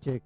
check.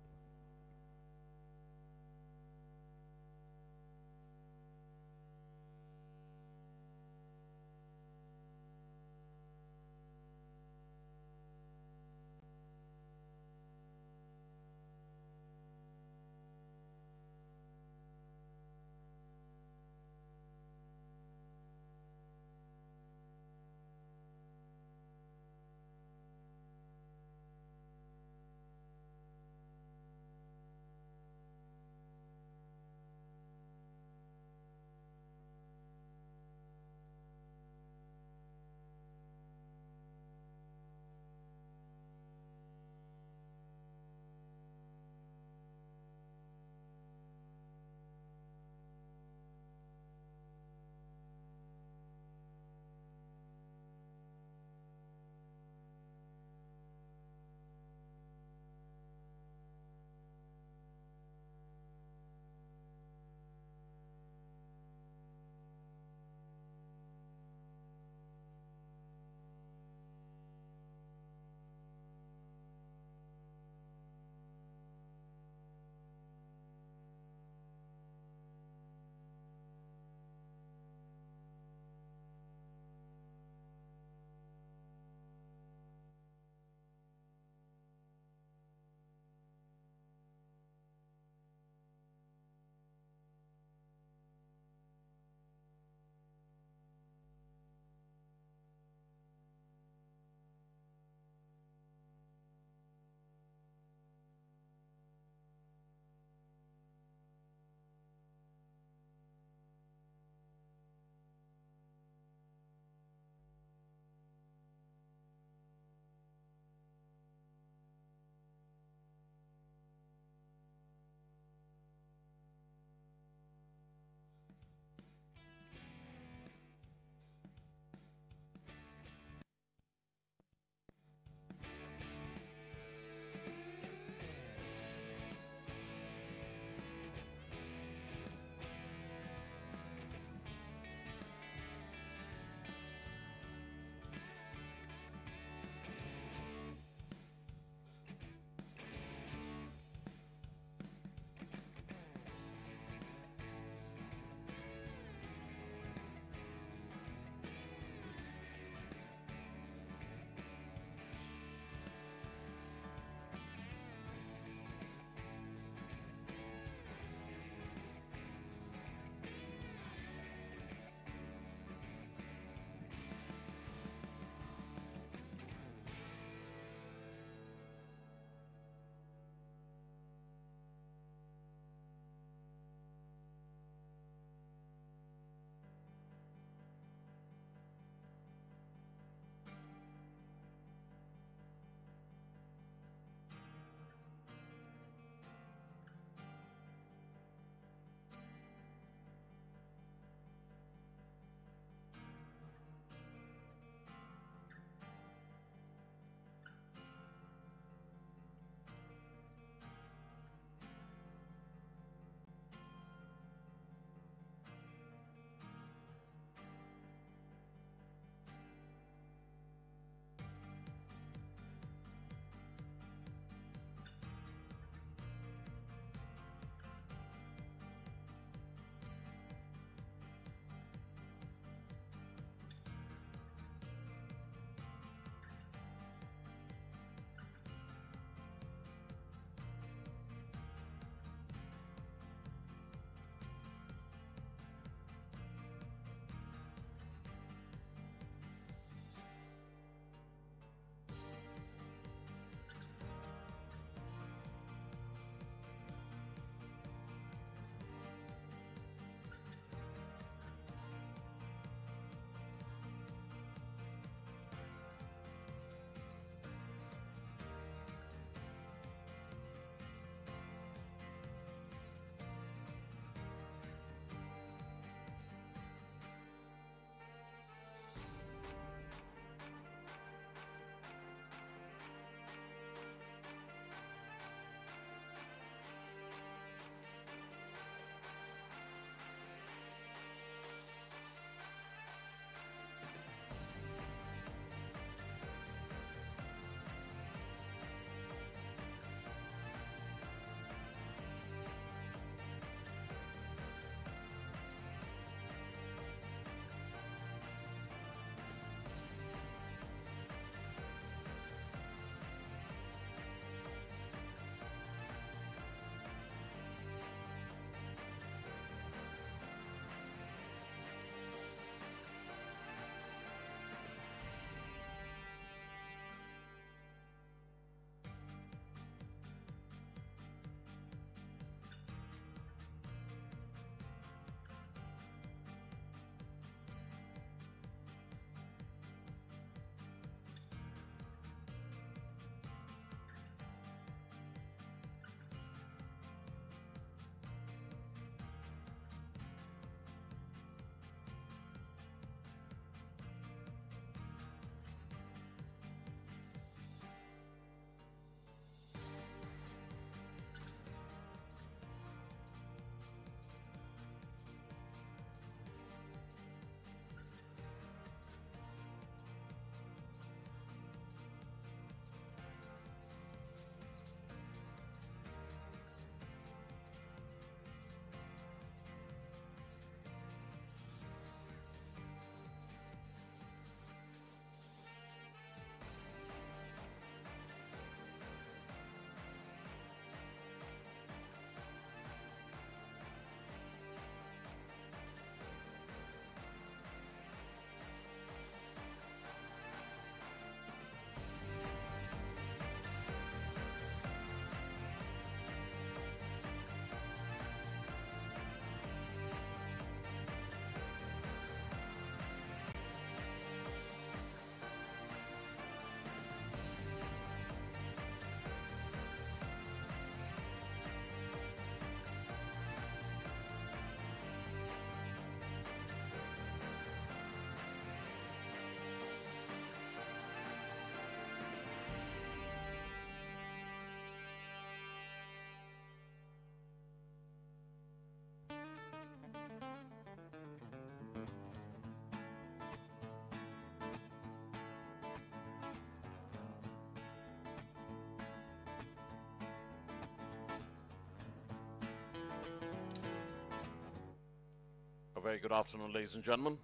very good afternoon, ladies and gentlemen.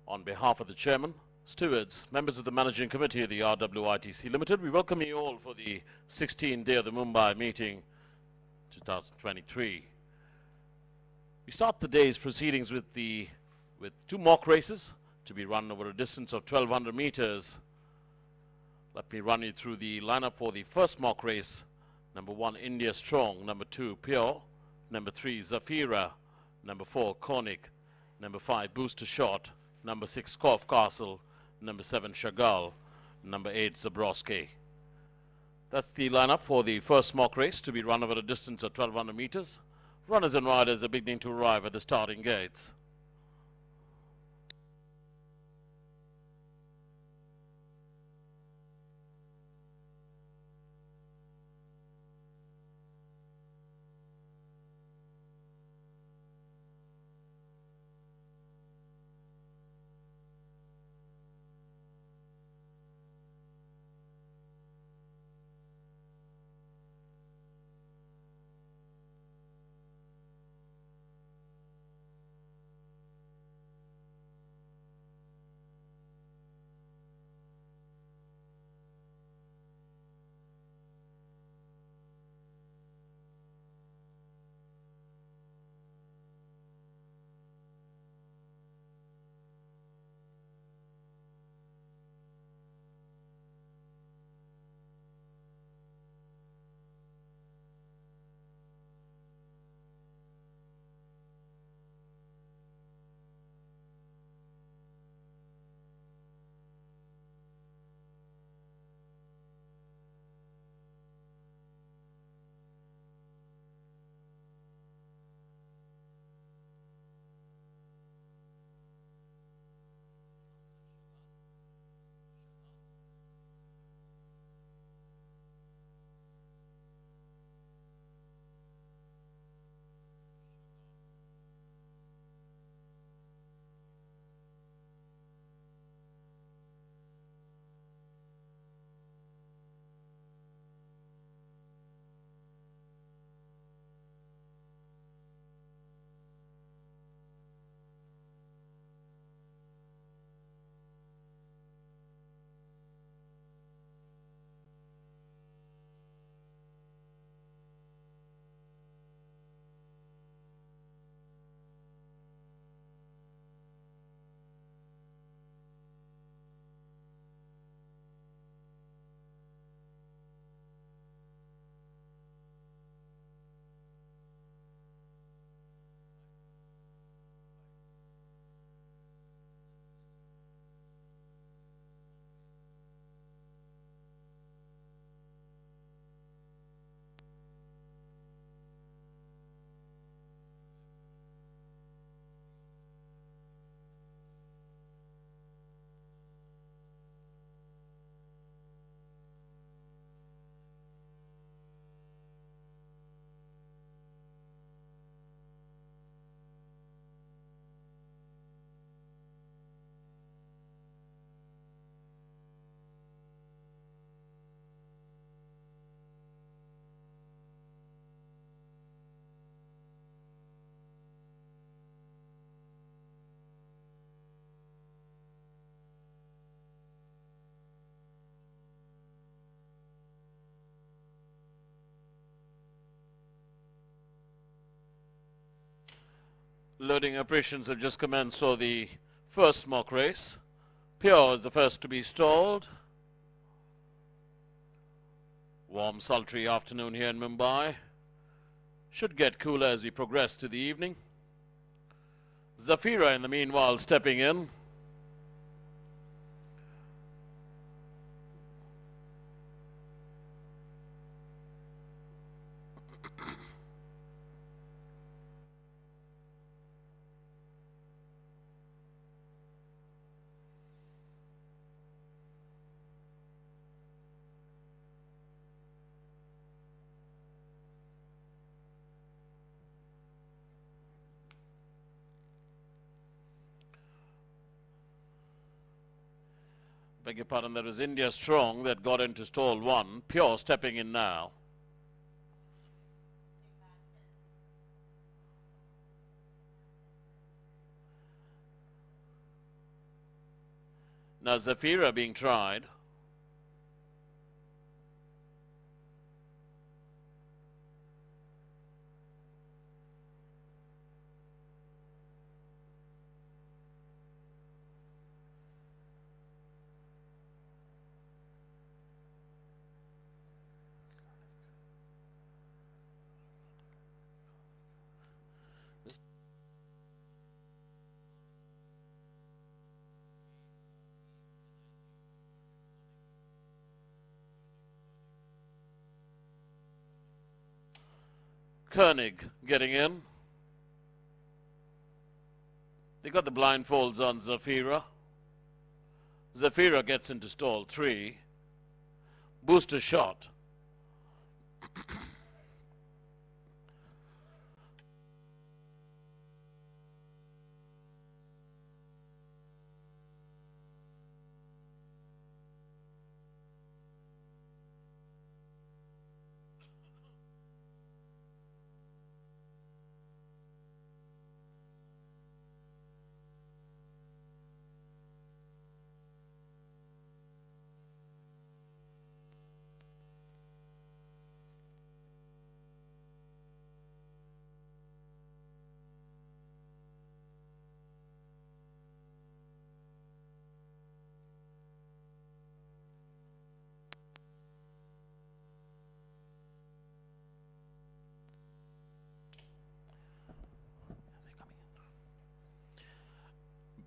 On behalf of the Chairman, stewards, members of the Managing Committee of the RWITC Limited, we welcome you all for the 16th day of the Mumbai meeting 2023. We start the day's proceedings with two mock races to be run over a distance of 1,200 meters. Let me run you through the lineup for the first mock race. Number 1, India Strong. Number 2, Pure. Number 3, Zafira. Number 4, Konik. Number 5, Booster Shot. Number 6, Corf Castle. Number 7, Chagall. Number 8, Zabrowski. That's the lineup for the first mock race to be run over a distance of 1,200 meters. Runners and riders are beginning to arrive at the starting gates. Loading operations have just commenced for the first mock race. Pure is the first to be stalled. Warm, sultry afternoon here in Mumbai. Should get cooler as we progress to the evening. Zafira, in the meanwhile, stepping in. Beg your pardon, there is India Strong that got into stall 1. Pure stepping in now. Now Zafira being tried. Koenig getting in. They got the blindfolds on Zafira. Zafira gets into stall 3. Booster shot.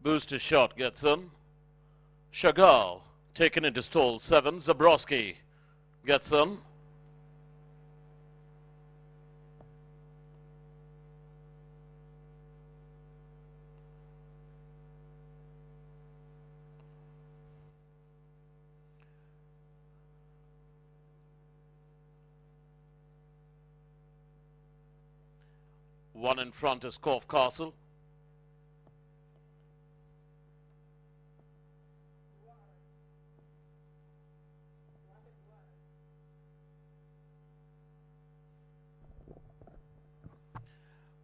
Booster shot gets in. Chagall taken into stall 7. Zabrowski gets in. One in front is Corfe Castle.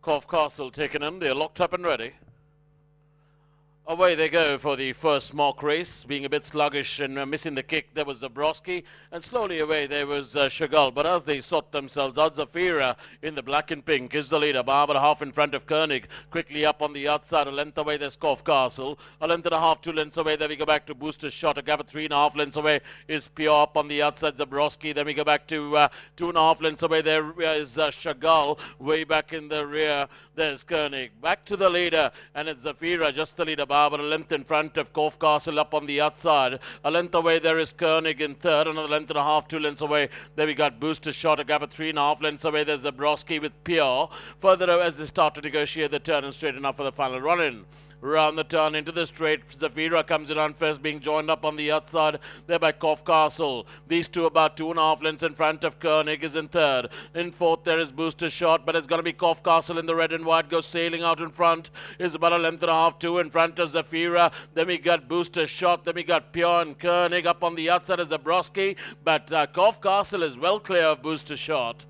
Corfe Castle taken in. They're locked up and ready. Away they go for the first mock race, being a bit sluggish and missing the kick. There was Zabrowski, and slowly away there was Chagall. But as they sort themselves out, Zafira in the black and pink is the leader. Barber half in front of Koenig. Quickly up on the outside, a length away there's Corfe Castle. A length and a half, 2 lengths away. Then we go back to Booster Shot. A gap of 3.5 lengths away is Pure up on the outside, Zabrowski. Then we go back to 2.5 lengths away. There is Chagall. Way back in the rear, there's Koenig. Back to the leader, and it's Zafira, just the leader. Barber a length in front of Corfe Castle up on the outside. A length away there is Koenig in third. Another length and a half, 2 lengths away. There we got Booster Shot, a gap of 3.5 lengths away. There's Zabrowski with Pure. Further as they start to negotiate the turn and straighten up for the final run-in. Round the turn into the straight, Zafira comes in on first, being joined up on the outside there by Corfe Castle. These two about 2.5 lengths in front of Koenig is in third. In fourth there is Booster Shot, but it's going to be Corfe Castle in the red and white, goes sailing out in front, is about a length and a half, 2 in front of Zafira. Then we got Booster Shot, then we got Pure and Koenig. Up on the outside is Zabrowski, but Corfe Castle is well clear of Booster Shot.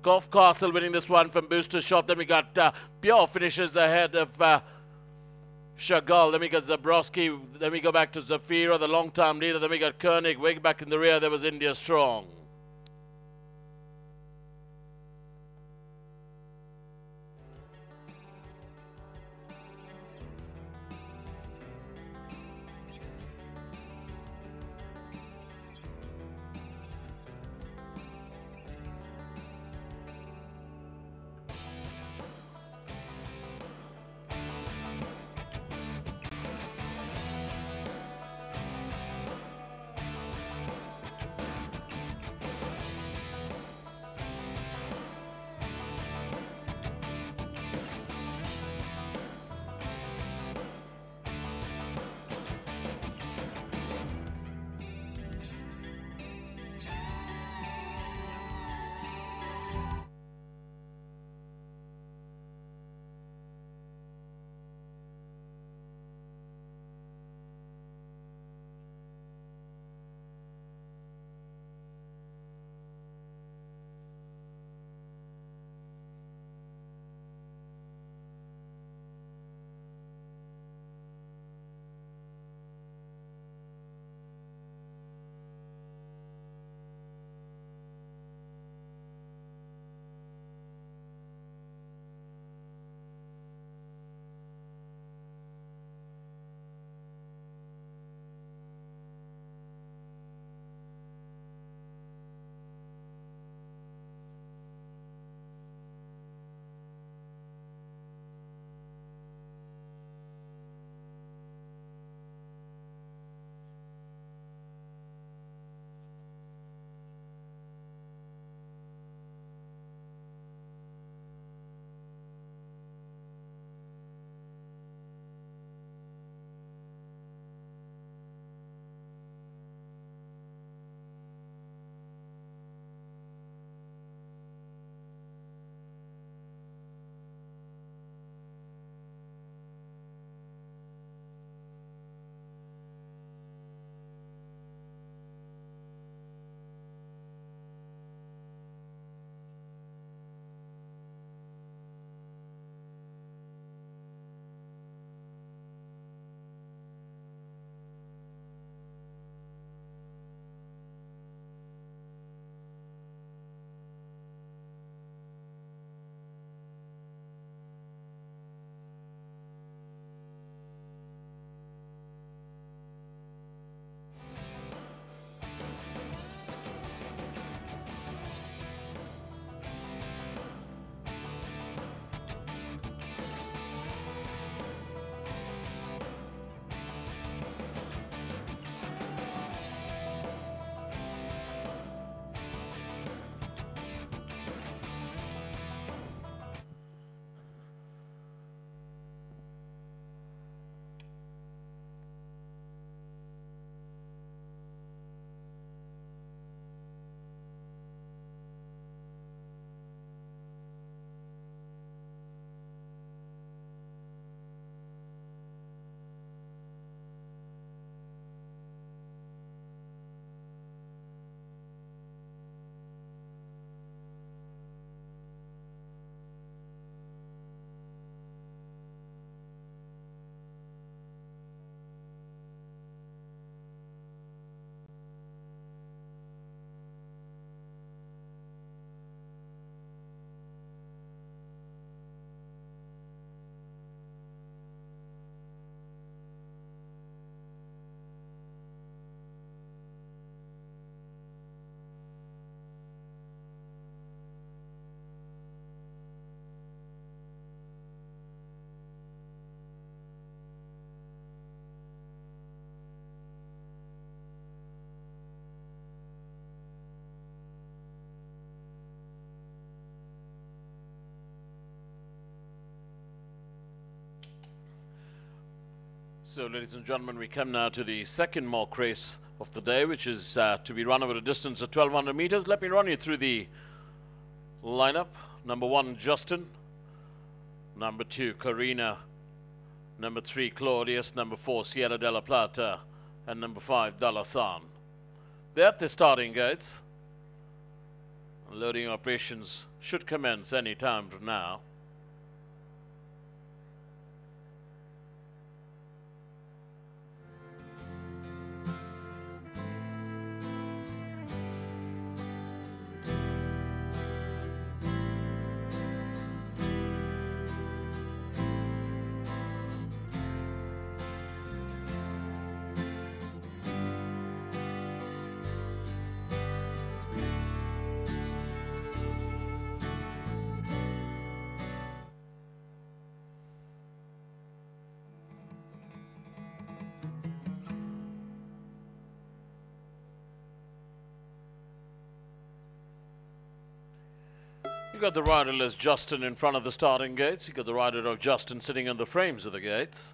Corfe Castle winning this one from Booster Shot. Then we got Pure finishes ahead of Chagall. Then we got Zabrowski. Then we go back to Zafira, the long-time leader. Then we got Koenig. Way back in the rear, there was India Strong. So, ladies and gentlemen, we come now to the second mock race of the day, which is to be run over a distance of 1,200 meters. Let me run you through the lineup. Number 1, Justin. Number 2, Karina. Number 3, Claudius. Number 4, Sierra de la Plata. And number 5, Dalasan. They're at the starting gates. Loading operations should commence any time from now. You got the riderless Justin in front of the starting gates. You got the rider of Justin sitting on the frames of the gates.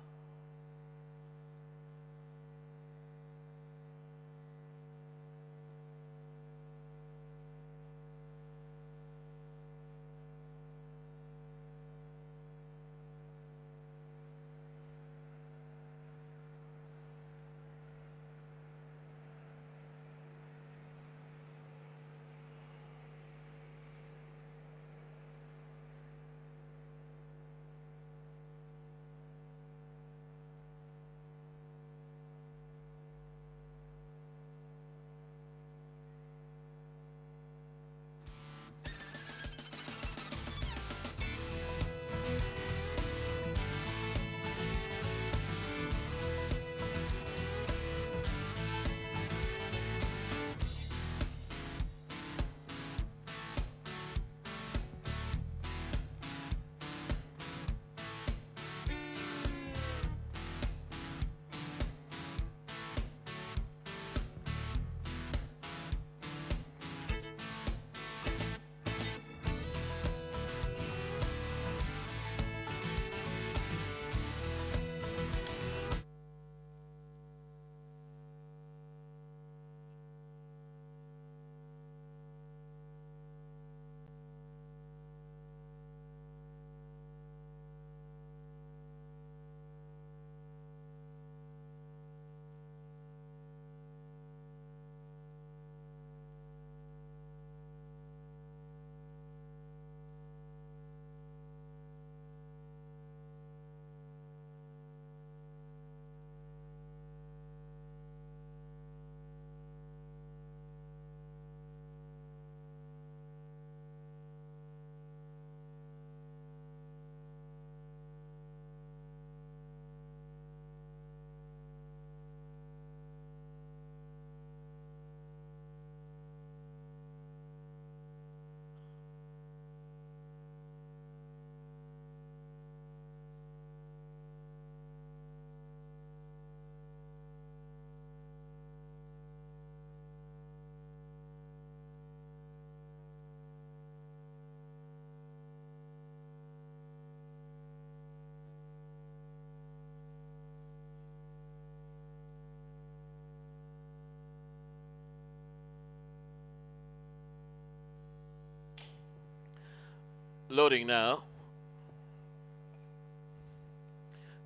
Loading now.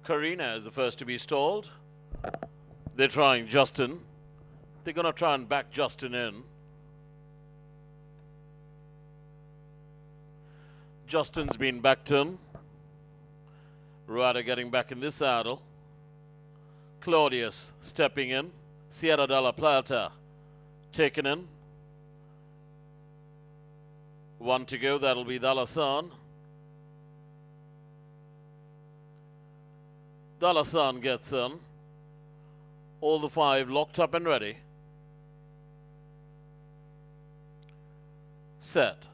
Karina is the first to be stalled. They're trying Justin. They're going to try and back Justin in. Justin's been backed in. Ruada getting back in this saddle. Claudius stepping in. Sierra de la Plata taken in. 1 to go, that'll be Dalasan. Dalasan gets in. All the 5 locked up and ready. Set.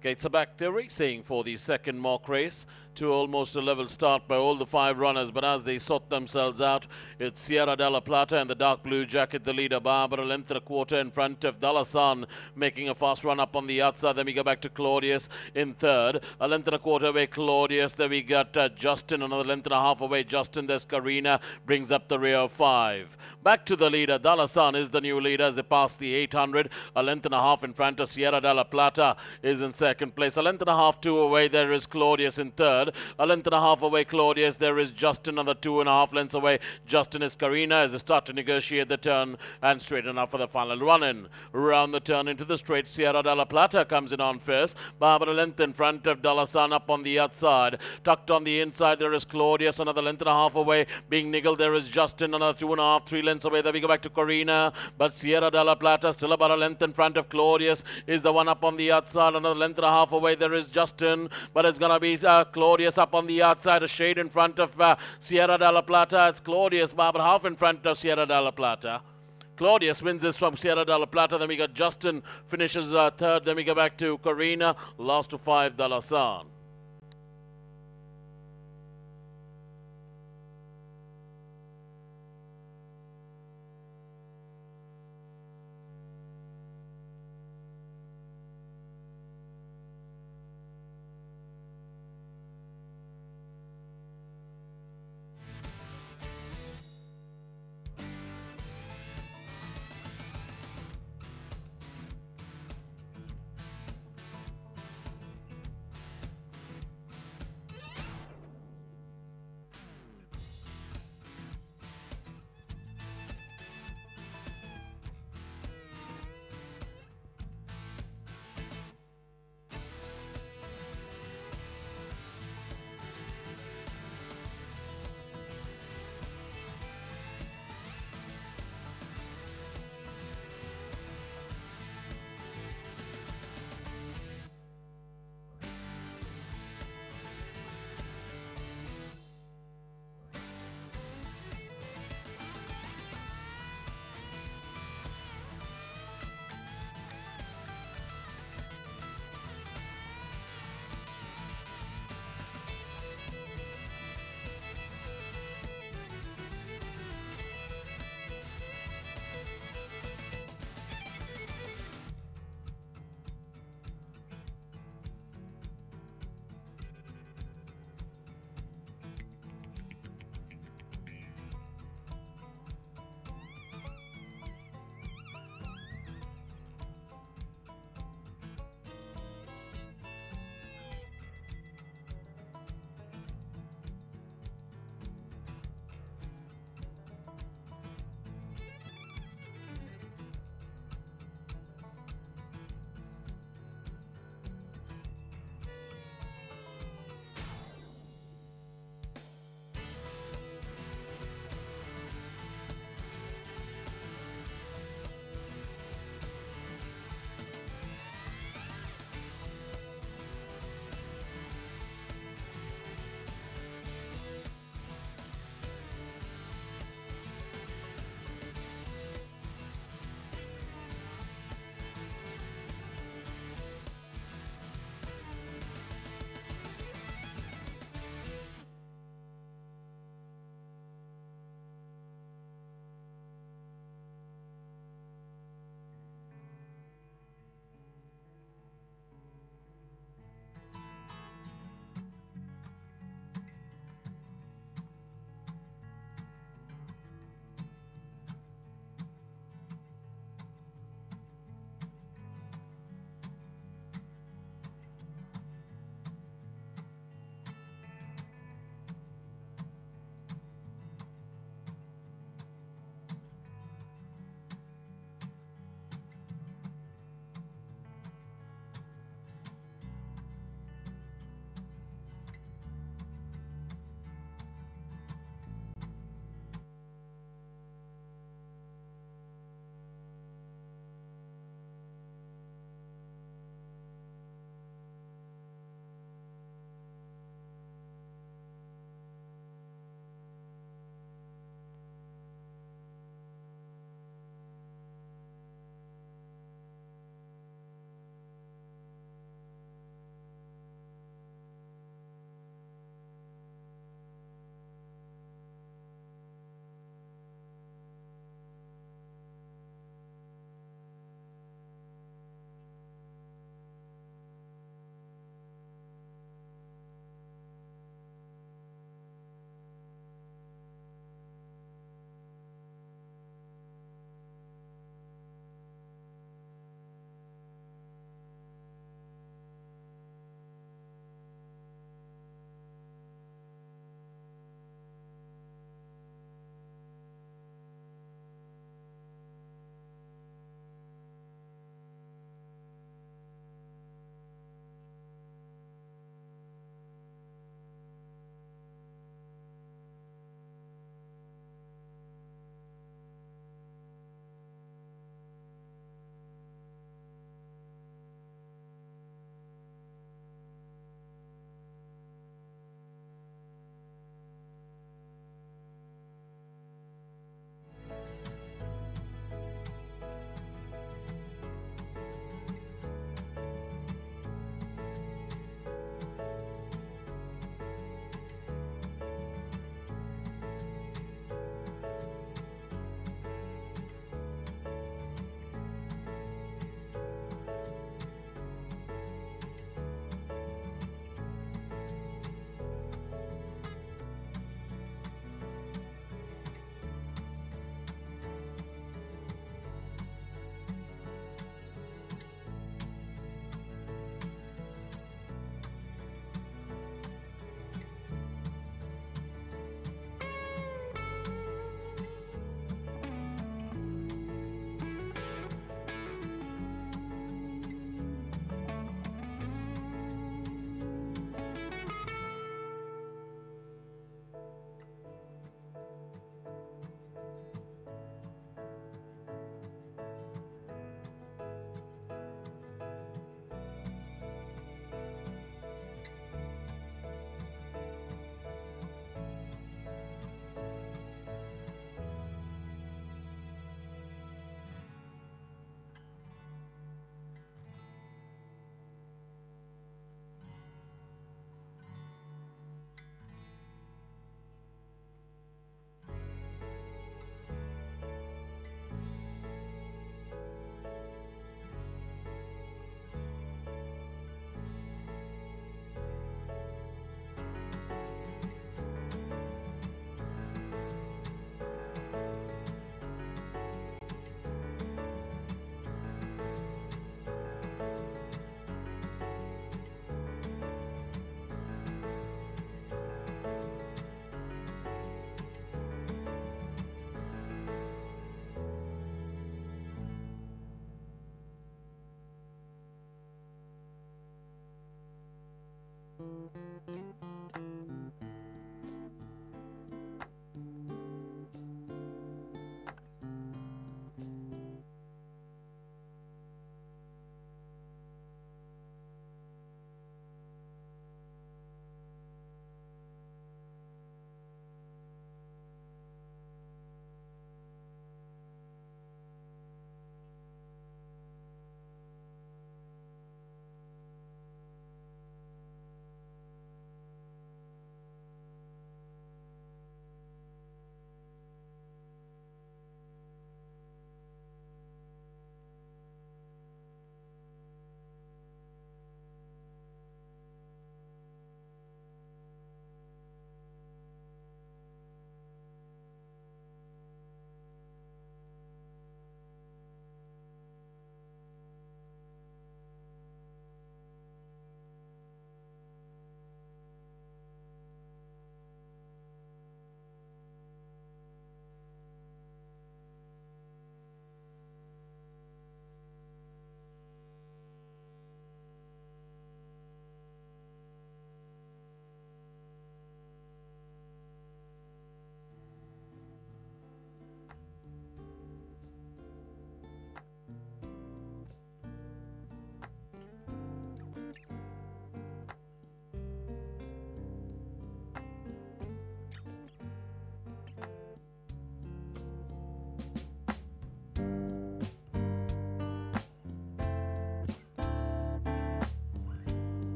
Gates are back. They're racing for the second mock race to almost a level start by all the 5 runners, but as they sort themselves out, it's Sierra de la Plata and the dark blue jacket, the leader, Barbara, length and a quarter in front of Dalasan, making a fast run up on the outside. Then we go back to Claudius in third, a length and a quarter away Claudius. Then we got Justin, another length and a half away Justin. There's Karina, brings up the rear of 5. Back to the leader. Dalasan is the new leader as they pass the 800, a length and a half in front of Sierra de la Plata is in second place. A length and a half, 2 away, there is Claudius in third. A length and a half away Claudius, there is Justin, another 2.5 lengths away. Justin is Karina as they start to negotiate the turn and straighten up for the final run-in. Round the turn into the straight, Sierra de la Plata comes in on first. Barbara length in front of Dalasan up on the outside. Tucked on the inside, there is Claudius, another length and a half away. Being niggled, there is Justin, another 2.5, 3 lengths away. There we go back to Karina, but Sierra de la Plata still about a length in front of Claudius is the one up on the outside. Another length and a half away, there is Justin, but it's going to be Claudius up on the outside, a shade in front of Sierra de la Plata. It's Claudius, Barbara half in front of Sierra de la Plata. Claudius wins this from Sierra de la Plata. Then we got Justin finishes third. Then we go back to Karina, last to 5, Dalasan.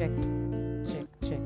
Check, check, check.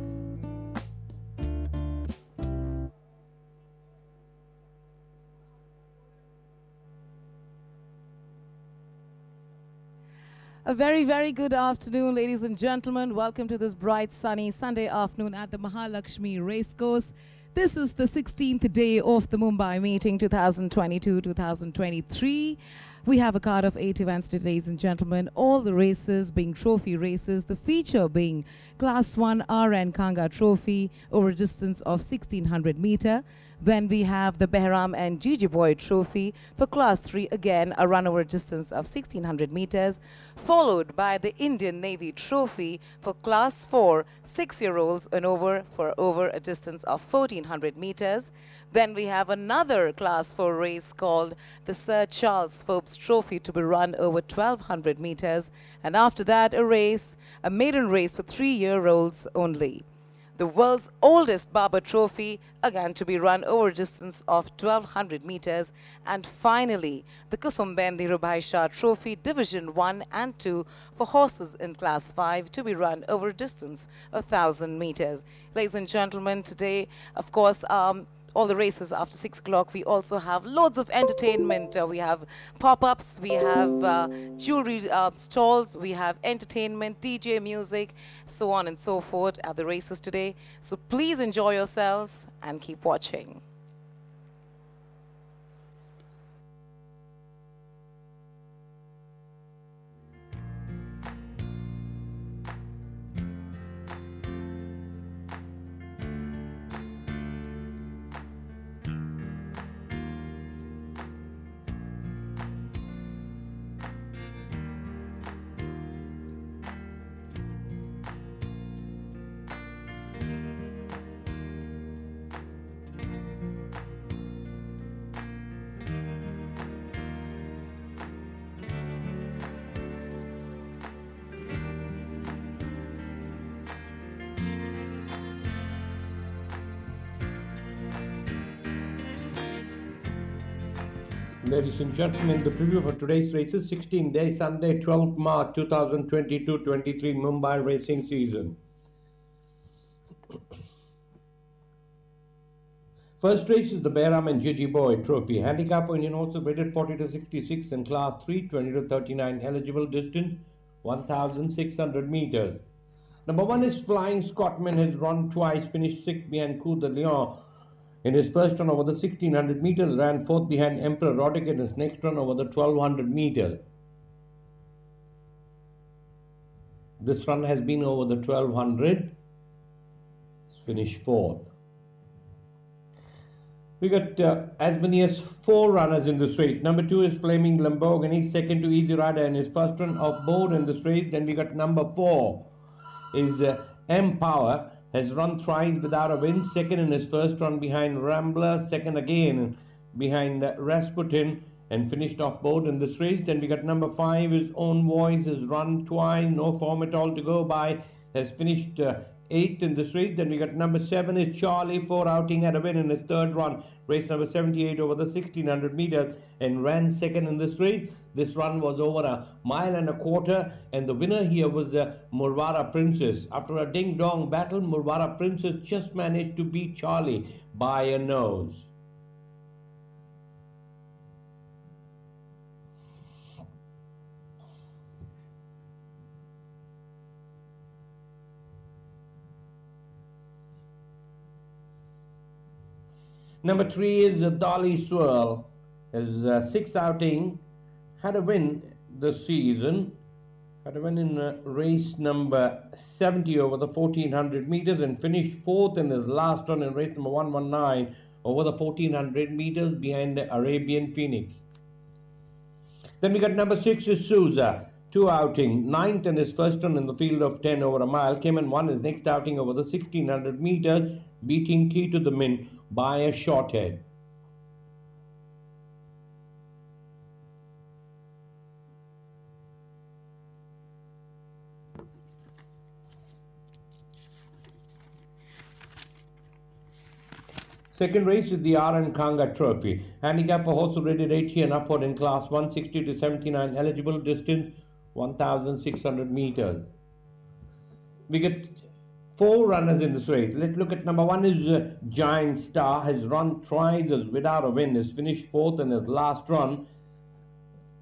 A very, very good afternoon, ladies and gentlemen. Welcome to this bright, sunny Sunday afternoon at the Mahalakshmi Racecourse. This is the 16th day of the Mumbai meeting 2022-2023. We have a card of 8 events today, ladies and gentlemen. All the races being trophy races, the feature being Class 1 RN Kanga Trophy over a distance of 1600 meter. Then we have the Behram and Gigi Boy Trophy for Class 3, again a run over a distance of 1600 meters, followed by the Indian Navy Trophy for Class 4 6-year-olds and over a distance of 1400 meters. Then we have another Class 4 race called the Sir Charles Forbes Trophy to be run over 1200 meters. And after that, a maiden race for 3-year-olds only. The world's oldest Barber Trophy, again to be run over a distance of 1200 meters. And finally, the Kusumben Dhirubhai Shah Trophy, Division 1 and 2 for horses in Class 5 to be run over a distance of 1000 meters. Ladies and gentlemen, today, of course, all the races after 6 o'clock. We also have loads of entertainment. We have pop-ups, we have jewelry stalls, we have entertainment, DJ music, so on and so forth at the races today. So please enjoy yourselves and keep watching. Ladies and gentlemen, the preview for today's races, 16th day, Sunday, 12th March 2022-23 Mumbai racing season. First race is the Behram and Gigi Boy Trophy. Handicap for Indian horses rated 40 to 66 in Class 3, 20 to 39. Eligible distance 1,600 meters. Number 1 is Flying Scotsman, has run twice, finished 6th behind Coup de Lion. In his first run over the 1600 meters, ran 4th behind Emperor Roddick in his next run over the 1200 meters. This run has been over the 1200, finished 4th. We got as many as 4 runners in this race. Number 2 is Flaming Lamborghini, second to Easy Rider in his first run off board in this race. Then we got number 4 is M Power. Has run thrice without a win, second in his first run behind Rambler, second again behind Rasputin, and finished off board in this race. Then we got number 5, his Own Voice, has run twice, no form at all to go by, has finished 8th in this race. Then we got number 7 is Charlie, 4 outing at a win in his third run, race number 78 over the 1600 meters, and ran second in this race. This run was over a mile and a quarter, and the winner here was Murwara Princess. After a ding-dong battle, Murwara Princess just managed to beat Charlie by a nose. Number 3 is Dolly Swirl, his 6th outing. Had a win this season, had a win in race number 70 over the 1400 meters and finished 4th in his last run in race number 119 over the 1400 meters behind the Arabian Phoenix. Then we got number 6 is Souza, 2 outing, 9th in his first run in the field of 10 over a mile, came and won his next outing over the 1600 meters, beating Key to the Mint by a short head. Second race is the RN Kanga Trophy. Handicap for horse rated 80 and upward in Class 160 to 79. Eligible distance 1,600 meters. we get 4 runners in this race. Let's look at number 1 is Giant Star, has run twice as without a win, has finished 4th in his last run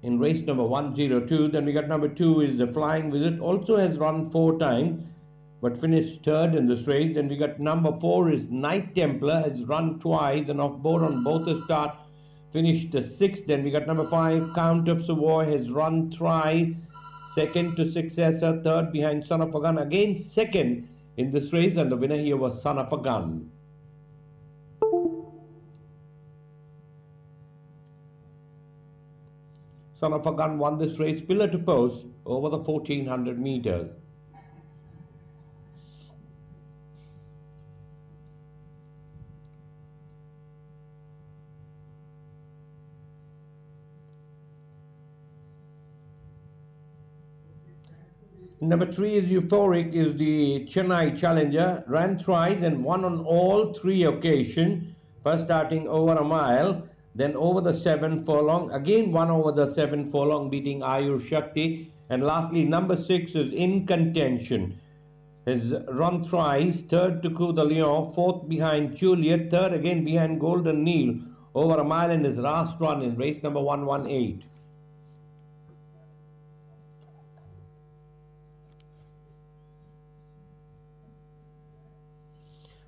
in race number 102. Then we got number 2 is the Flying Visit, also has run 4 times but finished 3rd in this race. Then we got number 4 is Night Templar, has run twice and off board on both the start, finished 6th. Then we got number 5 Count of Savoy, has run thrice, 2nd to Successor, 3rd behind Son of a Gun, again 2nd in this race, and the winner here was Son of a Gun. Son of a Gun won this race pillar to post over the 1400 meters. Number 3 is Euphoric, is the Chennai Challenger, ran thrice and won on all 3 occasions, first starting over a mile, then over the 7 furlong, again won over the 7 furlong, beating Ayur Shakti, and lastly number 6 is In Contention, has run thrice, 3rd to Coup de Lion, 4th behind Juliet, 3rd again behind Golden Neil, over a mile in his last run in race number 118.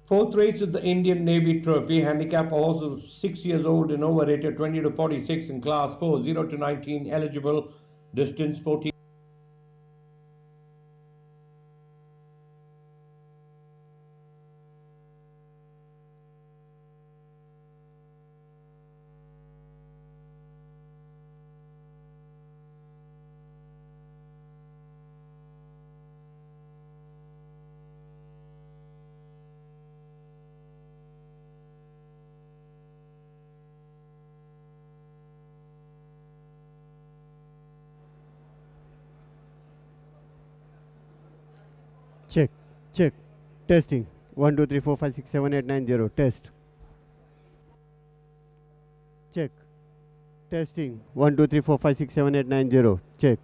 4th race of the Indian Navy Trophy, handicap horse 6 years old and overrated, 20 to 46 in class 4, 0 to 19 eligible, distance 14. Check, check, testing. 1, 2, 3, 4, 5, 6, 7, 8, 9, 0. Test. Check. Testing. 1, 2, 3, 4, 5, 6, 7, 8, 9, 0. Check.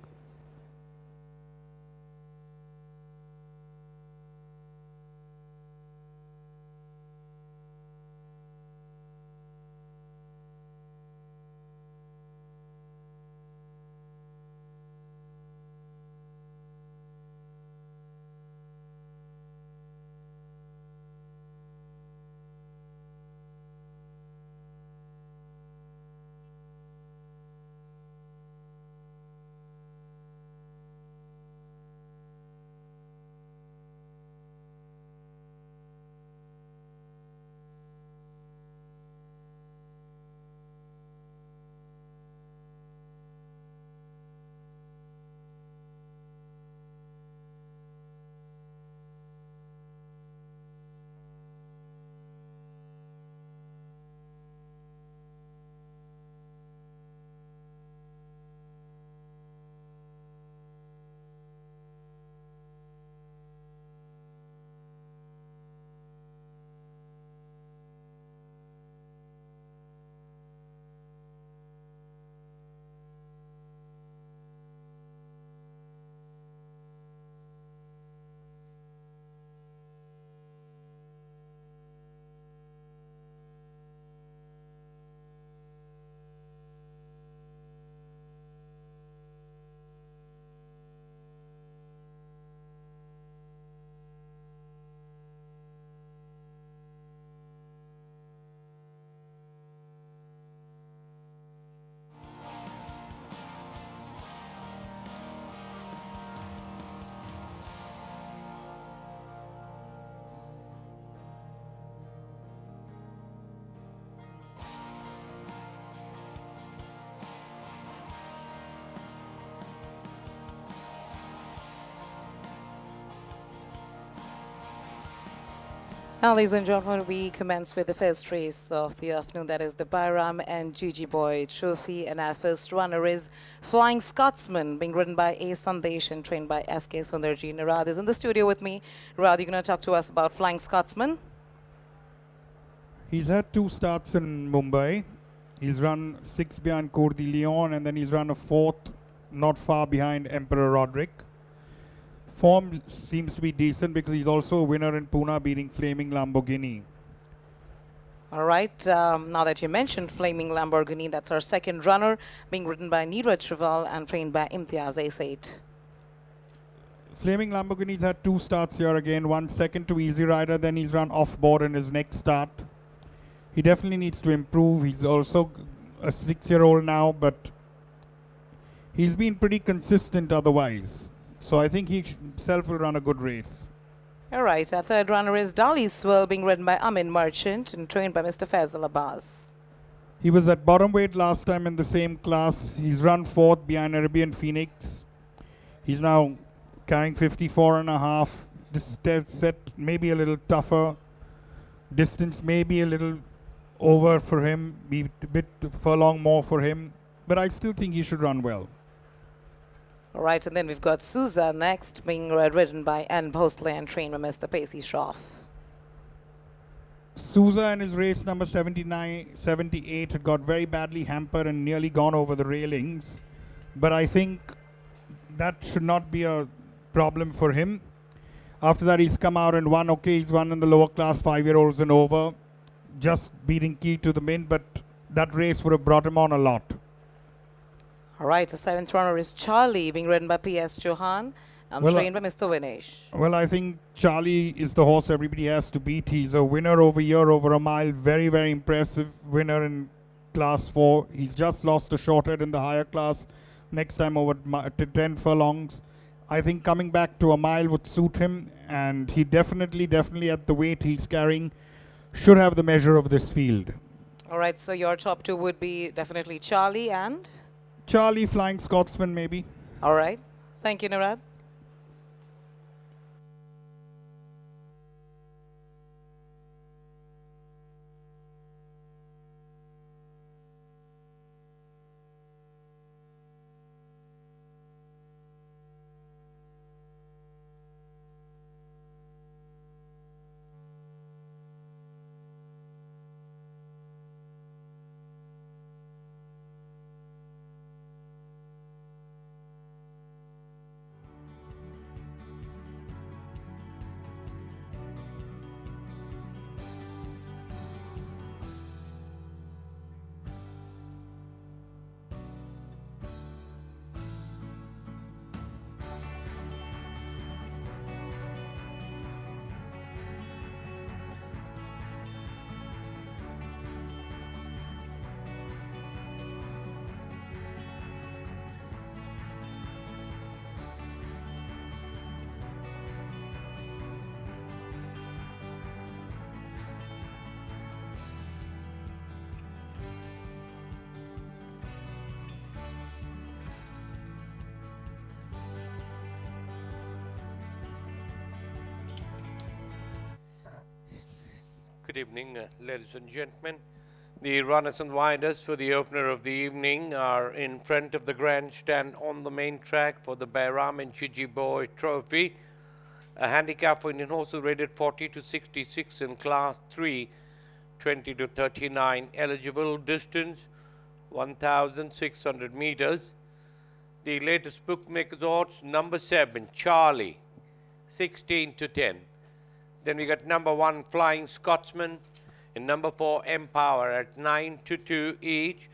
Now, ladies and gentlemen, we commence with the first race of the afternoon. That is the Bairam and Gigi Boy Trophy. And our first runner is Flying Scotsman, being ridden by A. Sandesh and trained by S.K. Sundarji. Narad is in the studio with me. Narad, you're going to talk to us about Flying Scotsman? He's had 2 starts in Mumbai. He's run 6 behind Coeur de Lion, and then he's run a 4th not far behind Emperor Roderick. Form seems to be decent because he's also a winner in Pune, beating Flaming Lamborghini. All right, now that you mentioned Flaming Lamborghini, that's our second runner, being ridden by Neeraj Trival and trained by Imtiaz Ace. Flaming Lamborghini's had 2 starts here again, 1 second to Easy Rider, then he's run off board in his next start. He definitely needs to improve. He's also a 6-year-old now, but he's been pretty consistent otherwise. So I think he himself will run a good race. All right, our third runner is Dali Swirl, being ridden by Amin Merchant and trained by Mr. Faisal Abbas. He was at bottom weight last time in the same class. He's run 4th behind Arabian Phoenix. He's now carrying 54.5. This test set may be a little tougher. Distance may be a little over for him, be a bit furlong more for him. But I still think he should run well. All right, and then we've got Souza next, being ridden by Ann Bhosle and trained by Mr. Pacey Shroff. Souza in his race number 78 had got very badly hampered and nearly gone over the railings. But I think that should not be a problem for him. After that, he's come out and won. Okay, he's won in the lower class, 5-year-olds and over, just beating Key to the Mint, but that race would have brought him on a lot. All right, the 7th runner is Charlie, being ridden by P.S. Chauhan and trained by Mr. Vinesh. Well, I think Charlie is the horse everybody has to beat. He's a winner over here, over a mile. Very, very impressive winner in class 4. He's just lost a short head in the higher class. Next time over to 10 furlongs. I think coming back to a mile would suit him, and he definitely at the weight he's carrying should have the measure of this field. All right, so your top 2 would be definitely Charlie and? Charlie, Flying Scotsman maybe. All right. Thank you, Narad. Good evening, ladies and gentlemen. The runners and riders for the opener of the evening are in front of the grandstand on the main track for the Bairam and Chiji Boy Trophy. A handicap for Indian horses rated 40 to 66 in class 3, 20 to 39. Eligible distance 1,600 meters. The latest bookmakers odds, number 7, Charlie, 16 to 10. Then we got number 1, Flying Scotsman, and number 4, Empower at 9 to 2 each.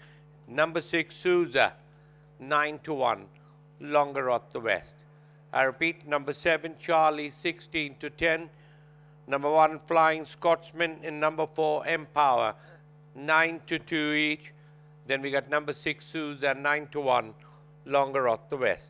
Number 6, Souza, 9 to 1, longer at the west. I repeat, number 7, Charlie, 16 to 10. Number 1, Flying Scotsman, and number 4, Empower, 9 to 2 each. Then we got number 6, Souza, 9 to 1, longer at the west.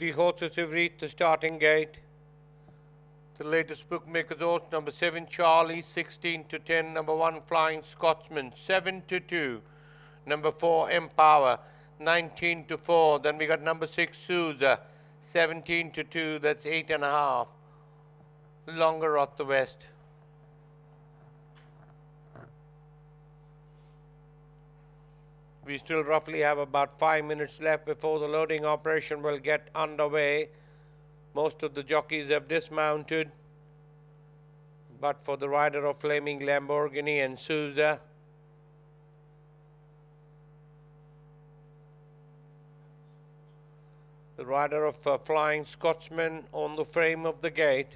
The horses have reached the starting gate. The latest bookmakers odds, number 7 Charlie, 16 to 10, number 1 Flying Scotsman, 7 to 2, number 4 Empower, 19 to 4, then we got number 6 Souza, 17 to 2, that's 8.5, longer at the west. We still roughly have about 5 minutes left before the loading operation will get underway. Most of the jockeys have dismounted, but for the rider of Flaming Lamborghini and Souza, the rider of Flying Scotsman on the frame of the gate,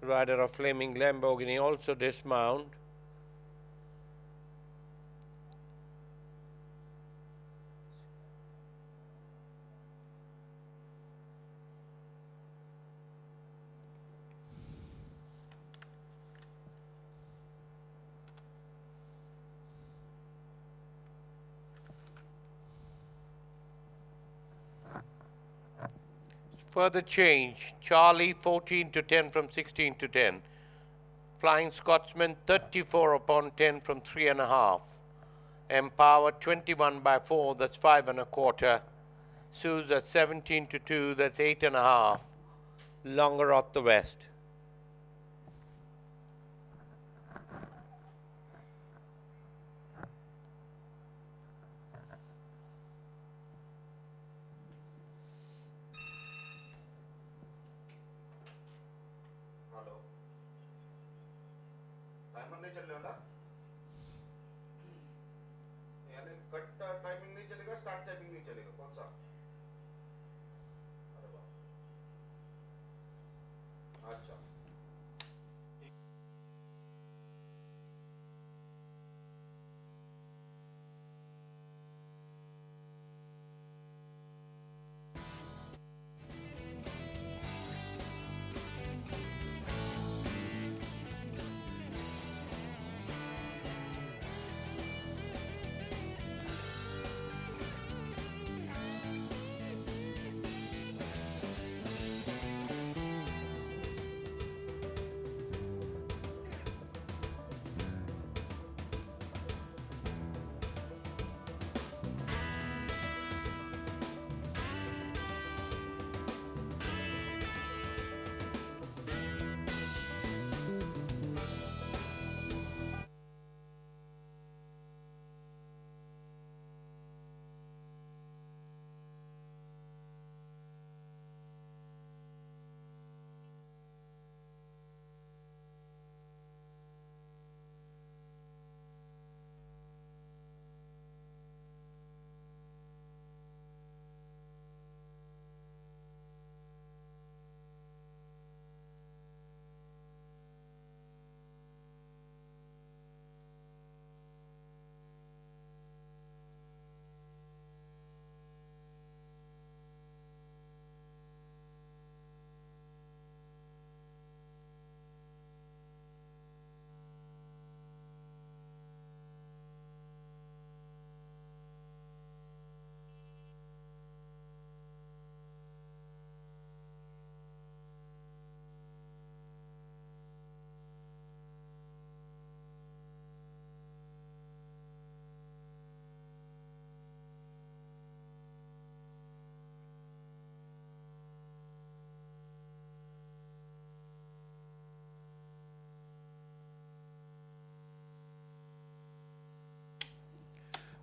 the rider of Flaming Lamborghini also dismount. Further change, Charlie 14 to 10 from 16 to 10. Flying Scotsman 34 upon 10 from 3.5. Empower 21 by 4, that's 5.25. Souza 17 to 2, that's 8.5. Longer at the west.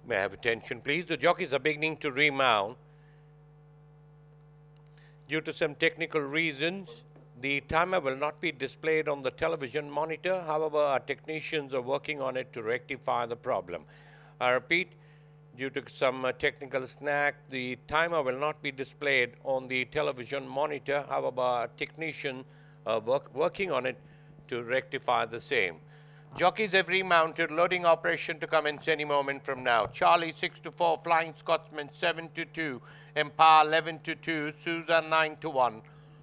May I have attention, please? The jockeys are beginning to remount. Due to some technical reasons, the timer will not be displayed on the television monitor. However, our technicians are working on it to rectify the problem. I repeat, due to some technical snag, the timer will not be displayed on the television monitor. However, our technicians are working on it to rectify the same. Jockeys have remounted, loading operation to commence any moment from now. Charlie 6 to 4, Flying Scotsman 7 to 2, Empower 11 to 2, Souza 9 to 1,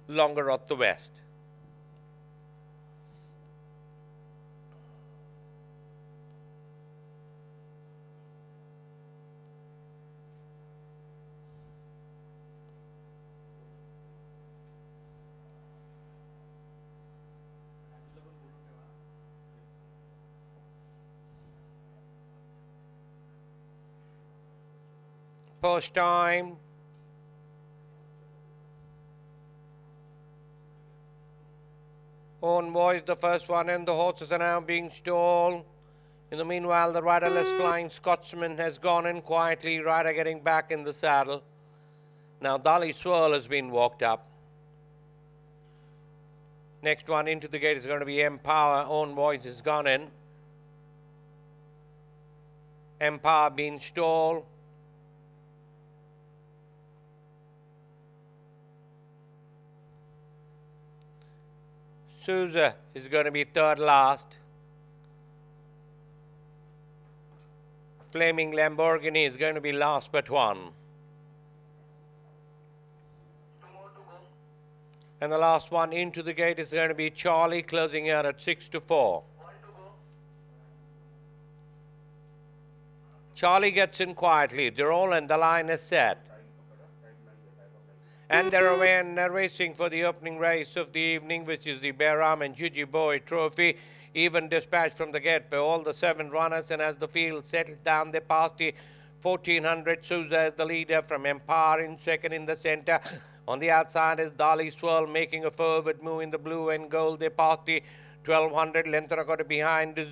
longer at the west. Post time. Own voice, the first one in. The horses are now being stalled. In the meanwhile, the riderless Flying Scotsman has gone in quietly, rider getting back in the saddle. Now Dolly Swirl has been walked up. Next one into the gate is going to be Empower. Own voice has gone in. Empower being stalled. Souza is going to be third last. Flaming Lamborghini is going to be last but one. And the last one into the gate is going to be Charlie, closing here at 6-4. Charlie gets in quietly. They're all in. The line is set. And they're away and they're racing for the opening race of the evening, which is the Behram and Gigi Boy Trophy. Even dispatched from the gate by all the 7 runners. And as the field settles down, they pass the 1400. Souza is the leader from Empire in second in the center. On the outside is Dolly Swirl making a forward move in the blue and gold. They pass the 1200. Lentharakotta behind is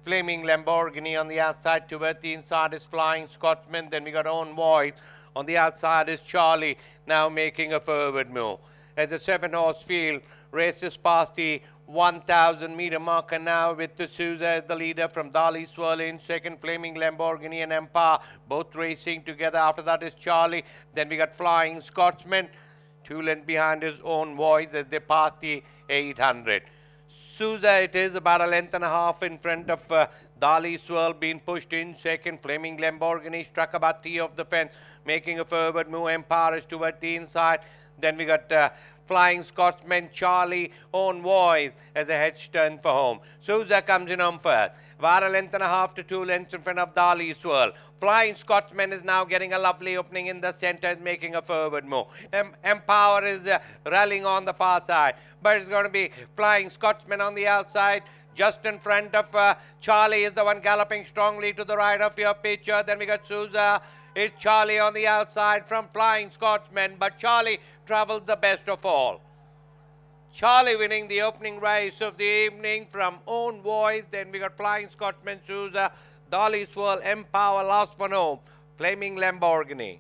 Flaming Lamborghini on the outside. Toward the inside is Flying Scotsman. Then we got Own Voice. On the outside is Charlie, now making a forward move. As the 7-horse field races past the 1,000 meter marker now with the Souza as the leader from Dolly Swirl in second, Flaming Lamborghini and Empire, both racing together. After that is Charlie. Then we got Flying Scotsman, 2 lengths behind his Own Voice as they pass the 800. Souza, it is about a length and a half in front of Dolly Swirl, being pushed in second. Flaming Lamborghini struck about tee of the fence, making a forward move. Empire is toward the inside. Then we got Flying Scotsman, Charlie, Own Voice as a hedge turn for home. Souza comes in home first. About a length and a half to 2 lengths in front of Dolly Swirl. Flying Scotsman is now getting a lovely opening in the center and making a forward move. Empower is rallying on the far side. But it's going to be Flying Scotsman on the outside. Just in front of Charlie is the one galloping strongly to the right of your picture. Then we got Souza. It's Charlie on the outside from Flying Scotsman. But Charlie travelled the best of all. Charlie winning the opening race of the evening from Own Voice. Then we got Flying Scotsman, Souza, Dolly Swirl, Empower, last one home, Flaming Lamborghini.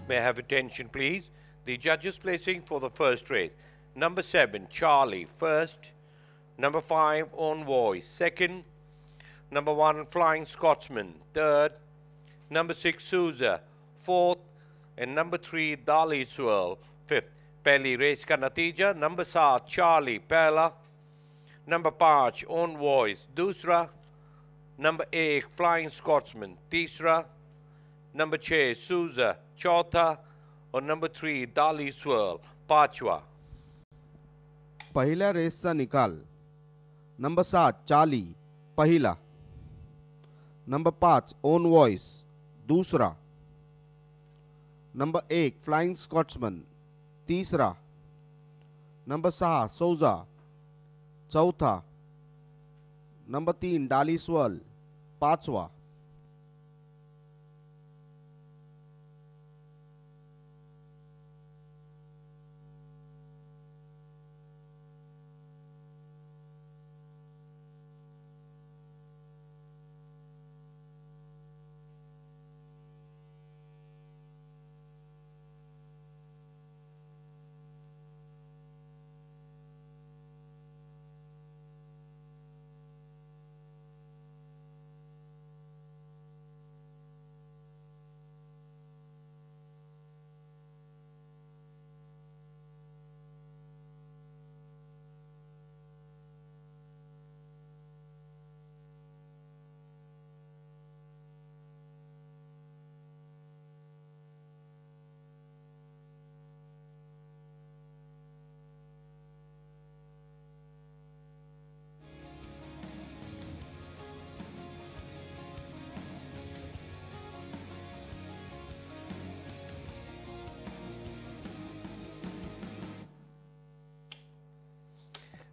May I have attention, please? The judges placing for the first race. Number 7, Charlie, first. Number 5, Own Voice, second. Number 1, Flying Scotsman, third. Number 6, Souza, fourth. And number 3, Dali Swirl, fifth. Pehli race ka natija. Number 7, Charlie, pehla. Number 5, Own Voice, दूसरा. Number 8, Flying Scotsman, तीसरा. Number 6, Souza, चौथा. और number 3, दाली swirl, पांचवा. पहिल्या रेसचा निकाल. Number 7, Charlie, पहिला. Number 5, own voice, दूसरा. नंबर 1, फ्लाइंग स्कॉट्समन, तीसरा. नंबर 6, सोजा, चौथा. नंबर 3, डाली स्वर्ल, पांचवा.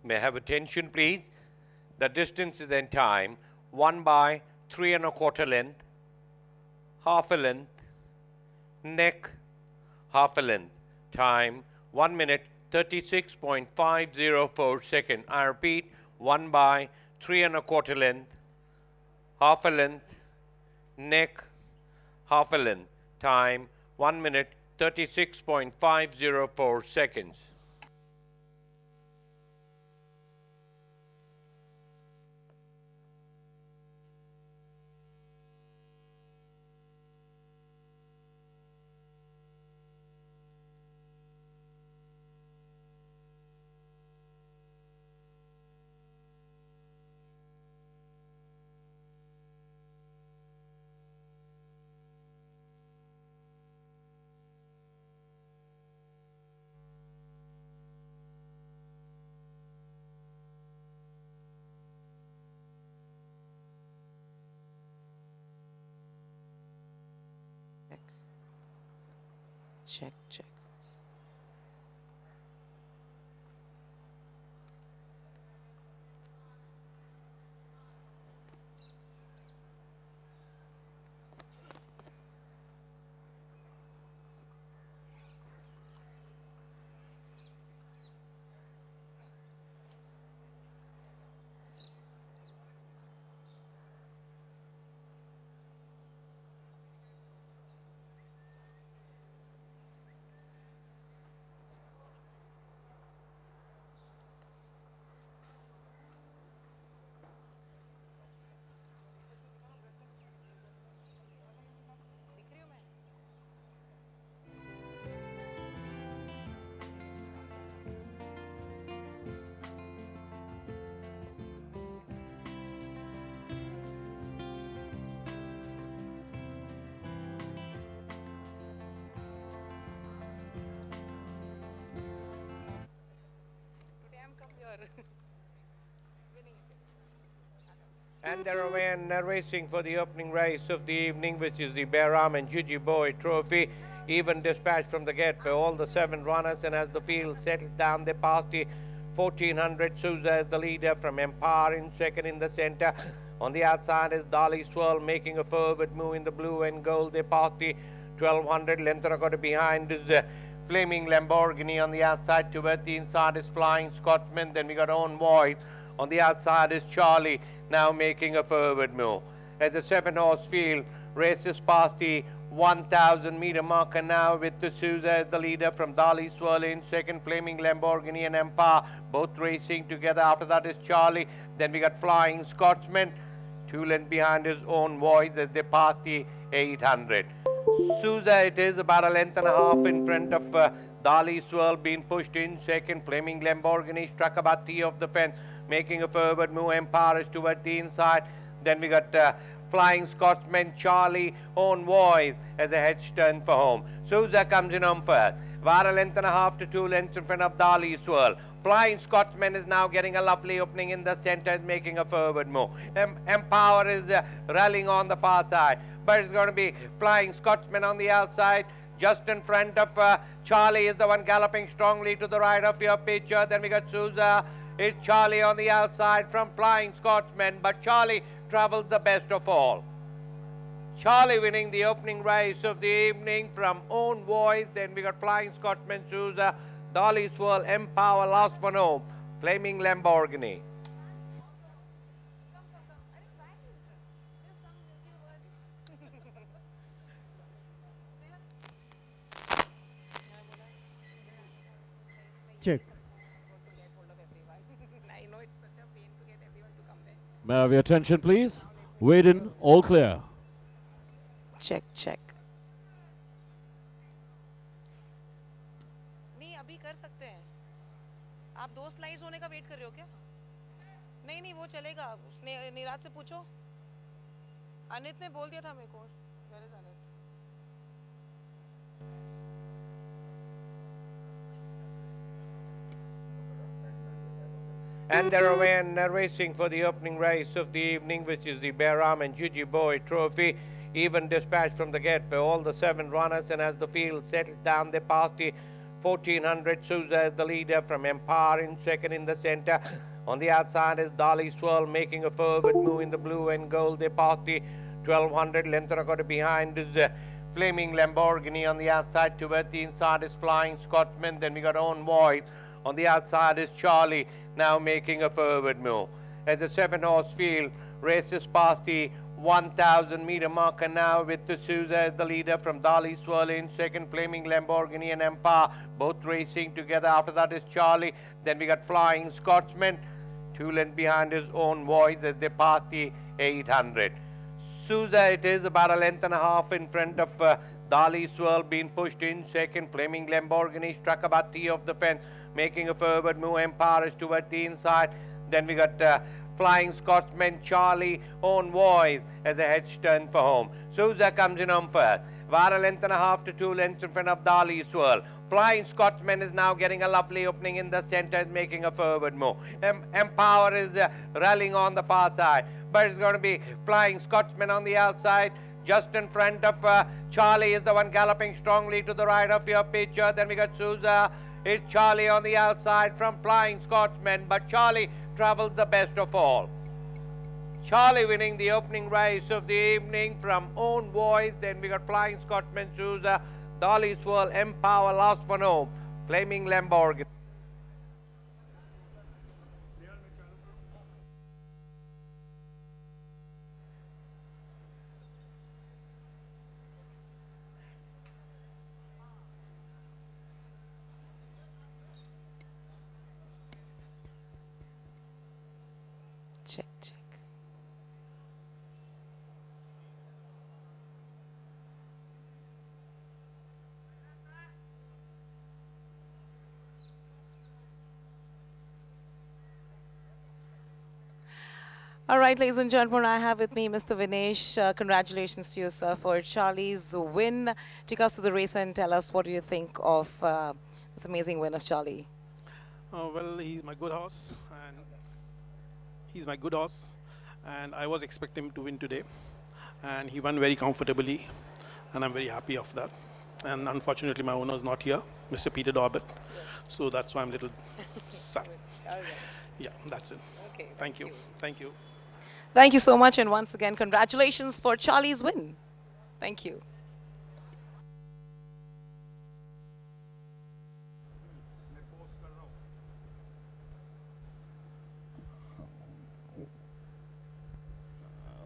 May I have attention, please? The distances and time: 1 by 3 1/4 length, half a length, neck, half a length. Time 1 minute 36.504 seconds. I repeat: 1 by 3 1/4 length, half a length, neck, half a length. Time 1 minute 36.504 seconds. Check, check. And they're away and racing for the opening race of the evening, which is the Behram and Juji Boy Trophy. Even dispatched from the gate by all the 7 runners, and as the field settles down, they pass the 1400. Souza is the leader from Empire in second in the center. On the outside is Dali Swirl making a forward move in the blue and gold. They pass the 1200. Length behind is Flaming Lamborghini. On the outside towards the inside is Flying Scotsman. Then we got Own Voice. On the outside is Charlie, now making a forward move. As the 7-horse field races past the 1,000 meter marker now with the Souza as the leader from Dali Swirl in second, Flaming Lamborghini and Empire, both racing together. After that is Charlie. Then we got Flying Scotsman, 2 lengths behind his own voice as they pass the 800. Souza, it is about a length and a half in front of Dali Swirl, being pushed in second. Flaming Lamborghini struck about the of the fence, making a forward move. Empire is toward the inside. Then we got Flying Scotsman, Charlie, own voice as a hedge turn for home. Souza comes in on first. About a length and a half to 2 lengths in front of Dali Swirl. Flying Scotsman is now getting a lovely opening in the center, is making a forward move. Empower is rallying on the far side, but it's going to be Flying Scotsman on the outside. Just in front of Charlie is the one galloping strongly to the right of your picture. Then we got Souza. It's Charlie on the outside from Flying Scotsman, but Charlie travels the best of all. Charlie winning the opening race of the evening from own voice. Then we got Flying Scotsman, Souza, Dali Swirl, Empower, last one home, Flaming Lamborghini. Check. May I have your attention, please? Weighed in, all clear. Check, check. नहीं अभी कर सकते हैं. आप 2 slides होने का wait कर रहे हो क्या? नहीं नहीं वो चलेगा. उसने निराज से पूछो. अनित ने बोल दिया था मेरे को. Where is Anit? And they're away and racing for the opening race of the evening, which is the Behram and Gigi Boy Trophy. Even dispatched from the gate by all the 7 runners, and as the field settles down, they pass the 1400. Souza is the leader from Empire in second in the center. On the outside is Dali Swirl making a forward move in the blue and gold. They pass the 1200. Length and a quarter behind is Flaming Lamborghini. On the outside toward the inside is Flying Scotsman. Then we got Own Voice. On the outside is Charlie, now making a forward move. As the 7-horse field races past the 1,000 meter marker now with the Souza as the leader from Dali Swirl in second, Flaming Lamborghini and Empire, both racing together. After that is Charlie. Then we got Flying Scotsman, 2 lengths behind his own voice as they pass the 800. Souza, it is about a length and a half in front of Dali Swirl, being pushed in second. Flaming Lamborghini struck about the of the fence, making a forward move. Empire is toward the inside. Then we got Flying Scotsman, Charlie, own voice as a hedge turn for home. Souza comes in on first. About a length and a half to 2 lengths in front of Dali Swirl. Flying Scotsman is now getting a lovely opening in the center, is making a forward move. Empower is rallying on the far side, but it's going to be Flying Scotsman on the outside. Just in front of Charlie is the one galloping strongly to the right of your picture. Then we got Souza. It's Charlie on the outside from Flying Scotsman, but Charlie travels the best of all. Charlie winning the opening race of the evening from own voice. Then we got Flying Scotsman, Souza, Dali Swirl, Empower, last one home, Flaming Lamborghini. Check, check. All right, ladies and gentlemen, I have with me Mr. Vinesh. Congratulations to you, sir, for Charlie's win. Take us to the race and tell us what do you think of this amazing win of Charlie. Well, he's my good horse, and I was expecting him to win today, and he won very comfortably, and I'm very happy of that. And unfortunately, my owner is not here, Mr. Peter Dorbett, so that's why I'm a little sad. Right. Yeah, that's it. Okay, Thank you. Thank you. Thank you so much, and once again, congratulations for Charlie's win. Thank you.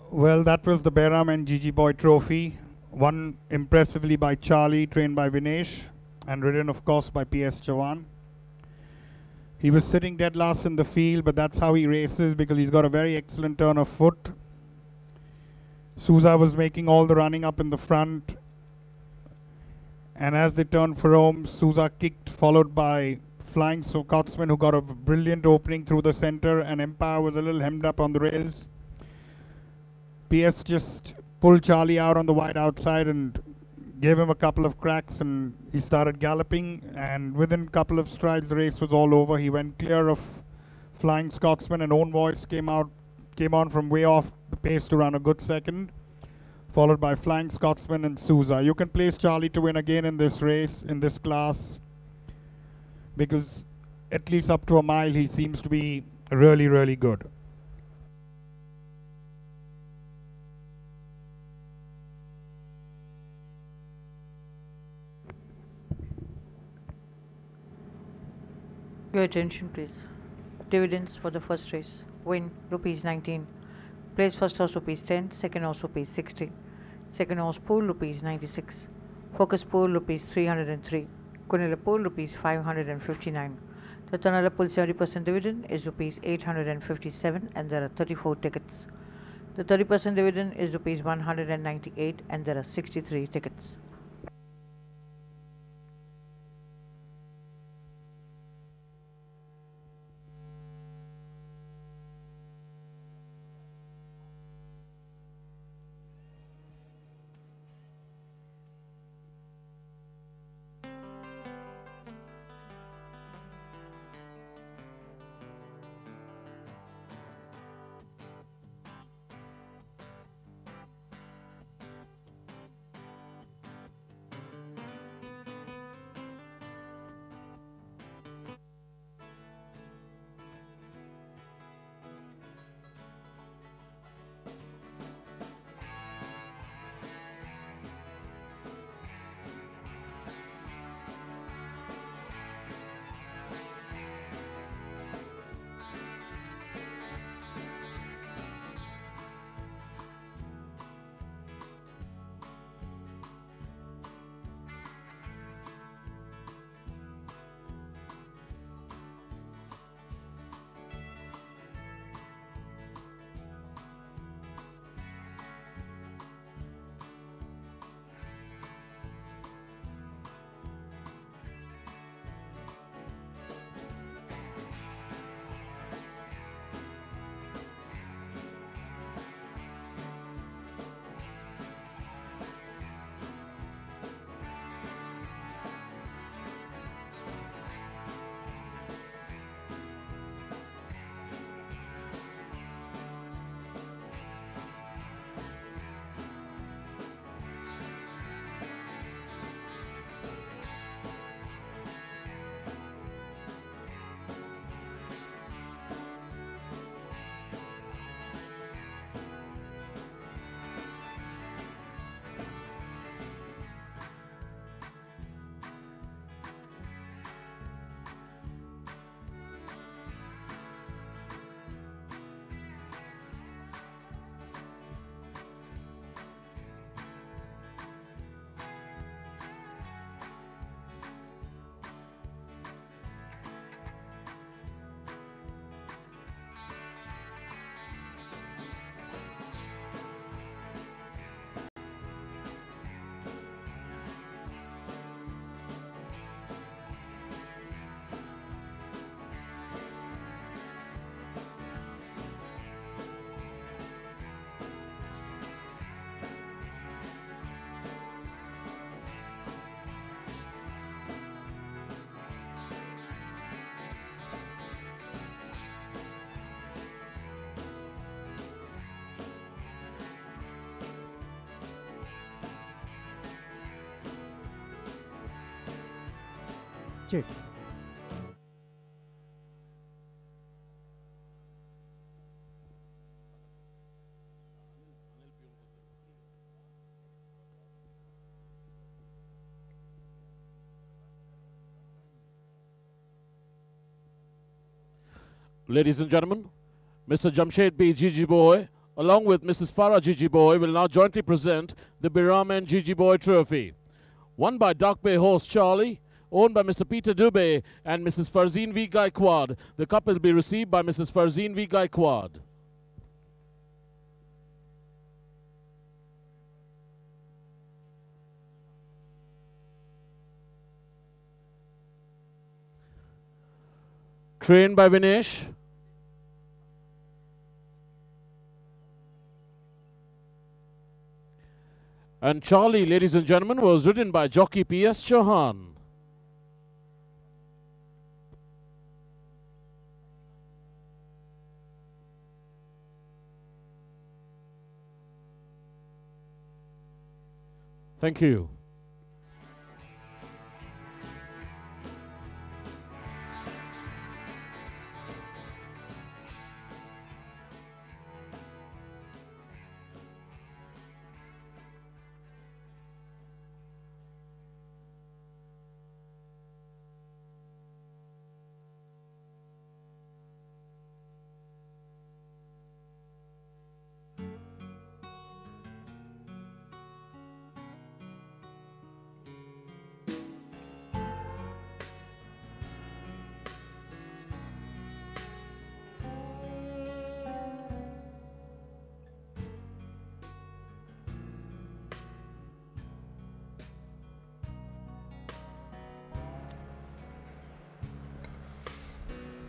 Well, that was the Behram and Gigi Boy Trophy. won impressively by Charlie, trained by Vinesh, and ridden, of course, by PS Chavan. He was sitting dead last in the field, but that's how he races because he's got a very excellent turn of foot. Souza was making all the running up in the front. And as they turned for home, Souza kicked, followed by Flying Scotsman, who got a brilliant opening through the center, and Empire was a little hemmed up on the rails. PS just pulled Charlie out on the wide outside and gave him a couple of cracks, and he started galloping, and within a couple of strides the race was all over. He went clear of Flying Scotsman, and Own Voice came on from way off the pace to run a good second, followed by Flying Scotsman and Souza. You can place Charlie to win again in this race, in this class, because at least up to a mile he seems to be really, really good. Your attention, please. Dividends for the first race. Win rupees 19. Place first horse rupees 10. Second horse rupees 60. Second horse pool rupees 96. Focus pool rupees 303. Kunila pool rupees 559. The Tanala pool 70% dividend is rupees 857, and there are 34 tickets. The 30% dividend is rupees 198, and there are 63 tickets. Check. Ladies and gentlemen, Mr. Jamshed B. Gigi Boy along with Mrs. Farah Gigi Boy, will now jointly present the Biram and Gigi Boy Trophy. Won by Dark Bay horse Charlie, owned by Mr. Peter Dubé and Mrs. Farzeen V. Gaikwad. The cup will be received by Mrs. Farzeen V. Gaikwad. Trained by Vinesh. And Charlie, ladies and gentlemen, was ridden by jockey P.S. Chauhan. Thank you.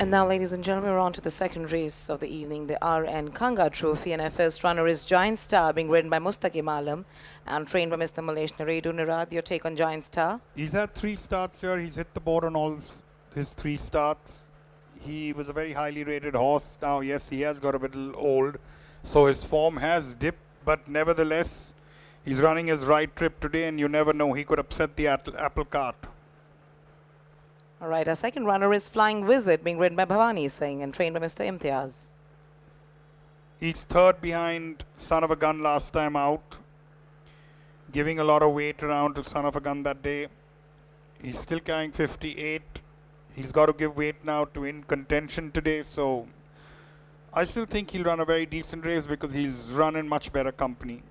And now, ladies and gentlemen, we're on to the second race of the evening, the R.N. Kanga Trophy. And our first runner is Giant Star, being ridden by Mustaqim Alam and trained by Mr. Malesh Naredu. Nirad, your take on Giant Star? He's had 3 starts here. He's hit the board on all his 3 starts. He was a very highly rated horse. Now, yes, he has got a little old, so his form has dipped, but nevertheless, he's running his right trip today, and you never know, he could upset the apple cart. All right, our second runner is Flying Visit, being ridden by Bhavani Singh and trained by Mr. Imtiaz. He's third behind Son of a Gun last time out, giving a lot of weight around to Son of a Gun that day. He's still carrying 58. He's got to give weight now to In Contention today, so I still think he'll run a very decent race because he's run in much better company.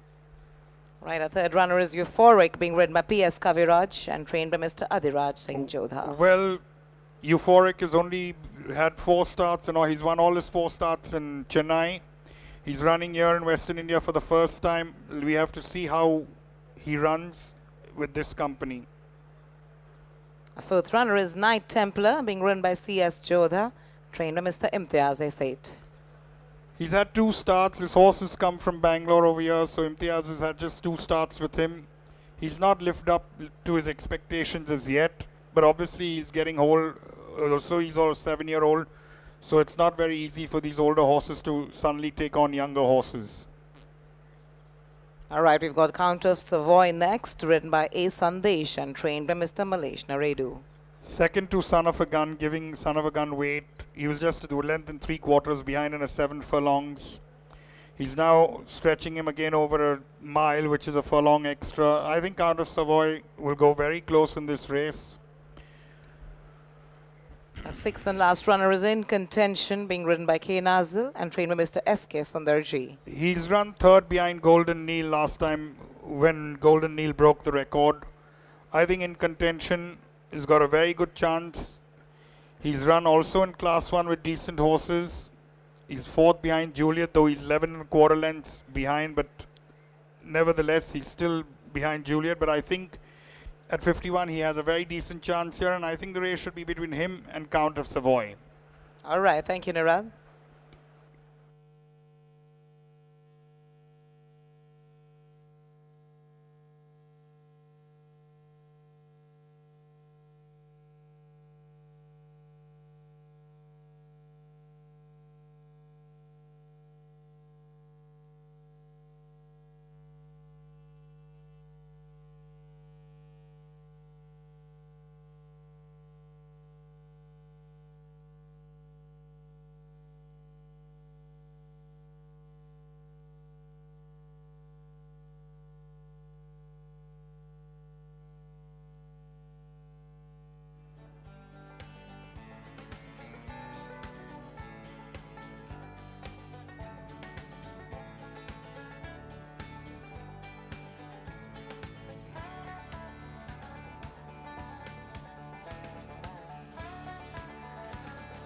Right, our third runner is Euphoric, being ridden by P.S. Kaviraj and trained by Mr. Adiraj Singh Jodha. Well, Euphoric has only had 4 starts, and he's won all his 4 starts in Chennai. He's running here in Western India for the first time. We have to see how he runs with this company. Our fourth runner is Night Templar, being ridden by C.S. Jodha, trained by Mr. Imtiaz Esate. He's had 2 starts. His horses come from Bangalore over here, so Imtiaz has had just 2 starts with him. He's not lived up to his expectations as yet, but obviously he's getting old, so he's all 7-year-old, so it's not very easy for these older horses to suddenly take on younger horses. All right, we've got Count of Savoy next, ridden by A. Sandesh and trained by Mr. Malesh Naredu. Second to Son of a Gun, giving Son of a Gun weight. He was just a length and 3/4 behind in a 7 furlongs. He's now stretching him again over a mile, which is a furlong extra. I think Count of Savoy will go very close in this race. Our sixth and last runner is In Contention, being ridden by K. Nazil and trained by Mr. S.K. Sundarji. He's run third behind Golden Neil last time when Golden Neil broke the record. I think In Contention has got a very good chance. He's run also in Class 1 with decent horses. He's fourth behind Juliet, though he's 11 1/4 lengths behind, but nevertheless, he's still behind Juliet. But I think at 51, he has a very decent chance here, and I think the race should be between him and Count of Savoy. All right, thank you, Nirad.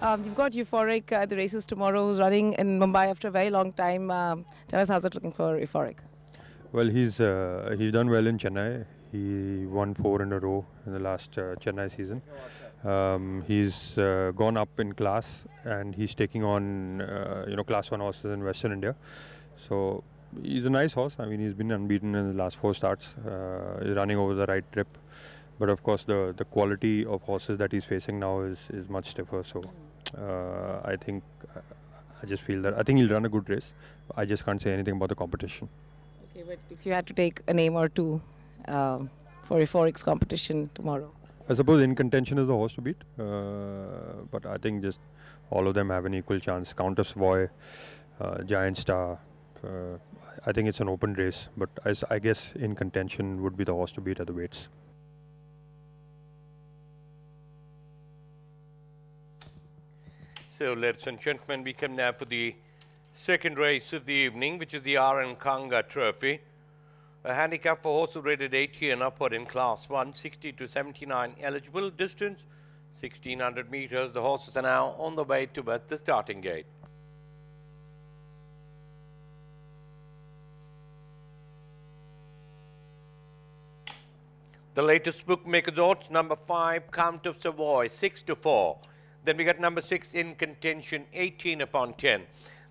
You've got Euphoric at the races tomorrow, who's running in Mumbai after a very long time. Tell us, how's it looking for Euphoric? Well, he's done well in Chennai. He won 4 in a row in the last Chennai season. He's gone up in class, and he's taking on class 1 horses in Western India. So he's a nice horse. I mean, he's been unbeaten in the last 4 starts. He's running over the right trip. But of course, the quality of horses that he's facing now is much stiffer. So I just feel that I think he'll run a good race. I just can't say anything about the competition. Okay, but if you had to take a name or two for Euphoric's competition tomorrow? I suppose In Contention is the horse to beat. But I think just all of them have an equal chance. Count of Savoy, Giant Star. I think it's an open race. But I guess In Contention would be the horse to beat at the weights. So, ladies and gentlemen, we come now for the second race of the evening, which is the R.N. Kanga Trophy. A handicap for horses rated 80 and upward in Class 1, 60 to 79 eligible. Distance, 1600 meters. The horses are now on the way towards the starting gate. The latest bookmakers odds, number 5, Count of Savoy, 6 to 4. Then we got number 6, In Contention, 18 upon 10.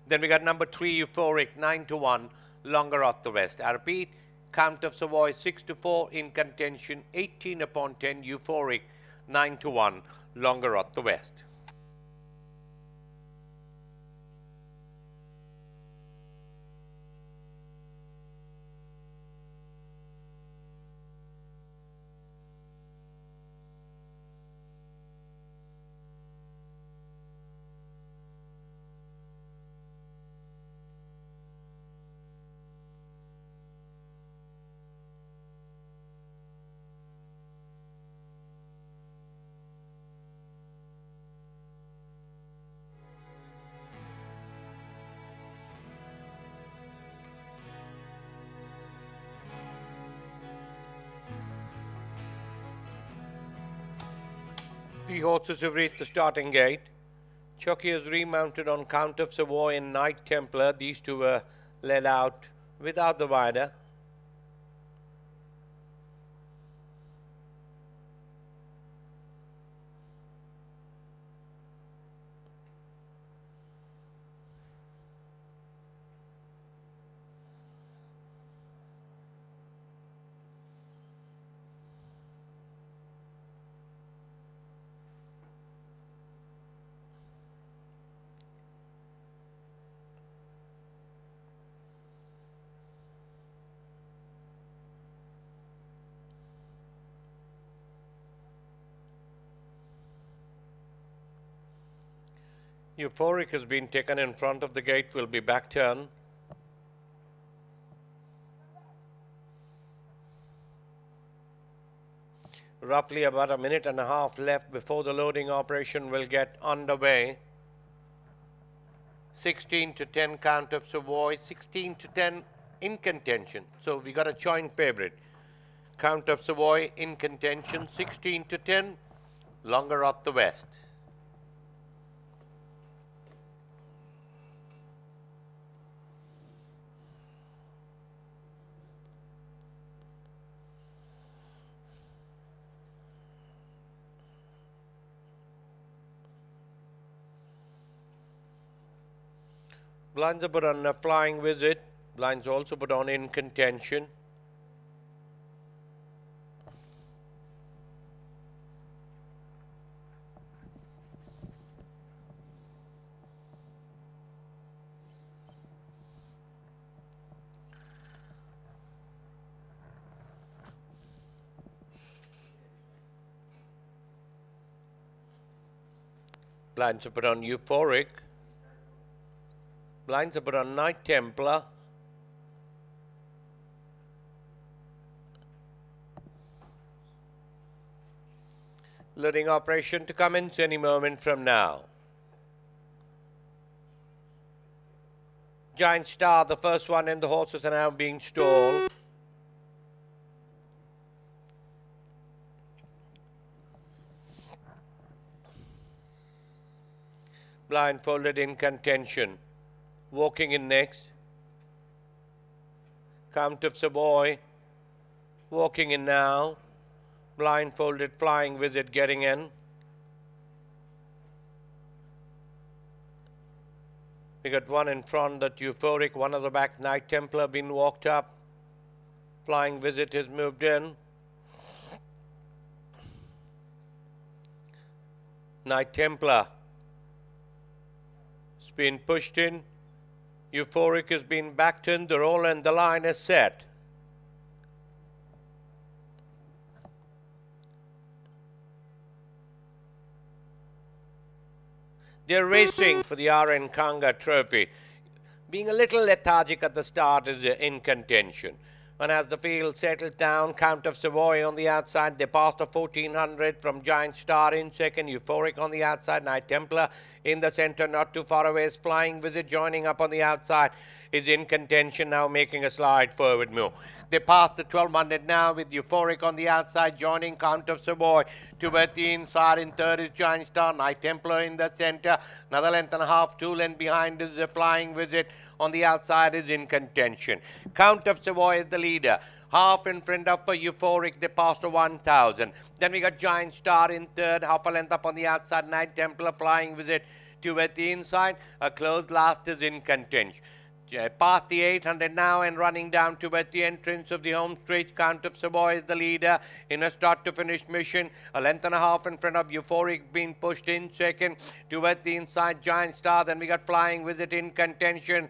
Then we got number 3, Euphoric, 9 to 1, Longer Off the West. I repeat, Count of Savoy, 6 to 4, In Contention, 18 upon 10, Euphoric, 9 to 1, Longer Off the West. The horses have reached the starting gate. Chucky has remounted on Count of Savoy and Knight Templar. These two were led out without the rider. Euphoric has been taken in front of the gate, will be back turn. Roughly about a minute and a half left before the loading operation will get underway. 16 to 10 Count of Savoy, 16 to 10 In Contention. So we got a joint favorite. Count of Savoy In Contention, 16 to 10, Longer Off the West. Blinds are put on a Flying Visit. Blinds also put on In Contention. Blinds are put on Euphoric. Blinds are put on Knight Templar. Loading operation to commence any moment from now. Giant Star, the first one, and the horses are now being stalled. blindfolded in contention. Walking in next. Count of Savoy. Walking in now. Blindfolded Flying Visit getting in. We got one in front, that Euphoric, one at the back, Knight Templar been walked up. Flying Visit has moved in. Knight Templar has been pushed in. Euphoric has been backed in, the roll and the line is set. They're racing for the RN Kanga Trophy. Being a little lethargic at the start is in contention. And as the field settles down, Count of Savoy on the outside. They passed the 1400 from Giant Star in second. Euphoric on the outside. Knight Templar in the center, not too far away. Is Flying Visit joining up on the outside. Is in contention now, making a slide forward move. They passed the 1200 now with Euphoric on the outside, joining Count of Savoy. Towards the inside, in third is Giant Star. Knight Templar in the center. Another length and a half, 2 lengths behind is the Flying Visit. On the outside is in contention. Count of Savoy is the leader. Half in front of Euphoric, they passed the 1000. Then we got Giant Star in third, half a length up on the outside. Knight Templar, Flying Visit towards the inside. A close last is in contention. Past the 800 now and running down towards the entrance of the home stretch. Count of Savoy is the leader in a start to finish mission. A length and a half in front of Euphoric, being pushed in second. Towards the inside, Giant Star. Then we got Flying Visit in contention.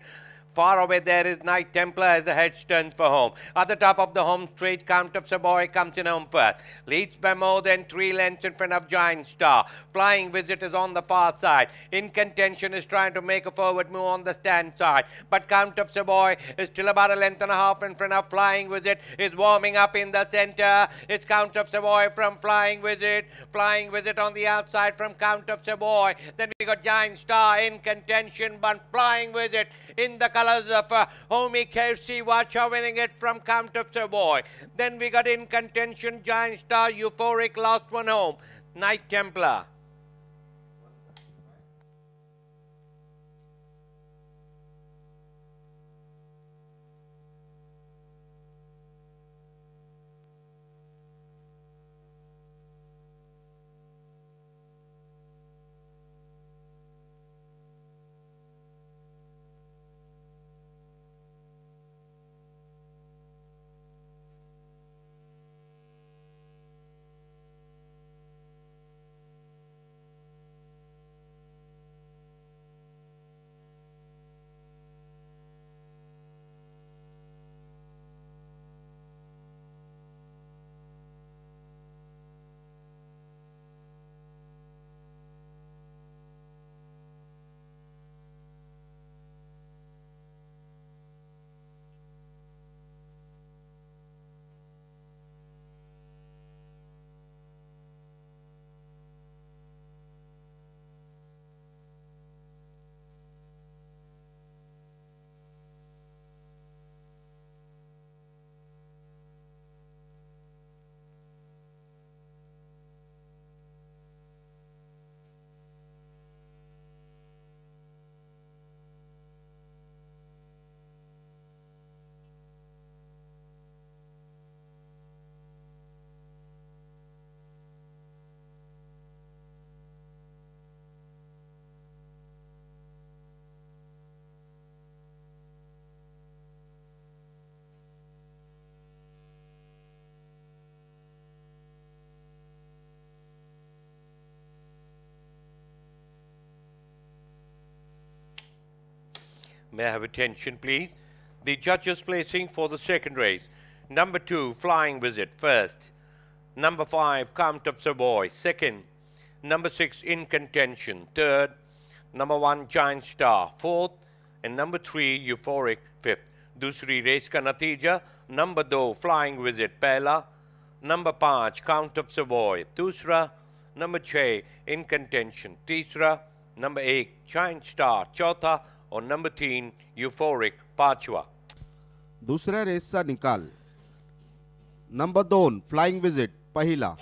Far away there is Knight Templar as the head turns for home. At the top of the home straight, Count of Savoy comes in home first. Leads by more than 3 lengths in front of Giant Star. Flying Visit is on the far side. In contention is trying to make a forward move on the stand side. But Count of Savoy is still about a length and a half in front of Flying Visit. Is warming up in the center. It's Count of Savoy from Flying Visit. Flying Visit on the outside from Count of Savoy. Then we got Giant Star in contention, but Flying Visit in the colors of Homie KFC Watcher winning it from Count of Savoy. Then we got in contention Giant Star, Euphoric, last one home, Knight Templar. May I have attention, please? The judges placing for the second race. Number 2, Flying Visit, first. Number 5, Count of Savoy, second. Number 6, In Contention, third. Number 1, Giant Star, fourth. And number 3, Euphoric, fifth. दूसरी race का नतीजा. Number 2, Flying Visit, पहला. Number 5, Count of Savoy, दूसरा. Number 6, In Contention, तीसरा. Number 1, Giant Star, चौथा. और number 3, Euphoric, पांचवा. दूसऱ्या रेसचा निकाल. नंबर 2, Flying Visit, पहिला.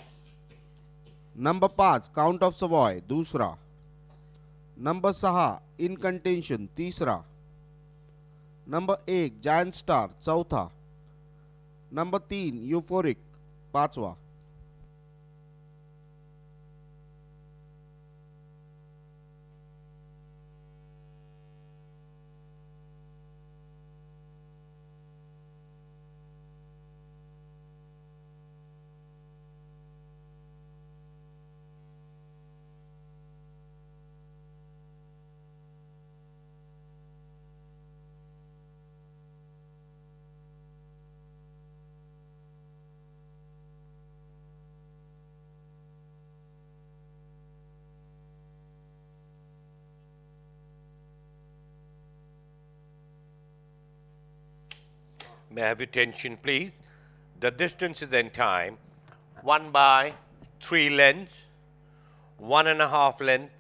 नंबर 5, Count of Savoy, दूसरा. नंबर 6 इन कंटेंशन तीसरा, नंबर 1 जायंट स्टार चौथा, नंबर 3 यूफोरिक पांचवा। May I have your attention, please? The distances and time: 1 by 3 lengths, 1.5 length,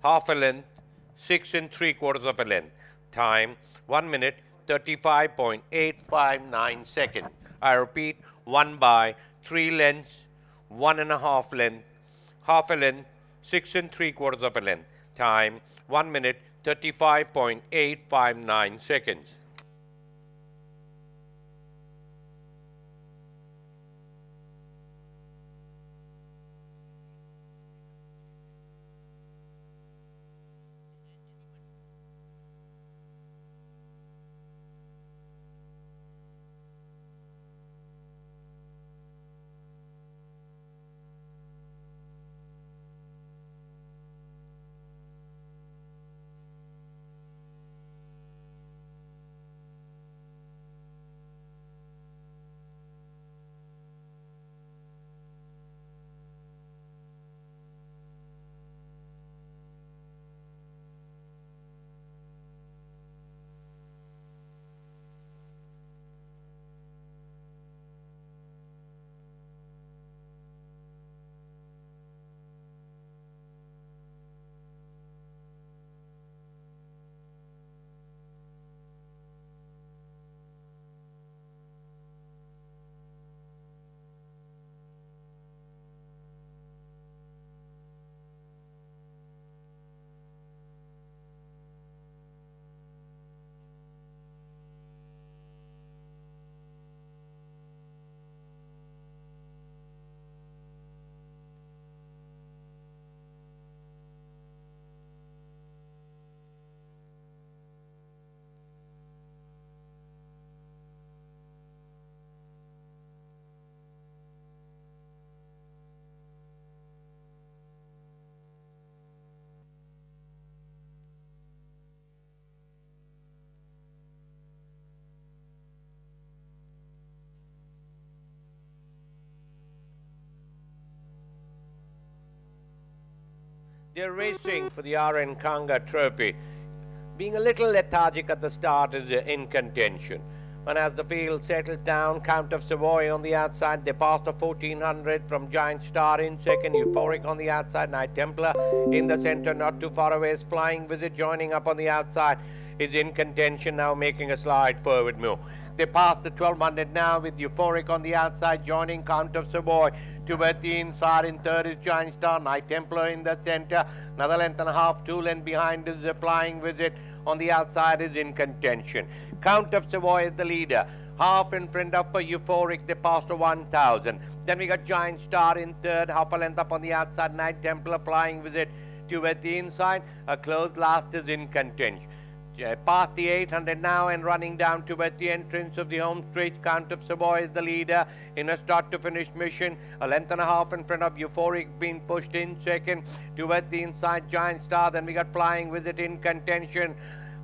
half a length, 6 3/4 of a length. Time 1 minute 35.859 seconds. I repeat: 1 by 3 lengths, 1.5 length, half a length, 6 3/4 of a length. Time 1 minute 35.859 seconds. They're racing for the R.N. Kanga Trophy. Being a little lethargic at the start is in contention. And as the field settles down, Count of Savoy on the outside. They pass the 1400 from Giant Star in second. Euphoric on the outside. Knight Templar in the center, not too far away. Is Flying Visit joining up on the outside. Is in contention now, making a slide forward move. They pass the 1200 now with Euphoric on the outside, joining Count of Savoy. Towards the inside, in third is Giant Star. Knight Templar in the center. Another length and a half, 2 lengths behind is the Flying Visit. On the outside is in contention. Count of Savoy is the leader. Half in front of Euphoric, they passed the 1000. Then we got Giant Star in third, half a length up on the outside. Knight Templar, Flying Visit towards the inside. A close last is in contention. Past the 800 now and running down towards the entrance of the home stretch. Count of Savoy is the leader in a start to finish mission. A length and a half in front of Euphoric, being pushed in second. Towards the inside, Giant Star. Then we got Flying Visit in contention.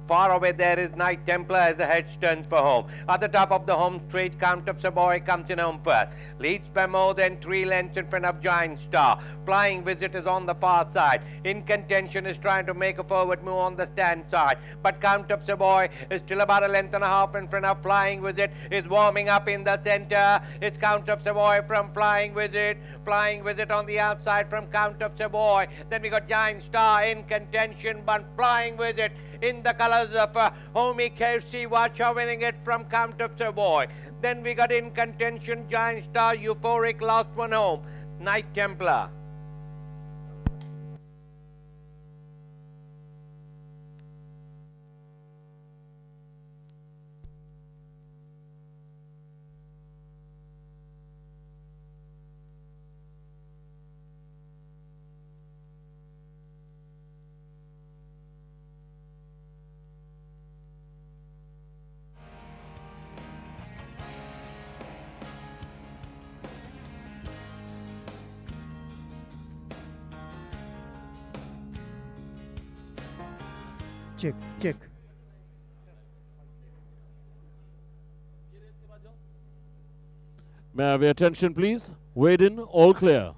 Far away there is Knight Templar as the head turns for home. At the top of the home straight, Count of Savoy comes in home first. Leads by more than 3 lengths in front of Giant Star. Flying Visit is on the far side. In contention is trying to make a forward move on the stand side. But Count of Savoy is still about a length and a half in front of Flying Visit. Is warming up in the center. It's Count of Savoy from Flying Visit. Flying Visit on the outside from Count of Savoy. Then we got Giant Star in contention, but Flying Visit in the colors of Homie KFC Watcher winning it from Count of Savoy. Then we got in contention Giant Star, Euphoric, last one home, Knight Templar. check, check. May I have your attention, please? Weighed in, all clear.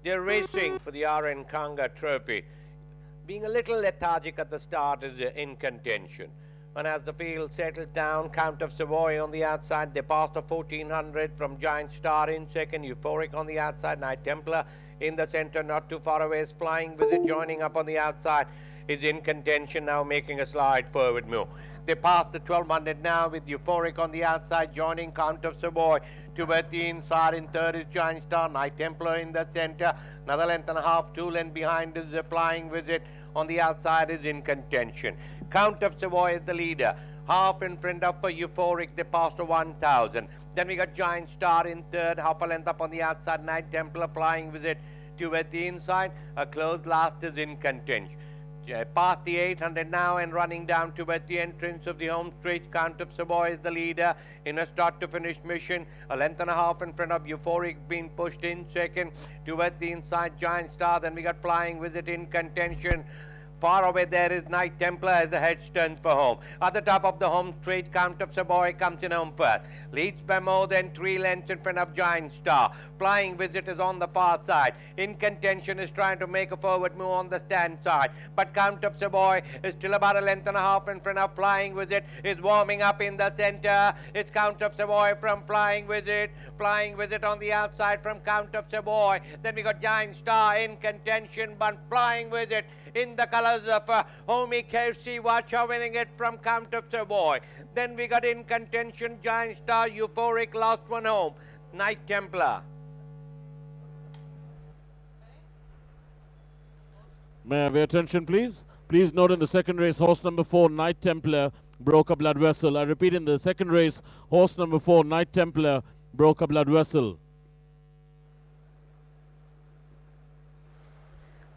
They're racing for the R.N. Kanga Trophy. Being a little lethargic at the start is in contention. And as the field settles down, Count of Savoy on the outside, they pass the 1400 from Giant Star in second, Euphoric on the outside, Knight Templar in the center, not too far away is Flying Visit joining up on the outside, is in contention now, making a slide forward move. They pass the 1200 now with Euphoric on the outside, joining Count of Savoy. Towards the inside, in third is Giant Star, Knight Templar in the center. Another length and a half, 2 lengths behind is the Flying Visit. On the outside is in contention. Count of Savoy is the leader. Half in front of Euphoric, they passed the 1000. Then we got Giant Star in third, half a length up on the outside, Knight Templar, Flying Visit. Towards the inside, a close last is in contention. Past the 800 now and running down towards the entrance of the home straight. Count of Savoy is the leader in a start to finish mission. A length and a half in front of Euphoric being pushed in second. Towards the inside, Giant Star. Then we got Flying Visit in contention. Far away there is Knight Templar as the head turns for home. At the top of the home straight, Count of Savoy comes in home first. Leads by more than 3 lengths in front of Giant Star. Flying Visit is on the far side. In contention is trying to make a forward move on the stand side. But Count of Savoy is still about a length and a half in front of Flying Visit. Is warming up in the center. It's Count of Savoy from Flying Visit. Flying Visit on the outside from Count of Savoy. Then we got Giant Star in contention, but Flying Visit in the colors of Homie KFC Watcher winning it from Count of Savoy. Then we got in contention Giant Star, Euphoric, last one home, Knight Templar. May I have your attention, please? Please note in the second race, horse number 4, Knight Templar, broke a blood vessel. I repeat, in the second race, horse number 4, Knight Templar, broke a blood vessel.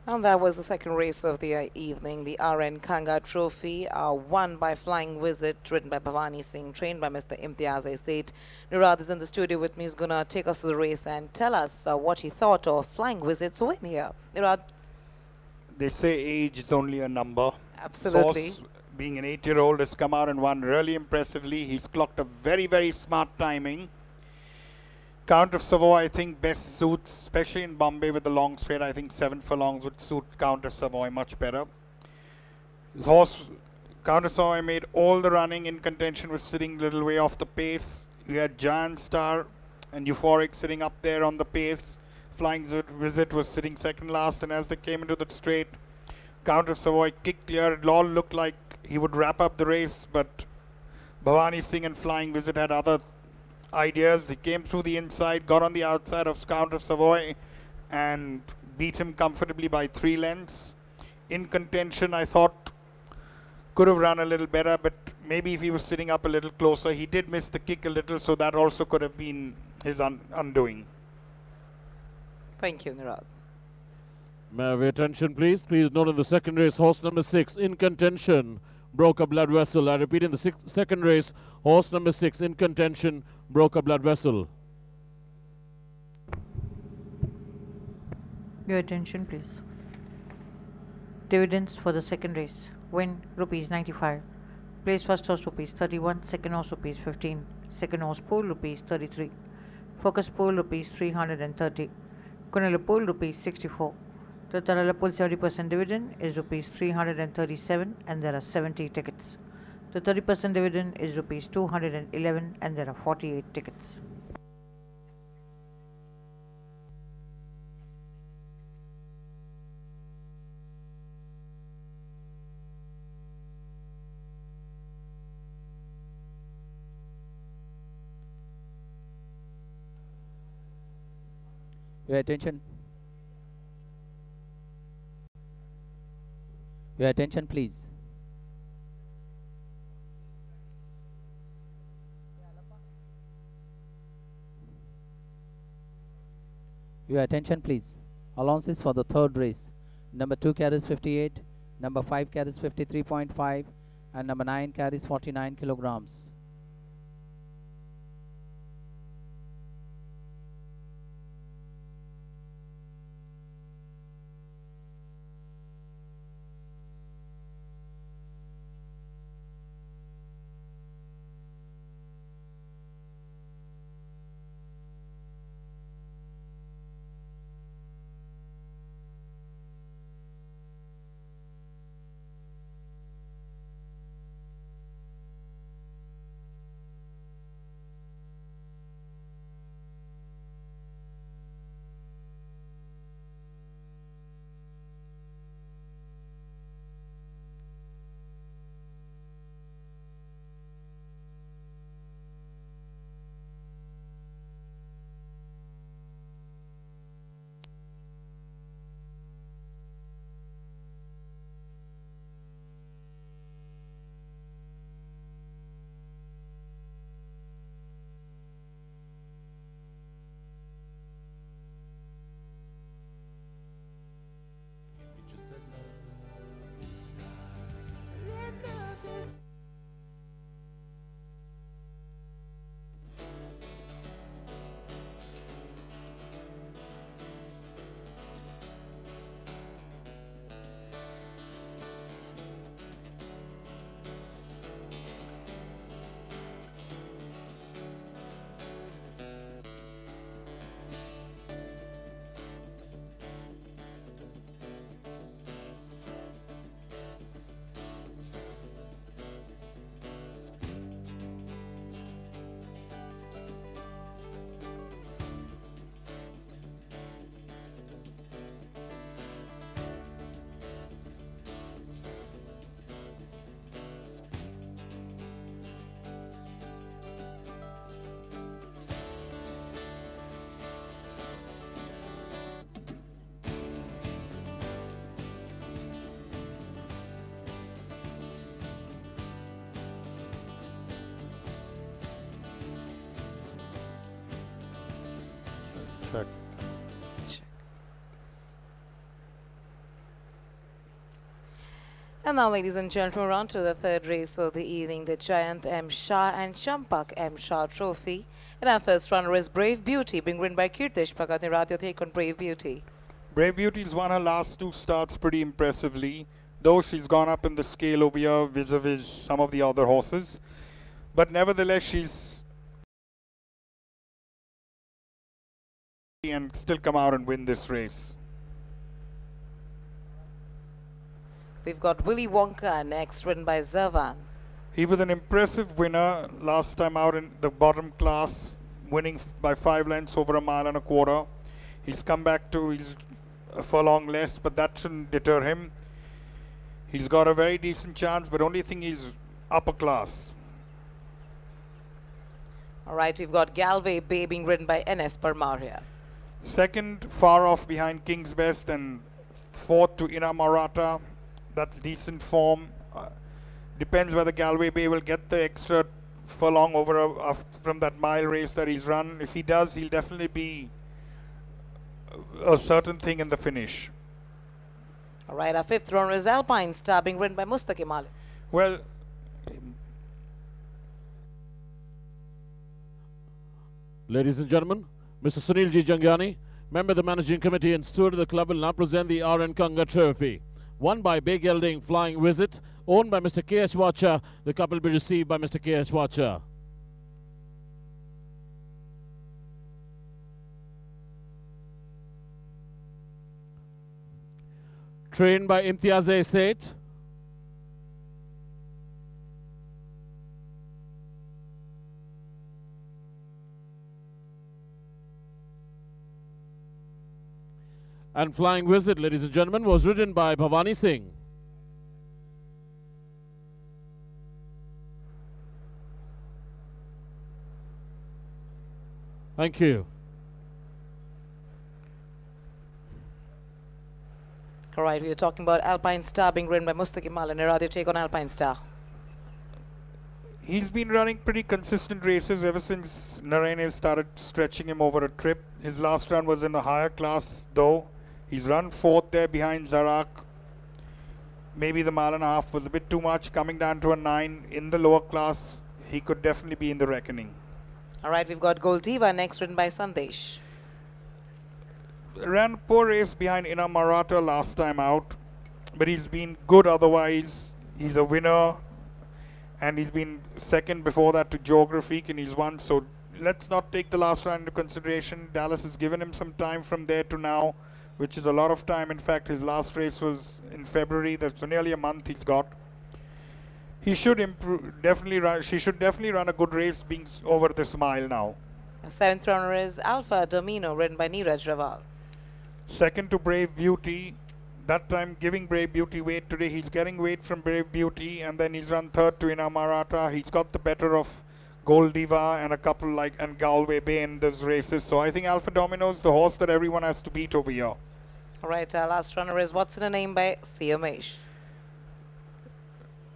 And that was the second race of the evening, the R.N. Kanga Trophy, won by Flying Visit, ridden by Bhavani Singh, trained by Mr. Imtiaz Estate. Nirad is in the studio with me. He's going to take us to the race and tell us what he thought of Flying Visit's win here. Nirad? They say age is only a number. Absolutely. Source, being an 8-year-old, has come out and won really impressively. He's clocked a very, very smart timing. Count of Savoy, I think, best suits, especially in Bombay with the long straight. I think 7 furlongs would suit Count of Savoy much better. His horse, Count of Savoy, made all the running. In contention, was sitting a little way off the pace. You had Giant Star and Euphoric sitting up there on the pace. Flying Visit was sitting second last, and as they came into the straight, Count of Savoy kicked clear. It all looked like he would wrap up the race, but Bhavani Singh and Flying Visit had other ideas. He came through the inside, got on the outside of Count of Savoy and beat him comfortably by 3 lengths. In contention, I thought could have run a little better, but maybe if he was sitting up a little closer. He did miss the kick a little, so that also could have been his undoing. Thank you, Nirad. May I have your attention, please? Please note in the second race, horse number 6, in contention, broke a blood vessel. I repeat, in the second race, horse number 6, in contention, broke a blood vessel. Your attention, please. Dividends for the second race. Win rupees 95. Place first horse rupees 31, second horse rupees 15, second horse pool rupees 33, focus pool rupees 330, Kunala pool rupees 64. The Tarala pool 70% dividend is rupees 337 and there are 70 tickets. The 30% dividend is rupees 211 and there are 48 tickets. Your attention. Your attention, please. Your attention, please. Allowances for the third race. Number 2 carries 58, number 5 carries 53.5, and number 9 carries 49 kilograms. Check. And now, ladies and gentlemen, we're on to the third race of the evening, the Giant M. Shah and Champak M. Shah Trophy. And our first runner is Brave Beauty, being ridden by Kirtish Bhagat. Nirad, your take on Brave Beauty. Brave Beauty's won her last 2 starts pretty impressively, though she's gone up in the scale over here vis-a-vis some of the other horses. But nevertheless, she's and still come out and win this race. We've got Willy Wonka next, ridden by Zervan. He was an impressive winner last time out in the bottom class, winning by 5 lengths over a mile and a quarter. He's come back to his furlong less, but that shouldn't deter him. He's got a very decent chance, but only thing he's upper class. All right, we've got Galway Bay being ridden by N.S. Parmaria. Second, far off behind King's Best, and fourth to Ina Maratha. That's decent form. Depends whether Galway Bay will get the extra furlong over from that mile race that he's run. If he does, he'll definitely be a certain thing in the finish. All right, our fifth runner is Alpine Star, being ridden by Mustaqim Malik. Well, ladies and gentlemen, Mr. Sunil G. Jangiani, member of the managing committee and steward of the club, will now present the R.N. Kanga Trophy. Won by Big Gelding Flying Visit, owned by Mr. K.H. Wacha. The cup will be received by Mr. K.H. Wacha. Trained by Imtiaz Seth. And Flying Visit, ladies and gentlemen, was ridden by Bhavani Singh. Thank you. All right, we are talking about Alpine Star being ridden by Mustaqim Malanera. Their take on Alpine Star. He's been running pretty consistent races ever since Narayane started stretching him over a trip. His last run was in the higher class, though. He's run 4th there behind Zarak. Maybe the mile and a half was a bit too much. Coming down to a 9 in the lower class, he could definitely be in the reckoning. All right, we've got Gold Diva next, ridden by Sandesh. Ran a poor race behind Ina Maratha last time out, but he's been good otherwise. He's a winner, and he's been second before that to Geographic, and he's won. So let's not take the last round into consideration. Dallas has given him some time from there to now, which is a lot of time. In fact, his last race was in February. That's nearly a month he's got. He should improve, definitely run. She should definitely run a good race, being over this mile now. The 7th runner is Alpha Domino, ridden by Neeraj Raval. Second to Brave Beauty. That time giving Brave Beauty weight. Today he's getting weight from Brave Beauty, and then he's run 3rd to Ina Maratha. He's got the better of Gold Diva and a couple and Galway Bay in those races. So I think Alpha Domino is the horse that everyone has to beat over here. All right, our last runner is What's in a Name by CMH.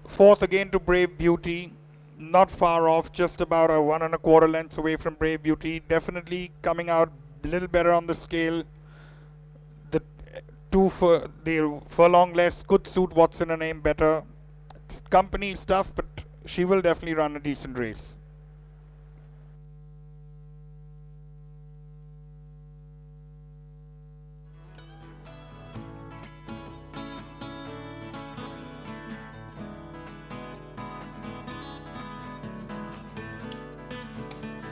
4th again to Brave Beauty. Not far off, just about a 1 1/4 lengths away from Brave Beauty. Definitely coming out a little better on the scale. The furlong less could suit What's in a Name better. It's company stuff, but she will definitely run a decent race.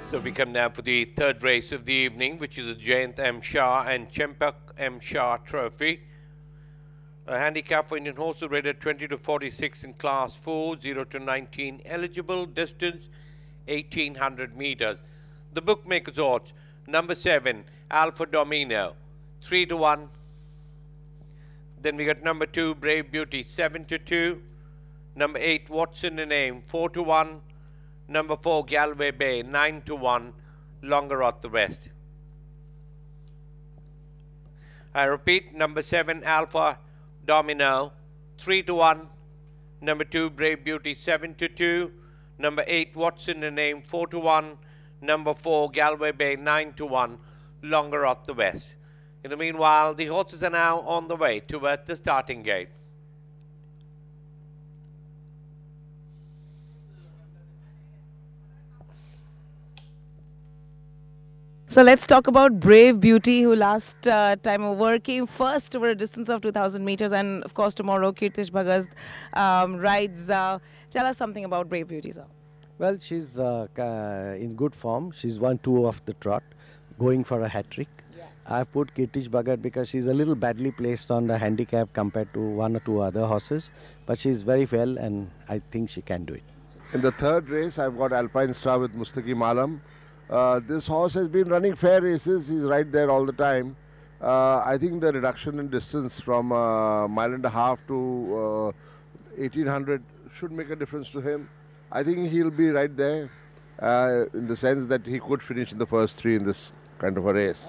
So we come now for the 3rd race of the evening, which is the Jayant M. Shah and Champak M. Shah Trophy. A handicap for Indian horses rated 20 to 46 in class 4, 0 to 19 eligible, distance 1800 meters. The bookmakers odds, number 7, Alpha Domino, 3 to 1. Then we got number 2, Brave Beauty, 7 to 2. Number 8, What's in the Name, 4 to 1. Number 4, Galway Bay, 9 to 1. Longer odds the rest. I repeat, number 7, Alpha Domino, 3 to 1. Number 2, Brave Beauty, 7 to 2. Number 8, What's in the Name, 4 to 1. Number 4, Galway Bay, 9 to 1. Longer off the west. In the meanwhile, the horses are now on the way towards the starting gate. So let's talk about Brave Beauty, who last time over came first over a distance of 2,000 meters. And of course, tomorrow, Kirtish Bhagat rides. Tell us something about Brave Beauty, sir. Well, she's in good form. She's won 2 off the trot, going for a hat-trick. Yeah. I've put Kirtish Bhagat because she's a little badly placed on the handicap compared to 1 or 2 other horses. But she's very well, and I think she can do it. In the 3rd race, I've got Alpine Star with Mustaqim Alam. This horse has been running fair races. He's right there all the time. I think the reduction in distance from a mile and a half to 1800 should make a difference to him. I think he'll be right there in the sense that he could finish in the first 3 in this kind of a race.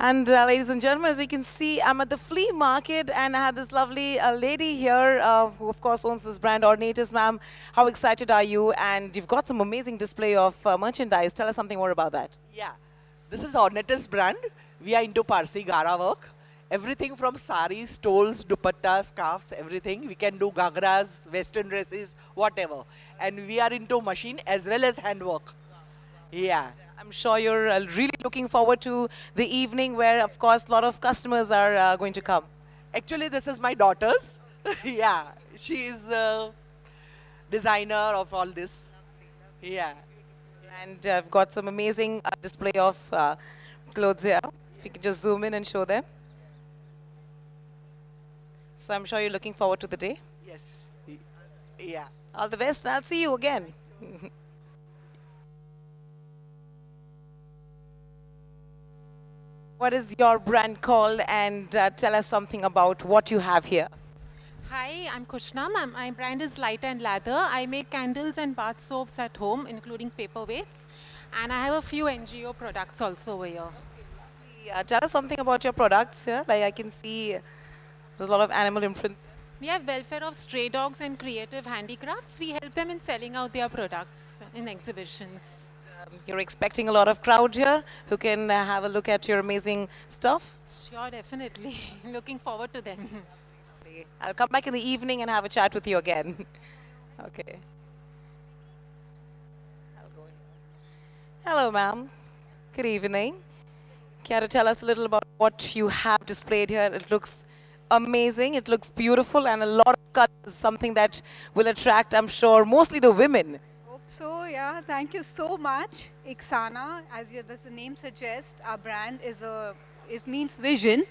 And ladies and gentlemen, as you can see, I'm at the flea market and I have this lovely lady here who of course owns this brand, Ornatus. Ma'am, how excited are you? And you've got some amazing display of merchandise. Tell us something more about that. Yeah, this is Ornatus brand. We are into Parsi Gara work. Everything from saris, stoles, dupattas, scarves, everything. We can do gagras, western dresses, whatever. And we are into machine as well as handwork. Yeah. I'm sure you're really looking forward to the evening where, of course, a lot of customers are going to come. Actually, this is my daughter's. Yeah, she is a designer of all this. Yeah. And I've got some amazing display of clothes here. If you can just zoom in and show them. So I'm sure you're looking forward to the day. Yes. Yeah. All the best, and I'll see you again. What is your brand called, and tell us something about what you have here. Hi, I'm Kushna. My brand is Light and Lather. I make candles and bath soaps at home, including paperweights. And I have a few NGO products also over here. Tell us something about your products here. Like I can see there's a lot of animal imprints. We have welfare of stray dogs and creative handicrafts. We help them in selling out their products in exhibitions. You're expecting a lot of crowd here who can have a look at your amazing stuff? Sure, definitely. Looking forward to them. I'll come back in the evening and have a chat with you again. Okay. Hello, ma'am. Good evening. Care to tell us a little about what you have displayed here? It looks amazing. It looks beautiful, and a lot of colors, something that will attract, I'm sure, mostly the women. Hope so, yeah. Thank you so much. Ixana, as the name suggests, our brand means vision.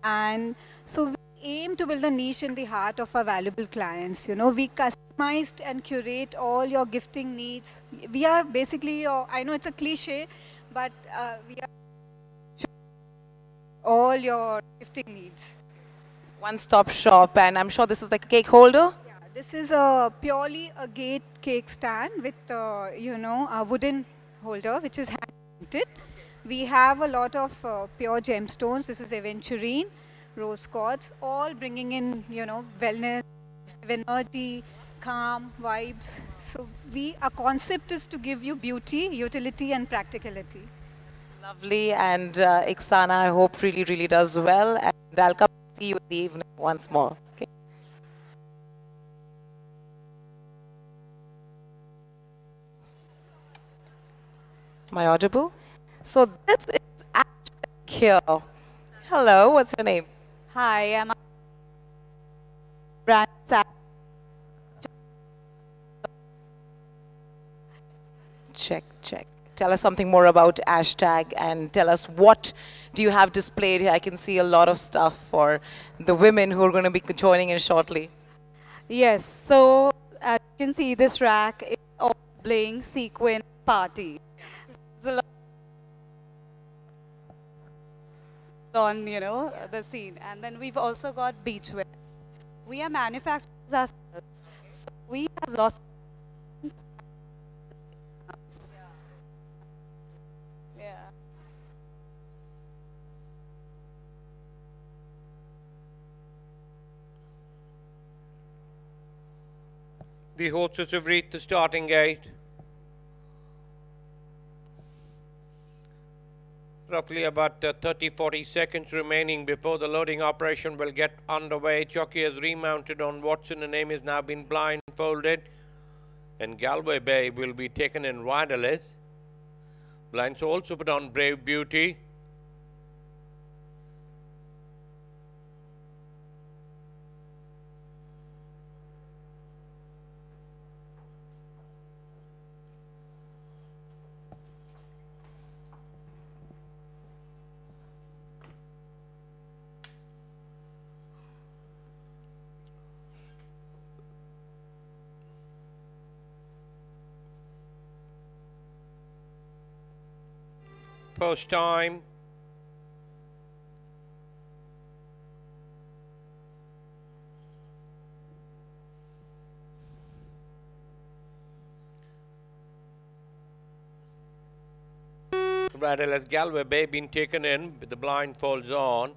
And so we aim to build a niche in the heart of our valuable clients. You know, we customized and curate all your gifting needs. We are basically your, I know it's a cliche, but we are all your gifting needs. One-stop shop, and I'm sure this is like a cake holder? Yeah, this is purely a gate cake stand with, a wooden holder, which is hand-painted. We have a lot of pure gemstones. This is aventurine, rose quartz, all bringing in, wellness, energy, calm vibes. So our concept is to give you beauty, utility, and practicality. Lovely, and Ixana, I hope really does well, and I'll come see you in the evening once more. Okay. Am I audible? So this is here. Hello, what's your name? Hi, I'm brand. Check. Tell us something more about hashtag, and tell us what do you have displayed here. I can see a lot of stuff for the women who are going to be joining in shortly. Yes, so as you can see, this rack is all bling sequin party. On the scene, and then we've also got beachwear. We are manufacturers ourselves, so we have lots. Yeah. The horses have reached the starting gate. Roughly about 30-40 seconds remaining before the loading operation will get underway. Jockey has remounted on Watson. The name has now been blindfolded, and Galway Bay will be taken in riderless. Blinds also put on Brave Beauty. Post time. Rather as Galway Bay been taken in with the blindfolds on.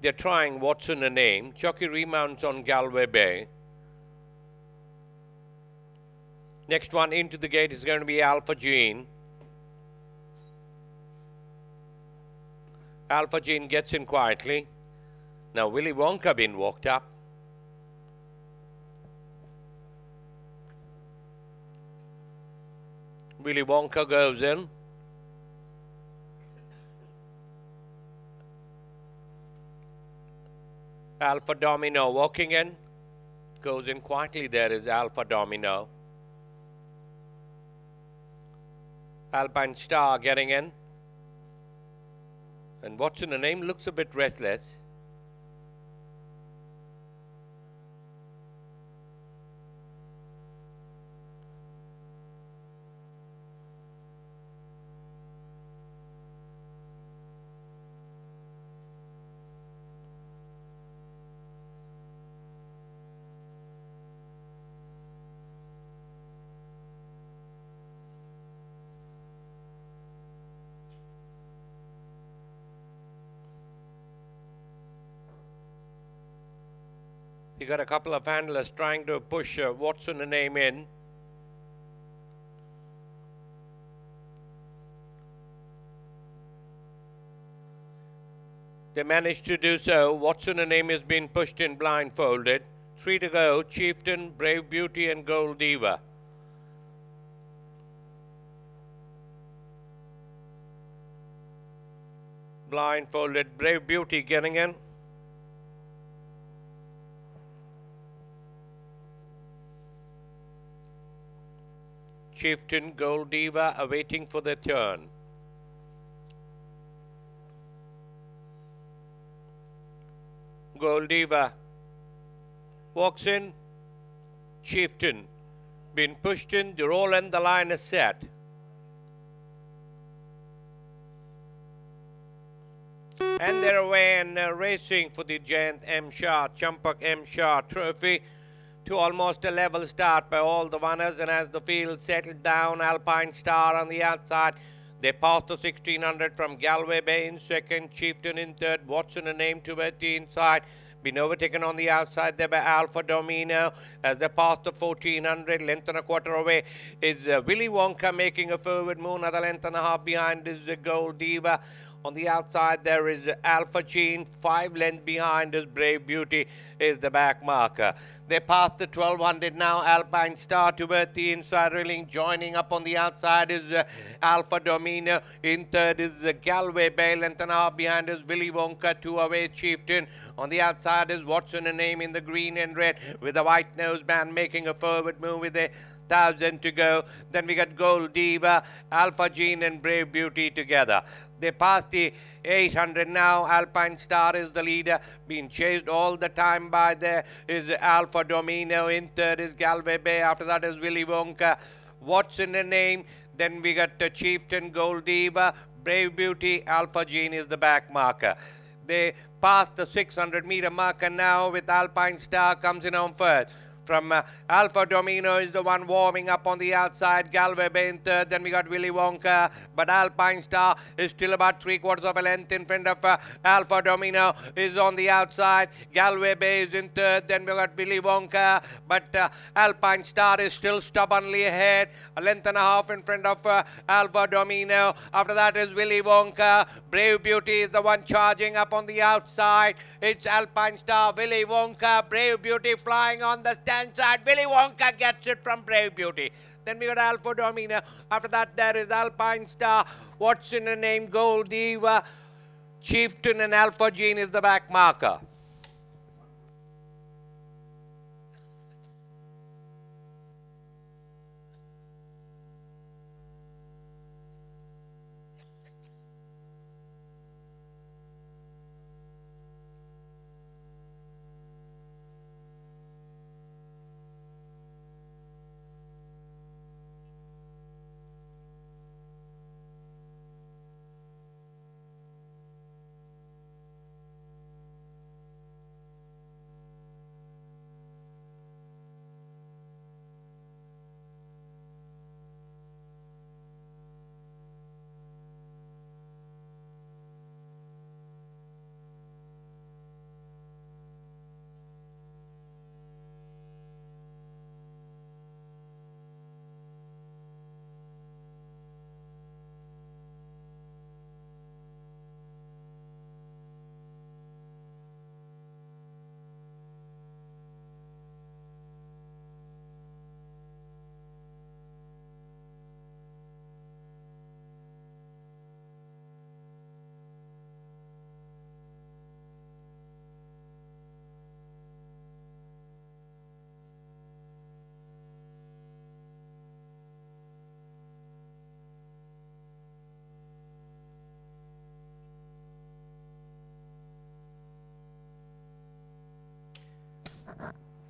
They're trying Watson a name. Jockey remounts on Galway Bay. Next one into the gate is going to be Alpha Gene. Alpha Gene gets in quietly. Now Willy Wonka been walked up. Willy Wonka goes in. Alpha Domino walking in. Goes in quietly. There is Alpha Domino. Alpine Star getting in. And what's in the name looks a bit restless. You got a couple of handlers trying to push what's in the name in. They managed to do so. What's in the name has been pushed in blindfolded. 3 to go. Chieftain, Brave Beauty and Gold Diva. Blindfolded. Brave Beauty getting in. Chieftain, Gold Diva awaiting for their turn. Gold Diva walks in. Chieftain been pushed in. The roll and the line is set. And they're away and racing for the Jayant M. Shah, Champak M. Shah trophy. To almost a level start by all the runners, and as the field settled down, Alpine Star on the outside. They passed the 1600 from Galway Bay in second, Chieftain in third, Watson a name towards the inside. Been overtaken on the outside there by Alpha Domino as they passed the 1400, length and a quarter away is Willy Wonka making a forward move, another length and a half behind is Gold Diva. On the outside there is Alpha Gene, 5 lengths behind is Brave Beauty is the back marker. They passed the 1200 now, Alpine Star towards the inside railing. Joining up on the outside is Alpha Domino. In third is Galway Bay, length and a half behind is Willy Wonka, 2 away Chieftain. On the outside is Watson a name in the green and red with a white noseband making a forward move with a 1000 to go. Then we got Gold Diva, Alpha Gene and Brave Beauty together. They passed the 800 now. Alpine Star is the leader, being chased all the time by there is Alpha Domino. In third is Galway Bay. After that is Willy Wonka. What's in the name? Then we got the Chieftain, Gold Diva, Brave Beauty, Alpha Gene is the back marker. They passed the 600-meter marker now with Alpine Star comes in on first. From Alpha Domino is the one warming up on the outside. Galway Bay in third. Then we got Willy Wonka. But Alpine Star is still about 3/4 of a length in front of Alpha Domino is on the outside. Galway Bay is in third. Then we got Willy Wonka. But Alpine Star is still stubbornly ahead. A length and a half in front of Alpha Domino. After that is Willy Wonka. Brave Beauty is the one charging up on the outside. It's Alpine Star, Willy Wonka, Brave Beauty flying on the stand side. Willy Wonka gets it from Brave Beauty. Then we got Alpha Domino. After that there is Alpine Star. What's in the name? Gold Diva, Chieftain and Alpha Gene is the back marker.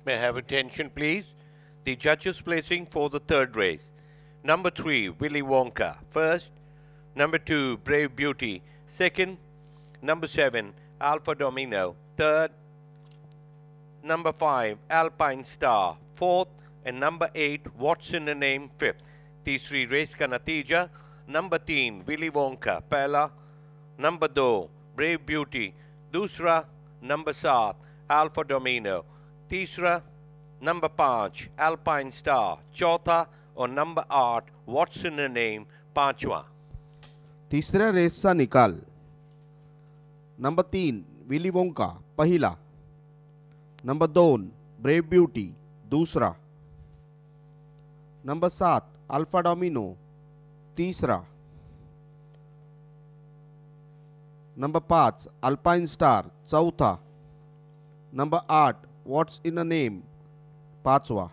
May I have attention, please? The judges placing for the third race. Number 3, Willy Wonka, first. Number 2, Brave Beauty, second. Number 7, Alpha Domino, third. Number 5, Alpine Star, fourth. And number 8, What's in the Name, fifth. तीसरी race का नतीजा, number 3, Willy Wonka, पहला. Number 2, brave beauty, दूसरा. Number 7, alpha domino, तीसरा. Number 5, alpine star, चौथा. और number 8, what's in the name, पांचवा. तिसऱ्या रेसचा निकाल. नंबर 3, विली वोंका, पहिला. नंबर 2, ब्रेव ब्यूटी, दूसरा. नंबर 7, अल्फा डोमिनो, तीसरा. नंबर 5, अल्पाइन स्टार, चौथा. Number 8, what's in a name, पाचवा.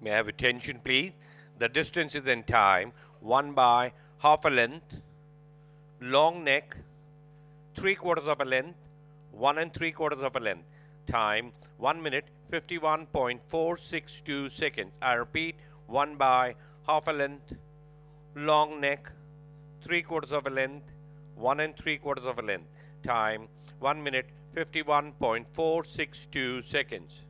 May I have attention, please? The distance is in time, 1 by half a length, long neck, 3/4 of a length, 1 3/4 of a length. Time, 1 minute, 51.462 seconds. I repeat, 1 by half a length, long neck, 3/4 of a length, 1 3/4 of a length. Time, 1 minute, 51.462 seconds.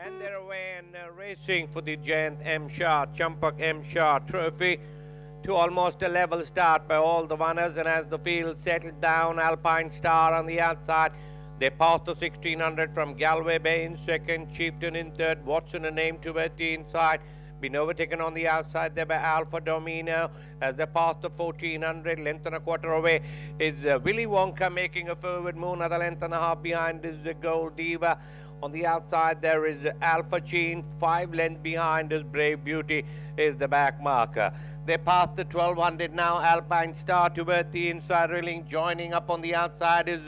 And they're away and racing for the Giant M. Shah, Champak M. Shah Trophy to almost a level start by all the runners. And as the field settled down, Alpine Star on the outside. They passed the 1600 from Galway Bay in second, Chieftain in third, Watson a name towards the inside. Been overtaken on the outside there by Alpha Domino as they pass the 1400, length and a quarter away is Willy Wonka making a forward move, another length and a half behind is the Gold Diva. On the outside there is Alpha Cheen, 5 lengths behind is Brave Beauty is the back marker. They pass the 1200 now, Alpine Star towards the inside railing, joining up on the outside is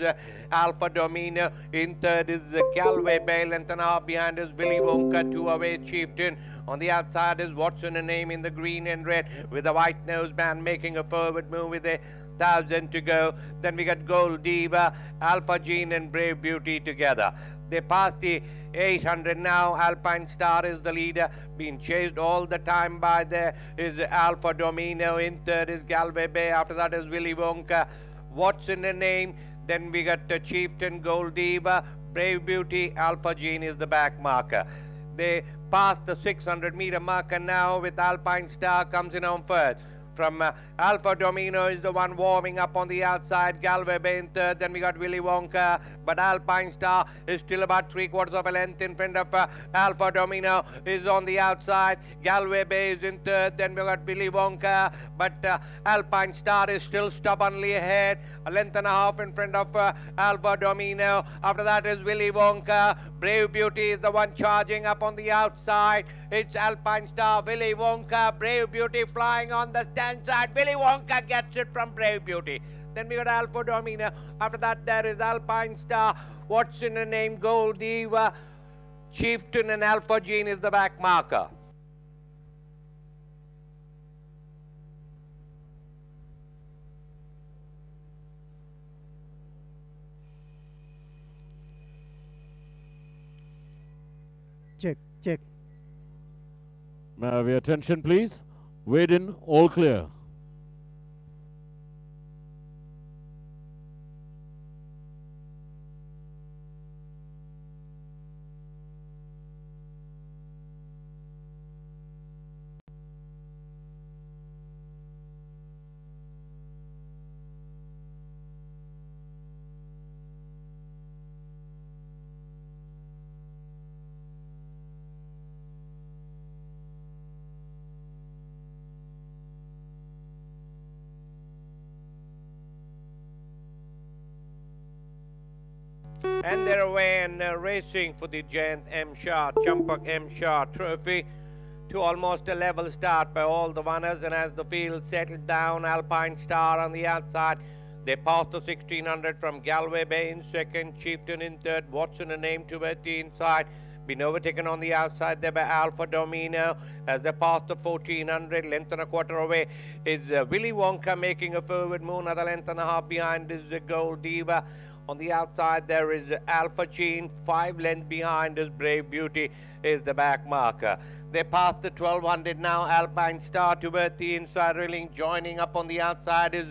Alpha Domino, in third is Galway Bay, length and a half behind is Willy Wonka, 2 away Chieftain. On the outside is Watson a name in the green and red with a white nose band making a forward move with a 1,000 to go. Then we got Gold Diva, Alpha Gene and Brave Beauty together. They passed the 800 now. Alpine Star is the leader, being chased all the time by there is Alpha Domino. In third is Galway Bay. After that is Willy Wonka. What's in the name? Then we got Chieftain, Gold Diva, Brave Beauty, Alpha Gene is the back marker. They passed the 600-meter marker now with Alpine Star comes in on first. From Alpha Domino is the one warming up on the outside. Galway Bay in third. Then we got Willy Wonka. But Alpine Star is still about 3/4 of a length in front of Alpha Domino is on the outside. Galway Bay is in third. Then we got Willy Wonka. But Alpine Star is still stubbornly ahead. A length and a half in front of Alpha Domino. After that is Willy Wonka. Brave Beauty is the one charging up on the outside. It's Alpine Star, Willy Wonka, Brave Beauty flying on the stand side. Willy Wonka gets it from Brave Beauty. Then we got Alpha Domino. After that there is Alpine Star. What's in the name? Gold Diva, Chieftain and Alpha Gene is the back marker. Check. May I have your attention, please? Weighed in, all clear. And they're away and racing for the Giant M. Shah, Champak M. Shah Trophy to almost a level start by all the runners. And as the field settled down, Alpine Star on the outside. They passed the 1600 from Galway Bay in second, Chieftain in third, Watson and Name towards the inside. Been overtaken on the outside there by Alpha Domino as they pass the 1400, length and a quarter away is Willy Wonka making a forward move, another length and a half behind is Gold Diva. On the outside there is Alpha Gene, 5 lengths behind is Brave Beauty is the back marker. They pass the 1200 now, Alpine Star towards the inside railing, joining up on the outside is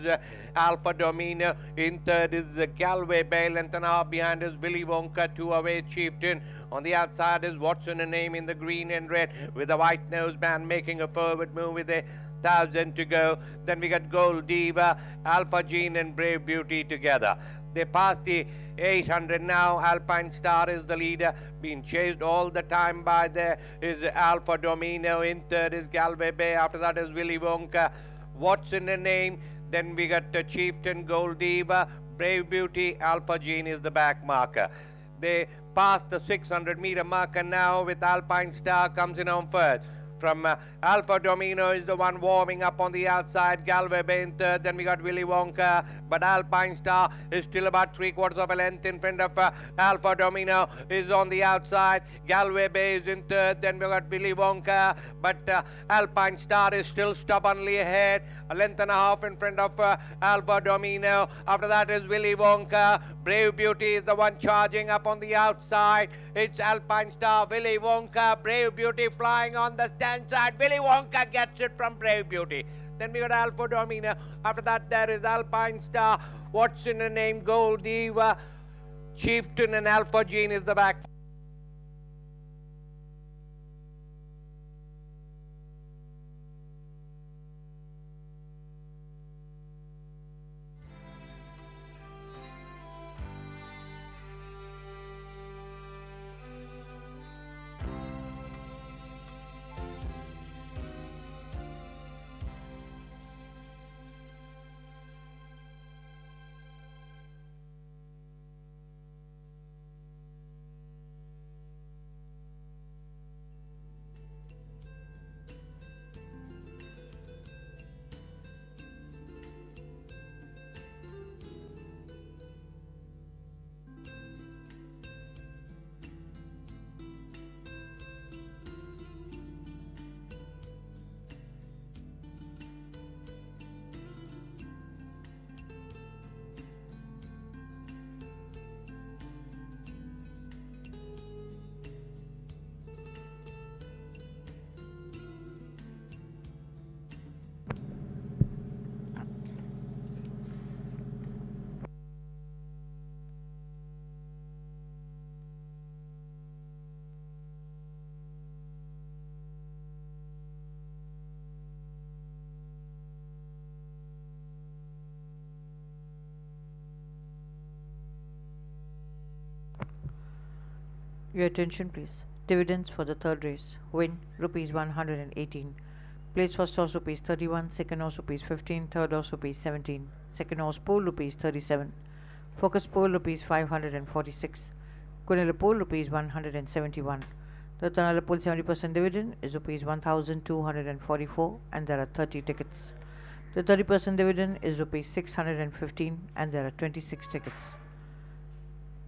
Alpha Domino, in third is Galway Bay, length and a half behind is Willy Wonka, 2 away Chieftain. On the outside is Watson, a name in the green and red with a white nose band making a forward move with a 1000 to go. Then we got Gold Diva, Alpha Gene and Brave Beauty together. They pass the 800 now. Alpine Star is the leader, being chased all the time by there is Alpha Domino. In third is Galway Bay. After that is Willy Wonka. What's in the name? Then we got the Chieftain, Gold Diva, Brave Beauty, Alpha Gene is the back marker. They pass the 600-meter marker now with Alpine Star comes in on first. From Alpha Domino is the one warming up on the outside. Galway Bay in third. Then we got Willy Wonka. But Alpine Star is still about 3/4 of a length in front of Alpha Domino is on the outside. Galway Bay is in third. Then we got Willy Wonka. But Alpine Star is still stubbornly ahead. A length and a half in front of Alpha Domino. After that is Willy Wonka. Brave Beauty is the one charging up on the outside. It's Alpine Star, Willy Wonka, Brave Beauty flying on the stand side. Willy Wonka gets it from Brave Beauty. Then we got Alpha Domino. After that there is Alpine Star. What's in the name? Gold Diva, Chieftain and Alpha Gene is the back. Your attention please. Dividends for the third race. Win rupees 118. Place first horse rupees 31, second horse rupees 15, third horse rupees 17, second horse pool rupees 37, focus pool rupees 546, Kunala pool rupees 171. The Tanala pool 70% dividend is rupees 1244 and there are 30 tickets. The 30% dividend is rupees 615 and there are 26 tickets.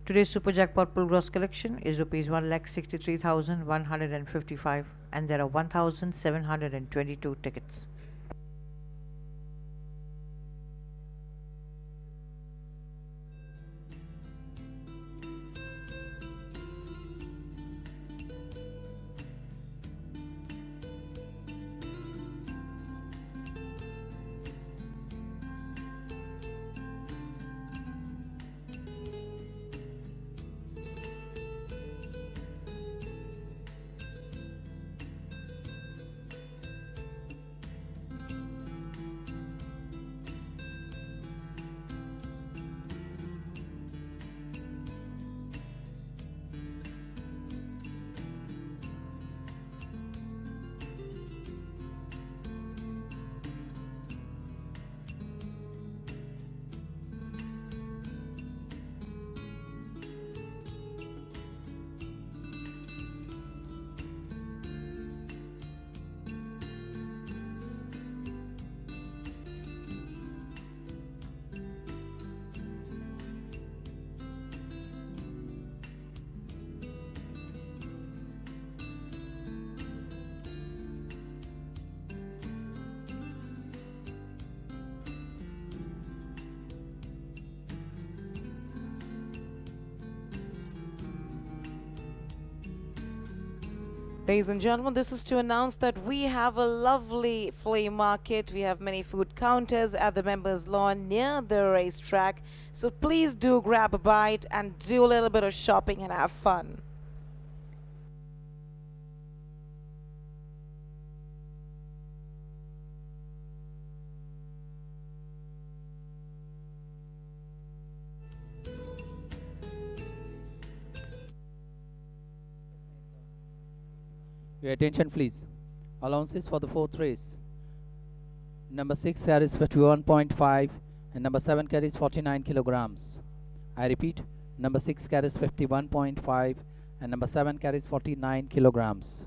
Today's Super Jackpot pool gross collection is rupees 1,63,155 and there are 1,722 tickets. Ladies and gentlemen, this is to announce that we have a lovely flea market. We have many food counters at the members' lawn near the racetrack. So please do grab a bite and do a little bit of shopping and have fun. Your attention please. Allowances for the fourth race. Number 6 carries 51.5 and number 7 carries 49 kilograms. I repeat, number 6 carries 51.5 and number 7 carries 49 kilograms.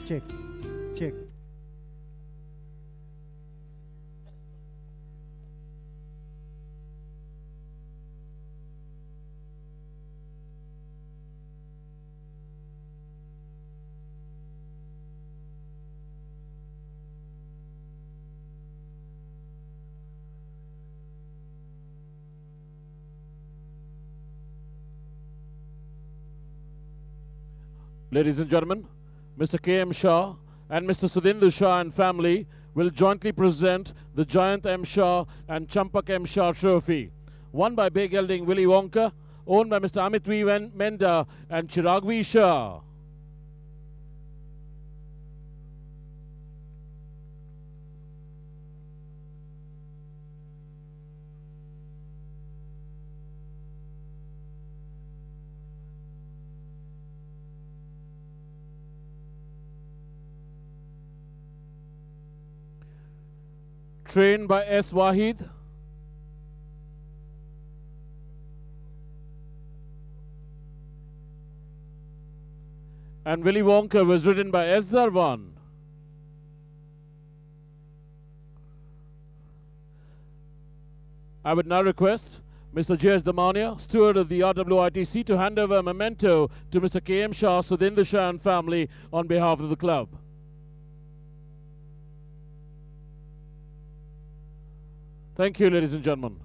Check, check. Ladies and gentlemen, Mr. K.M. Shah and Mr. Sudhindu Shah and family will jointly present the Giant M. Shah and Champak M. Shah Trophy, won by Bay Gelding Willy Wonka, owned by Mr. Amit V. Menda and Chirag V. Shah. Trained by S. Wahid. And Willy Wonka was written by S. Zarwan. I would now request Mr. J.S. Damania, steward of the RWITC, to hand over a memento to Mr. K.M. Shah Sudhinder Shah and family on behalf of the club. Thank you, ladies and gentlemen.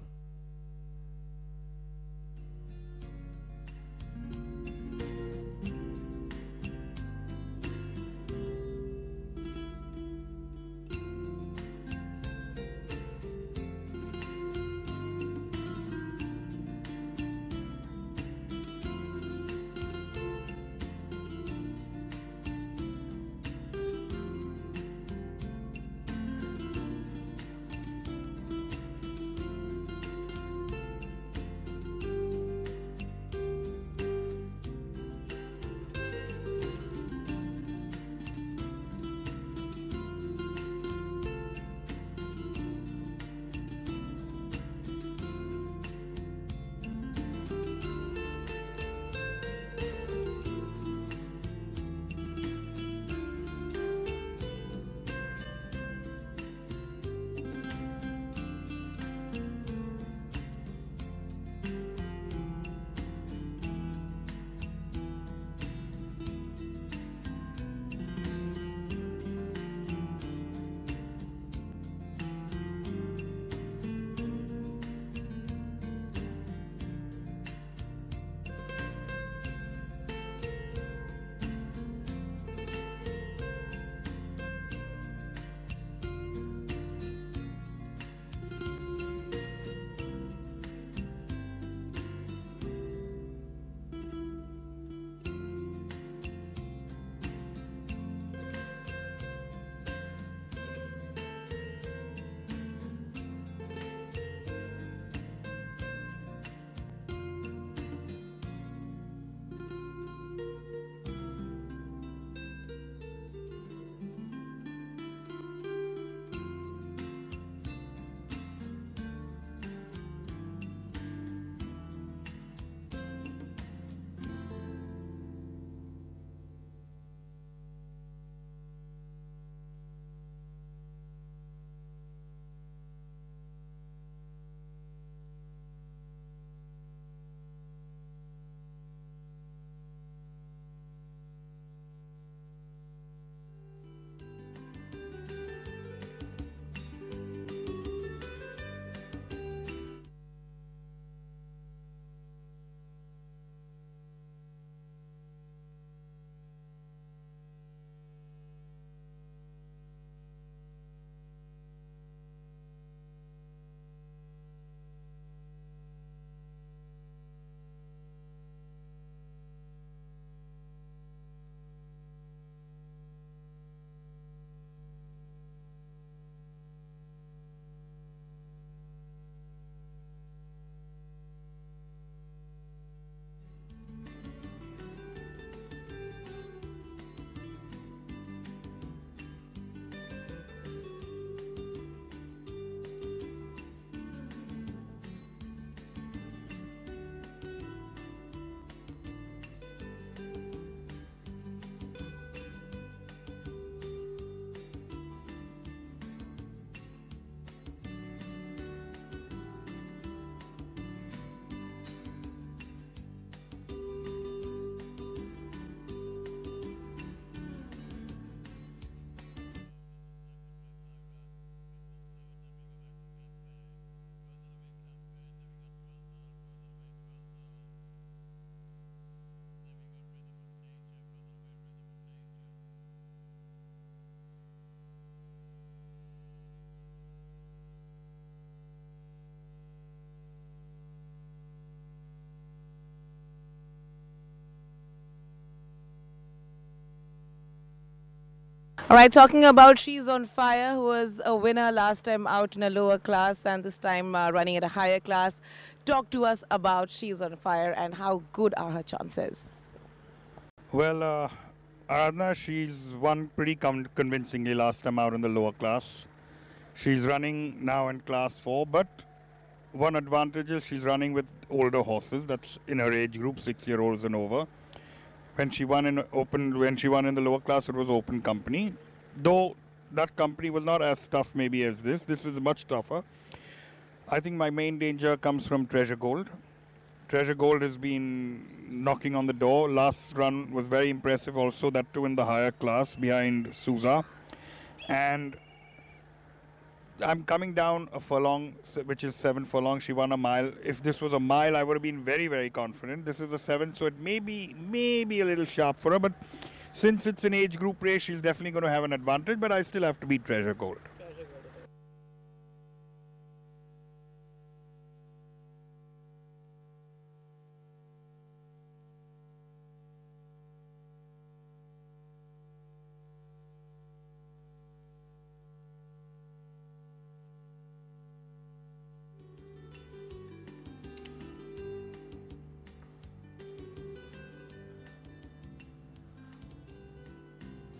All right, talking about She's on Fire, who was a winner last time out in a lower class and this time running at a higher class. Talk to us about She's on Fire and how good are her chances? Well, Aradhana, she's won pretty convincingly last time out in the lower class. She's running now in class 4, but one advantage is she's running with older horses. That's in her age group, 6-year-olds and over. When she won in the lower class, it was open company. Though that company was not as tough maybe as this. This is much tougher. I think my main danger comes from Treasure Gold. Treasure Gold has been knocking on the door. Last run was very impressive also, that too in the higher class behind Souza. And I'm coming down a furlong, which is 7 furlongs. She won a mile. If this was a mile, I would have been very, very confident. This is a 7, so it may be a little sharp for her. But since it's an age group race, she's definitely going to have an advantage. But I still have to beat Treasure Gold.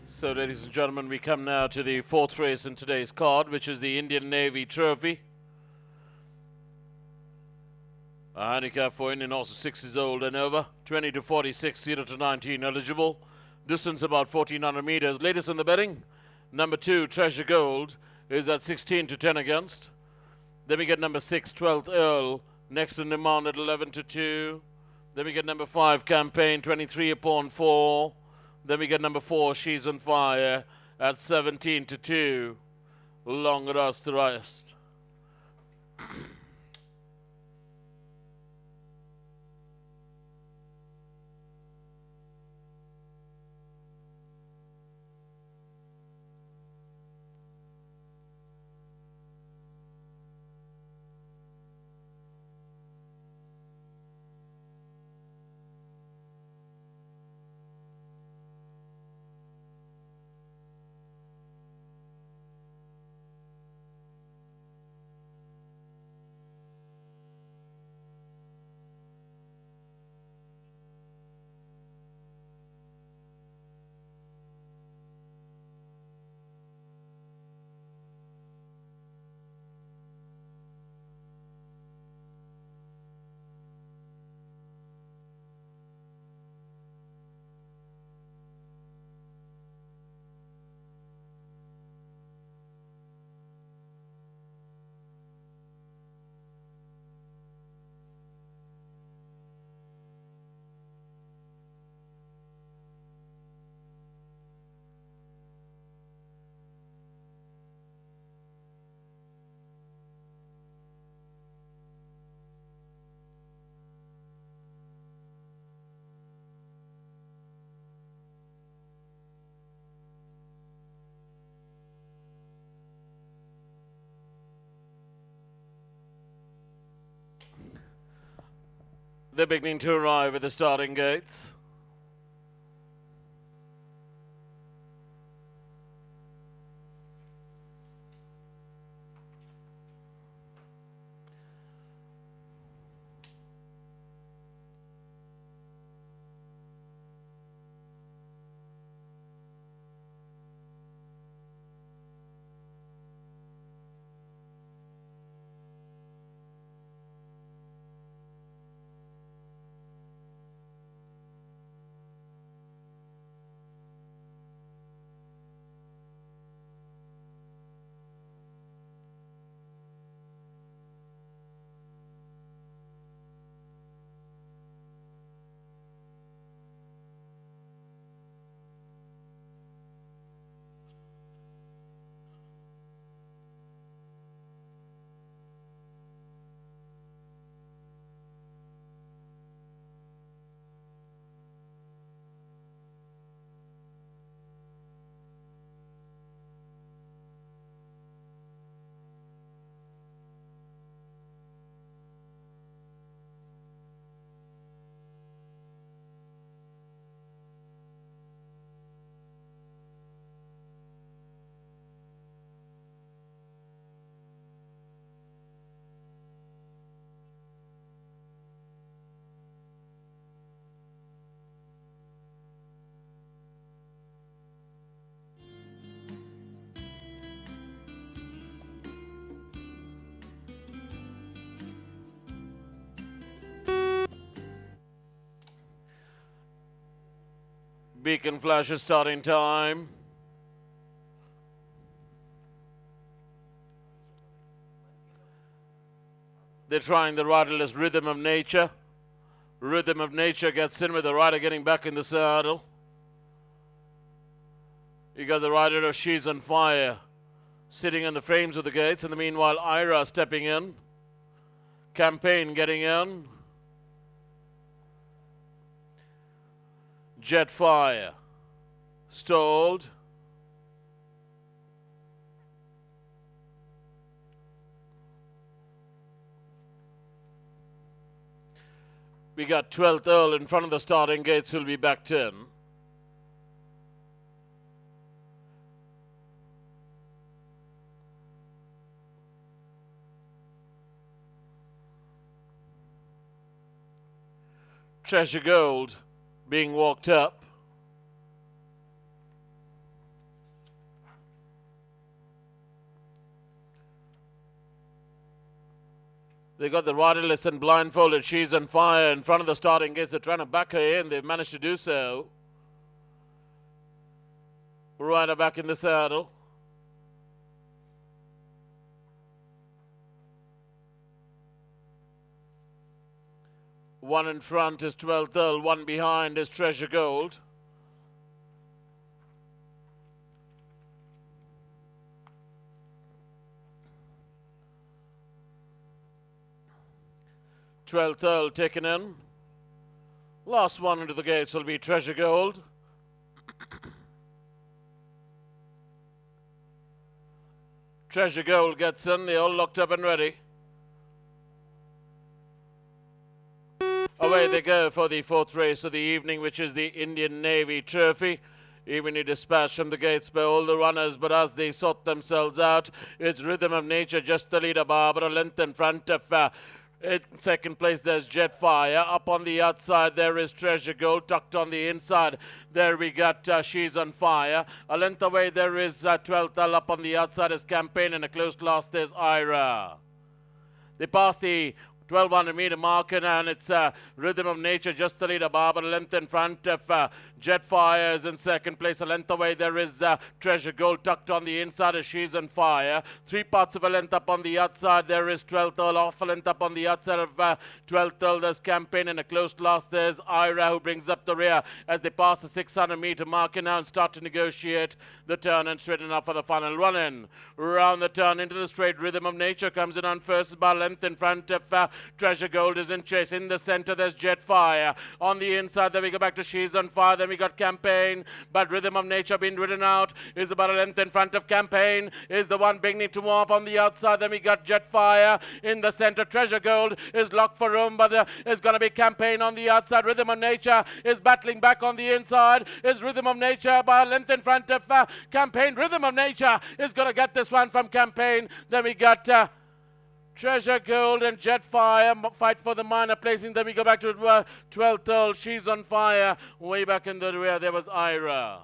So, ladies and gentlemen, we come now to the 4th race in today's card, which is the Indian Navy Trophy. A handicap for Indian horses 6 years old and over, 20 to 46, 0 to 19 eligible. Distance about 1400 meters. Latest in the betting, number 2, Treasure Gold, is at 16 to 10 against. Then we get number 6, 12th Earl, next in demand at 11 to 2. Then we get number 5, Campaign, 23 upon 4. Then we get number 4, She's on Fire, at 17 to 2. Long Rust the rest. They're beginning to arrive at the starting gates. Beacon flashes starting time. They're trying the riderless Rhythm of Nature. Rhythm of Nature gets in with the rider getting back in the saddle. You got the rider of She's on Fire sitting in the frames of the gates. In the meanwhile, Ira stepping in. Campaign getting in. Jetfire stalled. We got 12th Earl in front of the starting gates who'll be backed in. Treasure Gold being walked up. They got the riderless and blindfolded She's on Fire in front of the starting gates. They're trying to back her in. They've managed to do so. Rider back in the saddle. One in front is 12th Earl. One behind is Treasure Gold. Twelfth Earl taken in. Last one into the gates will be Treasure Gold. Treasure Gold gets in. They're all locked up and ready. Away they go for the fourth race of the evening, which is the Indian Navy Trophy. Evenly dispatched from the gates by all the runners, but as they sort themselves out, it's Rhythm of Nature just the leader, Barbara, length in front of in second place, there's Jetfire. Up on the outside, there is Treasure Gold. Tucked on the inside, there we got She's on Fire. A length away, there is 12th Earl. Up on the outside is Campaign. And a close last, there's Ira. They pass the 1200 meter marker, and it's Rhythm of Nature just the leader. Barber length in front of Jetfire is in second place. A length away there is Treasure Gold. Tucked on the inside is She's on Fire. 3 parts of a length up on the outside there is 12th Earl. Off a length up on the outside of 12th Earl there's Campaign. And a close last there's Ira, who brings up the rear as they pass the 600 meter marker now and start to negotiate the turn and straighten up for the final run in. Round the turn into the straight, Rhythm of Nature comes in on first by length in front of Treasure Gold is in chase. In the center there's Jetfire. On the inside there we go back to She's on Fire. Then we got Campaign, but Rhythm of Nature being ridden out is about a length in front of Campaign. Is the one beginning to warm up on the outside. Then we got Jetfire in the center. Treasure Gold is locked for room, but it's going to be Campaign on the outside. Rhythm of Nature is battling back on the inside. Is Rhythm of Nature by a length in front of Campaign. Rhythm of Nature is going to get this one from Campaign. Then we got Treasure Gold and Jetfire fight for the minor placing. Then we go back to 12th Earl. She's on Fire. Way back in the rear there was Ira.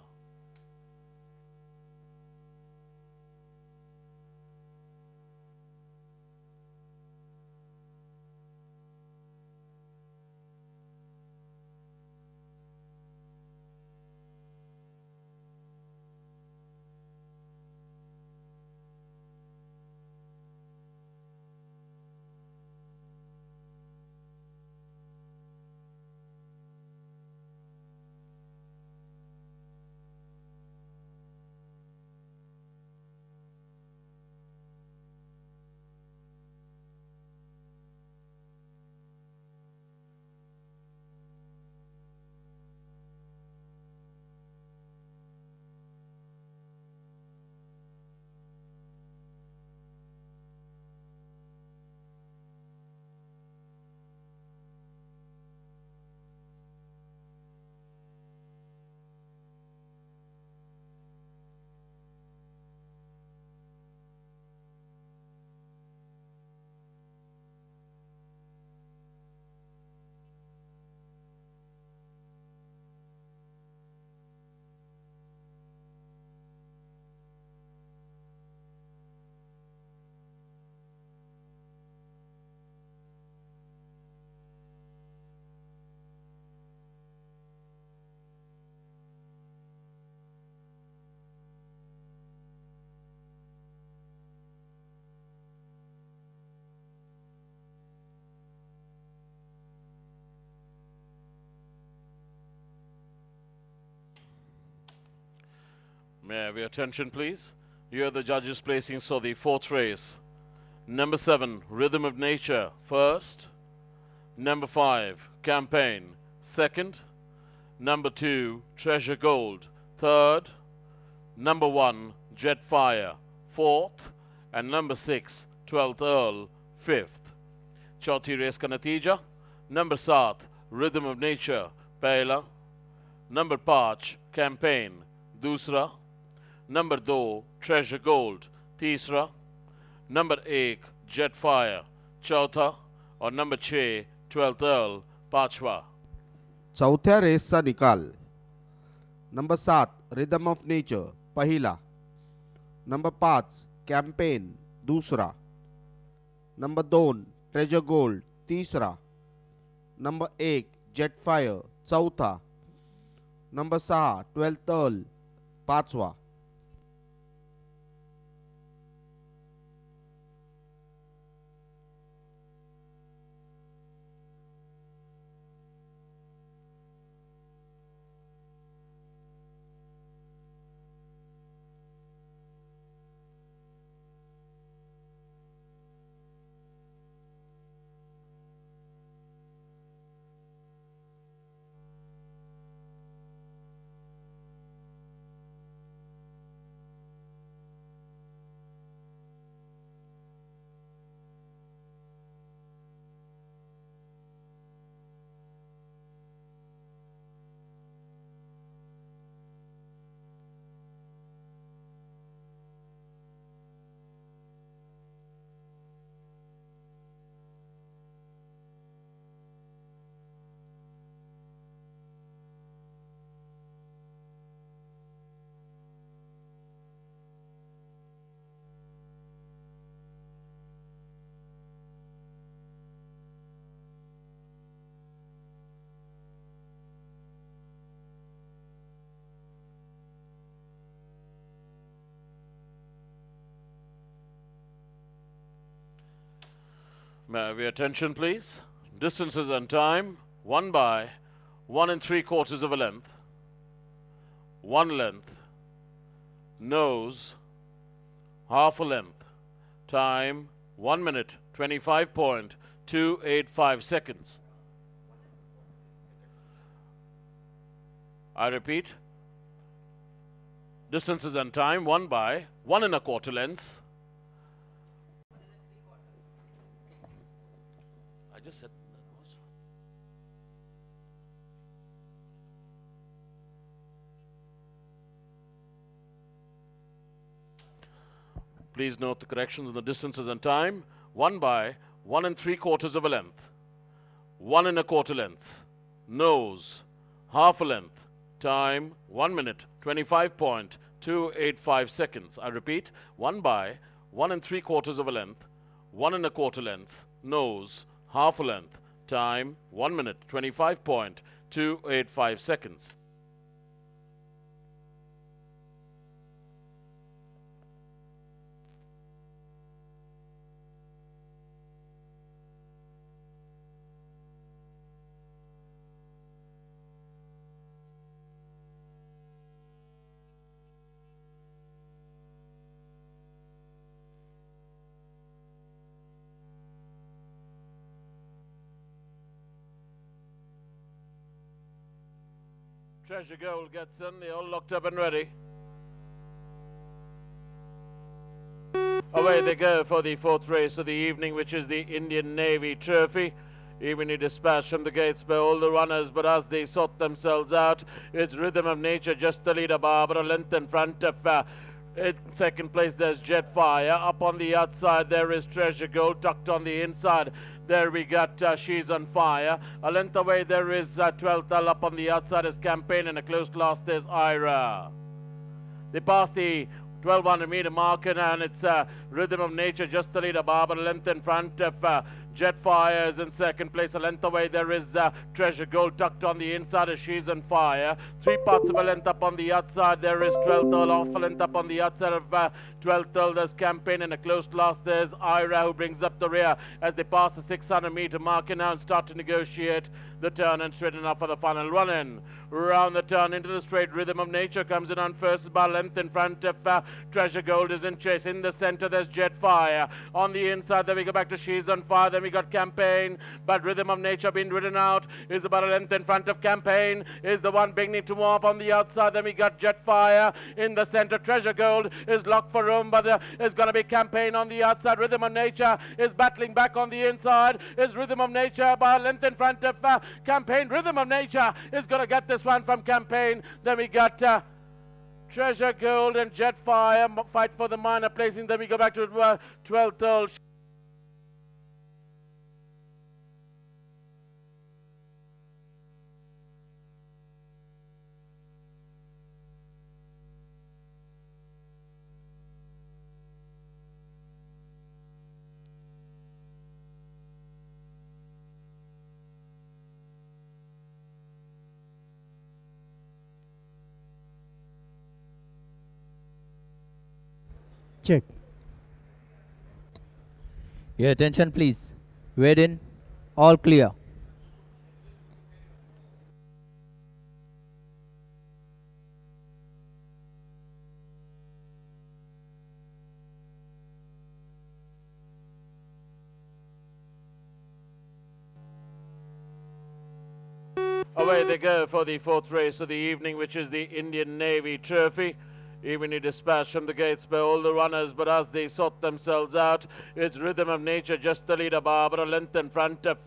May I have your attention, please? Here are the judges placing so the fourth race. Number 7, Rhythm of Nature, first. Number 5, Campaign, second. Number 2, Treasure Gold, third. Number 1, Jetfire, fourth. And number 6, 12th Earl, fifth. चौथी race का नतीजा, number 7, Rhythm of Nature, पहला. Number 5, Campaign, दूसरा. Number 2, Treasure Gold, तीसरा. Number 1, Jetfire, चौथा. और number 6, 12th Earl, पांचवा. चौथ्या रेसचा निकाल. नंबर 7, रिदम ऑफ नेचर, पहिला. नंबर 5, कॅम्पेन, दूसरा. नंबर 2, ट्रेजर गोल्ड, तीसरा. नंबर 1, जेटफायर, चौथा. नंबर 6, 12th Earl, पाचवा. May I have your attention, please? Distances and time, 1 by 1 3/4 of a length, 1 length, nose, half a length, time 1 minute, 25.285 seconds. I repeat, distances and time, 1 by 1 1/4 lengths. I just said that was. Please note the corrections in the distances and time. 1 by 1 3/4 of a length, 1 1/4 length, nose, half a length, time 1 minute, 25.285 seconds. I repeat, 1 by 1 3/4 of a length, 1 1/4 length, nose, half a length, time 1 minute, 25.285 seconds. Treasure Gold gets in, they're all locked up and ready. Away they go for the fourth race of the evening, which is the Indian Navy Trophy. Evenly dispatched from the gates by all the runners, but as they sort themselves out, it's Rhythm of Nature just the leader, Barbara, length in front of in second place there's Jetfire. Up on the outside there is Treasure Gold, tucked on the inside. There we got She's on Fire. A length away there is 12th Earl. Up on the outside is Campaign, and a close last there's Ira. They pass the 1200 meter marker, and it's Rhythm of Nature just the leader, Barbara, length in front of Jetfire is in second place. A length away there is Treasure Gold, tucked on the inside as She's on Fire. 3 parts of a length up on the outside there is 12th Earl. Half a length up on the outside of 12th Earl there's Campaign, and a close last there's Ira, who brings up the rear as they pass the 600 meter marker now and start to negotiate the turn and straighten up for the final run-in. Round the turn into the straight, Rhythm of Nature comes in on first by length in front of Treasure Gold is in chase. In the center, there's Jetfire. On the inside, then we go back to She's on Fire. Then we got Campaign, but Rhythm of Nature being ridden out is about a length in front of Campaign. Is the one beginning to warm up on the outside. Then we got Jetfire in the center. Treasure Gold is locked for room, but there's going to be Campaign on the outside. Rhythm of Nature is battling back on the inside. Is Rhythm of Nature by a length in front of Campaign. Rhythm of Nature is going to get this one from Campaign. Then we got Treasure Gold and Jetfire fight for the minor placing. Then we go back to 12th Earl. Check. Your attention please. Wade in. All clear. Away they go for the fourth race of the evening, which is the Indian Navy Trophy. Evenly dispatched from the gates by all the runners, but as they sort themselves out, it's Rhythm of Nature just the leader, Barbara length in front of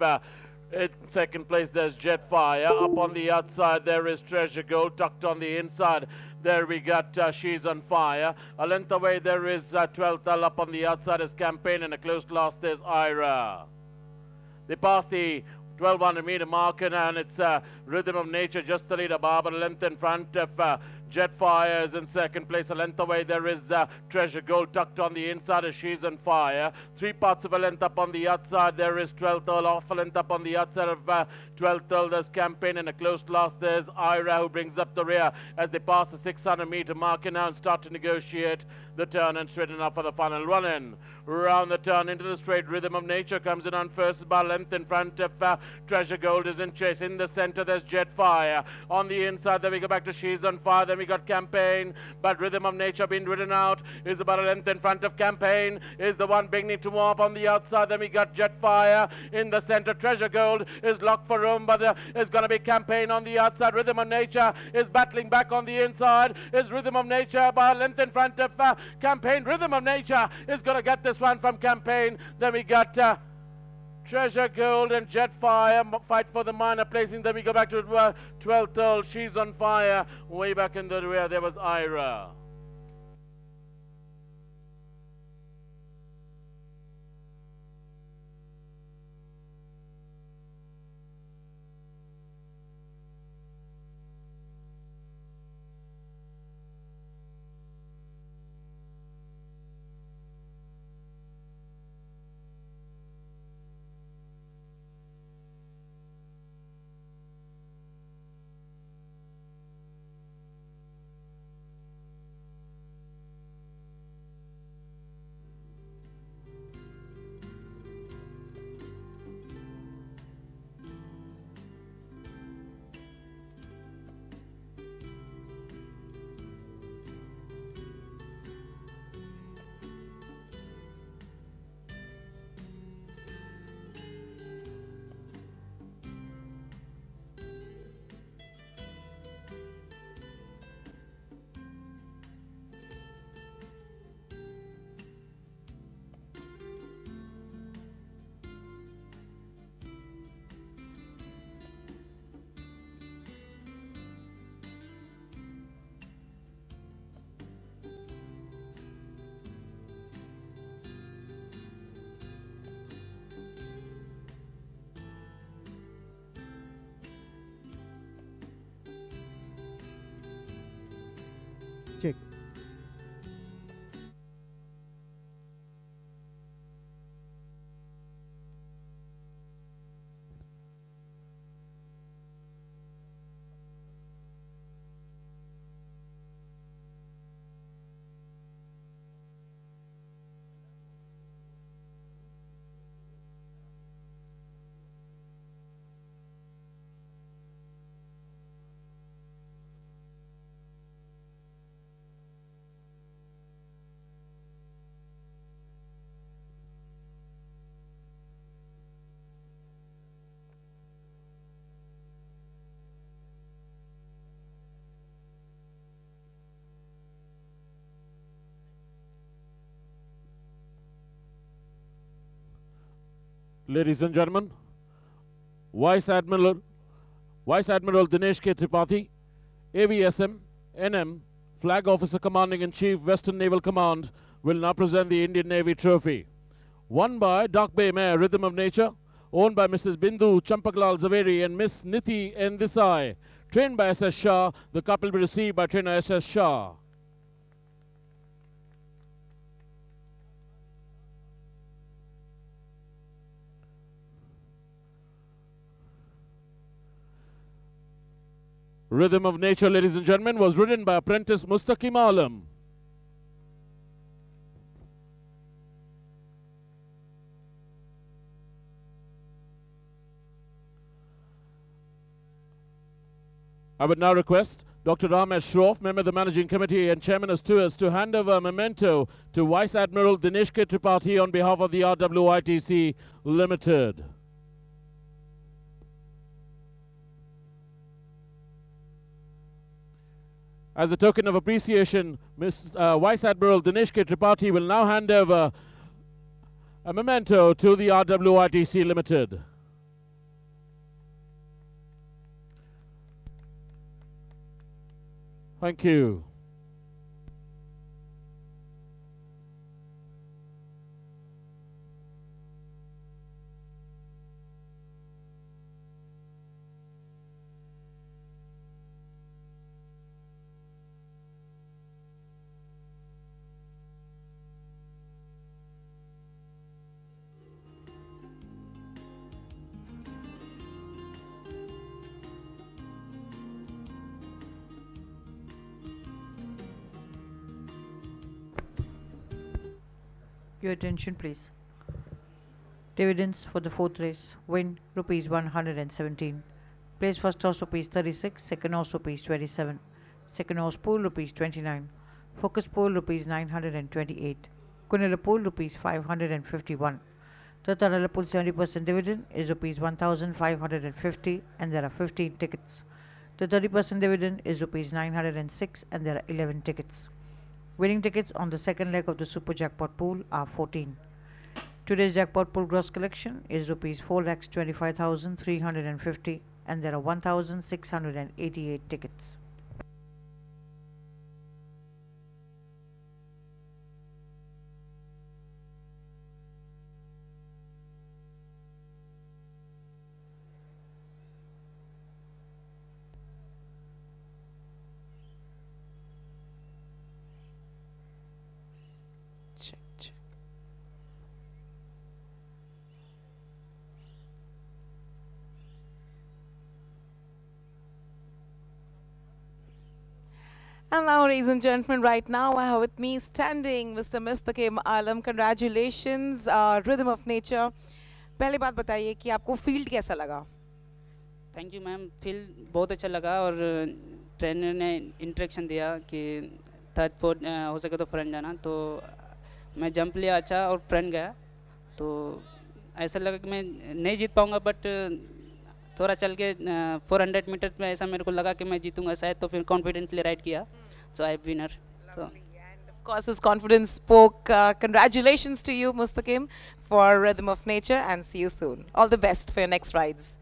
in second place. There's Jetfire. Up on the outside there is Treasure Gold. Tucked on the inside there we got She's on Fire. A length away there is 12th Earl. Up on the outside is Campaign, and a close last there's Ira. They pass the 1200 meter marker, and it's Rhythm of Nature just the leader, Barbara length in front of Jetfire is in second place. A length away there is Treasure Gold. Tucked on the inside is She's on Fire. 3 parts of a length up on the outside there is 12th Earl. Off a length up on the outside of 12th Earl there's Campaign, and a close last there's Ira, who brings up the rear as they pass the 600 meter marker now and start to negotiate the turn and straighten up for the final run in. Round the turn into the straight, Rhythm of Nature comes in on first by length in front of Treasure Gold is in chase. In the center there's Jetfire. On the inside then we go back to She's on Fire. Then we got Campaign, but Rhythm of Nature being ridden out is about a length in front of Campaign. Is the one beginning to warm up on the outside. Then we got Jetfire in the center. Treasure Gold is locked for room, but it's going to be Campaign on the outside. Rhythm of Nature is battling back on the inside. Is Rhythm of Nature by a length in front of Campaign. Rhythm of Nature is going to get this one from Campaign. Then we got Treasure Gold and Jetfire fight for the minor placing. Then we go back to 12th Earl. She's on Fire. Way back in the rear there was Ira. Ladies and gentlemen, Vice Admiral Dinesh K. Tripathi, AVSM, NM, Flag Officer Commanding-in-Chief, Western Naval Command, will now present the Indian Navy Trophy. Won by Dark Bay Mare, Rhythm of Nature, owned by Mrs. Bindu Champaklal Zaveri and Miss Niti N. Desai. Trained by SS Shah, the cup will be received by trainer SS Shah. Rhythm of Nature, ladies and gentlemen, was ridden by apprentice Mustaqim Alam. I would now request Dr. Ramesh Shroff, member of the Managing Committee and Chairman of Stewards, to hand over a memento to Vice Admiral Dinesh K. Tripathi on behalf of the RWITC Limited. As a token of appreciation, Vice Admiral Dinesh K. Tripathi will now hand over a memento to the RWITC Limited. Thank you. Your attention, please. Dividends for the fourth race. Win rupees 117. Place first horse rupees 36. Second horse rupees 27. Second horse pool rupees 29. Focus pool rupees 928. Kunila pool rupees 551. Tatarala pool 70% dividend is rupees 1550 and there are 15 tickets. The 30% dividend is rupees 906 and there are 11 tickets. Winning tickets on the second leg of the Super Jackpot pool are 14. Today's jackpot pool gross collection is rupees 4,25,350 and there are 1,688 tickets. And now, ladies and gentlemen, right now I have with me standing Mr. Mustaqim Alam. Congratulations, Rhythm of Nature. पहले बात बताइए कि आपको field कैसा लगा? Thank you ma'am, field बहुत अच्छा लगा और ट्रेनर ने इंस्ट्रक्शन दिया कि थर्ड फोर्थ हो सके तो फ्रंट जाना, तो मैं जंप लिया अच्छा और फ्रंट गया, तो ऐसा लगा कि मैं नहीं जीत पाऊँगा, बट थोड़ा चल के 400 मीटर में ऐसा मेरे को लगा कि मैं जीतूंगा शायद, तो फिर कॉन्फिडेंसली राइड किया, सो आई winner. Of course, his confidence spoke. Congratulations to you, Mustaqim, for Rhythm of Nature, and see you soon. All the best for your next rides.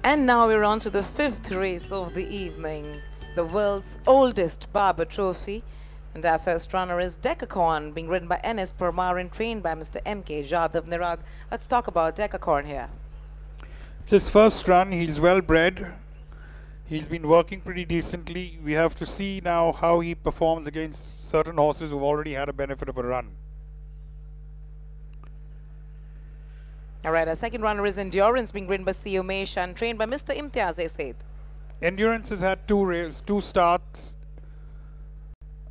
And now we're on to the 5th race of the evening, the world's oldest Barber Trophy. And our first runner is Decacorn, being ridden by N.S. Parmar and trained by Mr. M.K. Jadhav. Nirad, let's talk about Decacorn here. It's his first run. He's well bred. He's been working pretty decently. We have to see now how he performs against certain horses who've already had a benefit of a run. All right, our second runner is Endurance, being ridden by C. Umesh and trained by Mr. Imtiaz Said. Endurance has had two starts.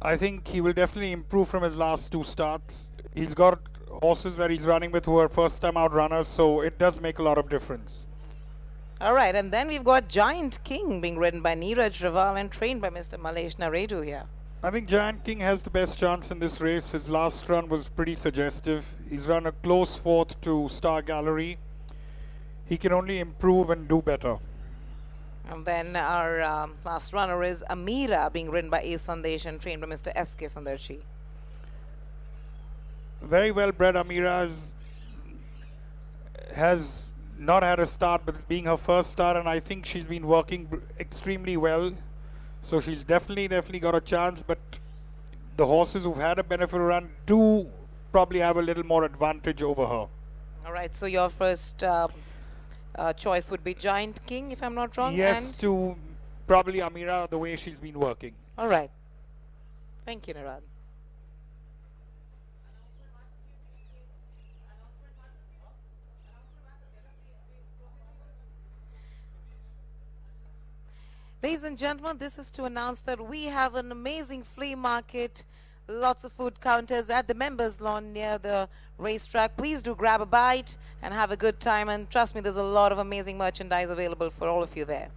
I think he will definitely improve from his last 2 starts. He's got horses that he's running with who are first-time out runners, so it does make a lot of difference. All right, and then we've got Giant King, being ridden by Neeraj Raval and trained by Mr. Malesh Naredu here. I think Giant King has the best chance in this race. His last run was pretty suggestive. He's run a close 4th to Star Gallery. He can only improve and do better. And then our last runner is Amira, being ridden by A. Sandesh and trained by Mr. S.K. Sandarchi. Very well bred Amira has not had a start, but it's being her first start, and I think she's been working extremely well. So she's definitely got a chance, but the horses who've had a benefit run do probably have a little more advantage over her. All right, so your first choice would be Giant King, if I'm not wrong? Yes, and to probably Amira, the way she's been working. all right. Thank you, Nirad. Ladies and gentlemen, this is to announce that we have an amazing flea market, lots of food counters at the members' lawn near the racetrack. Please do grab a bite and have a good time, and trust me, there's a lot of amazing merchandise available for all of you there.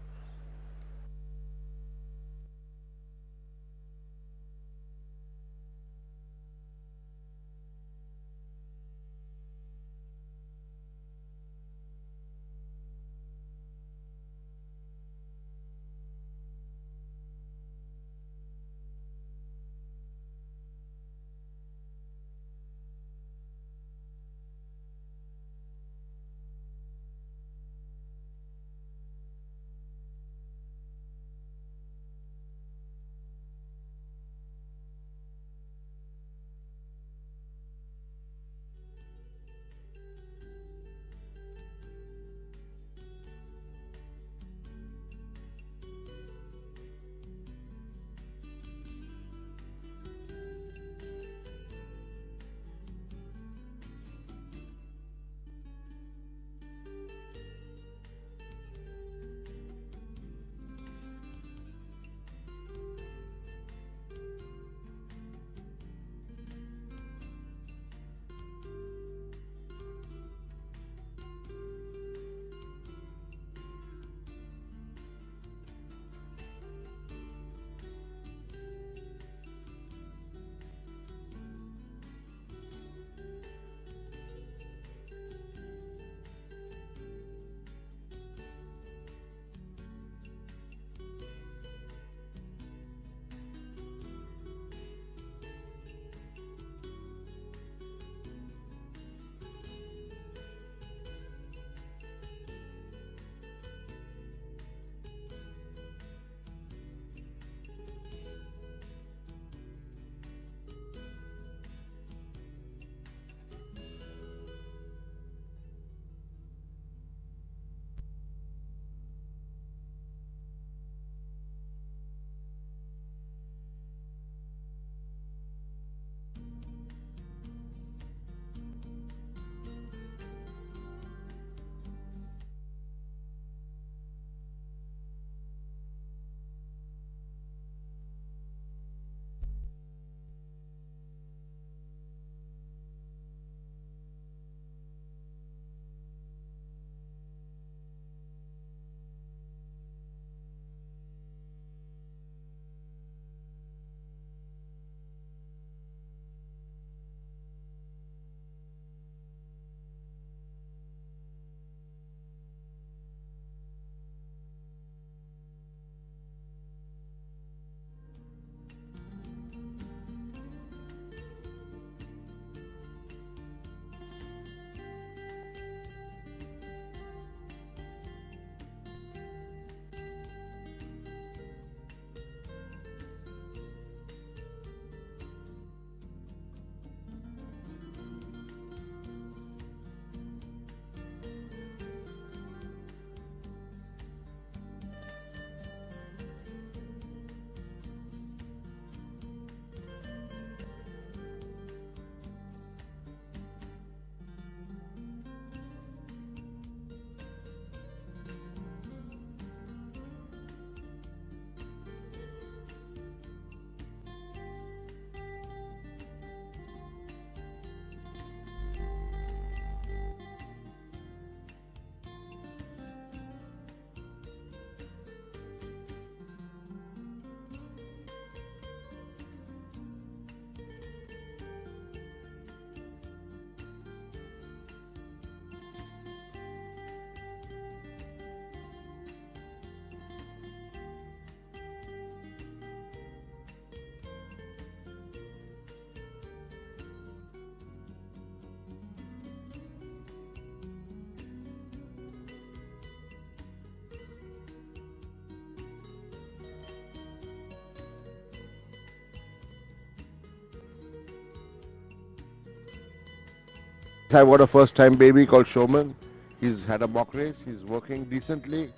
I've got a first-time baby called Showman. He's had a mock race. He's working decently.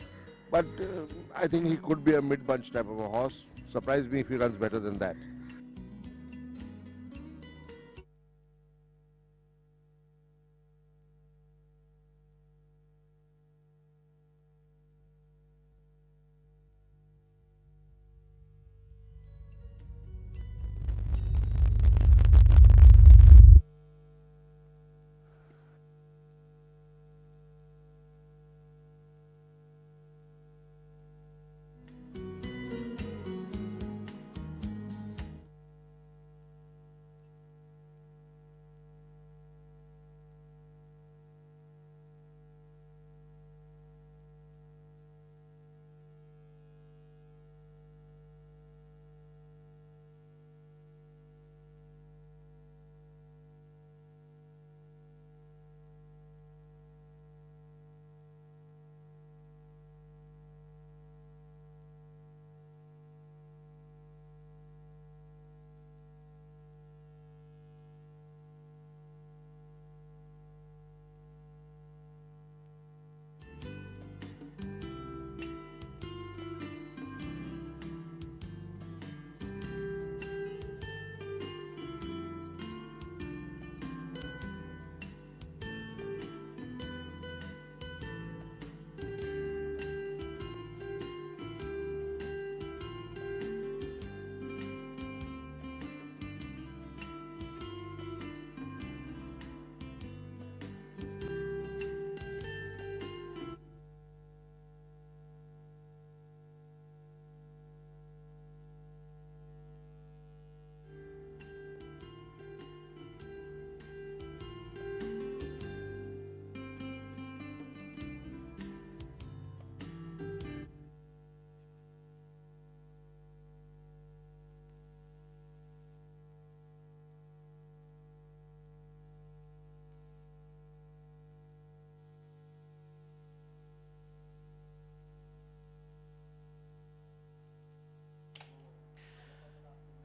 But I think he could be a mid-bunch type of a horse. Surprise me if he runs better than that.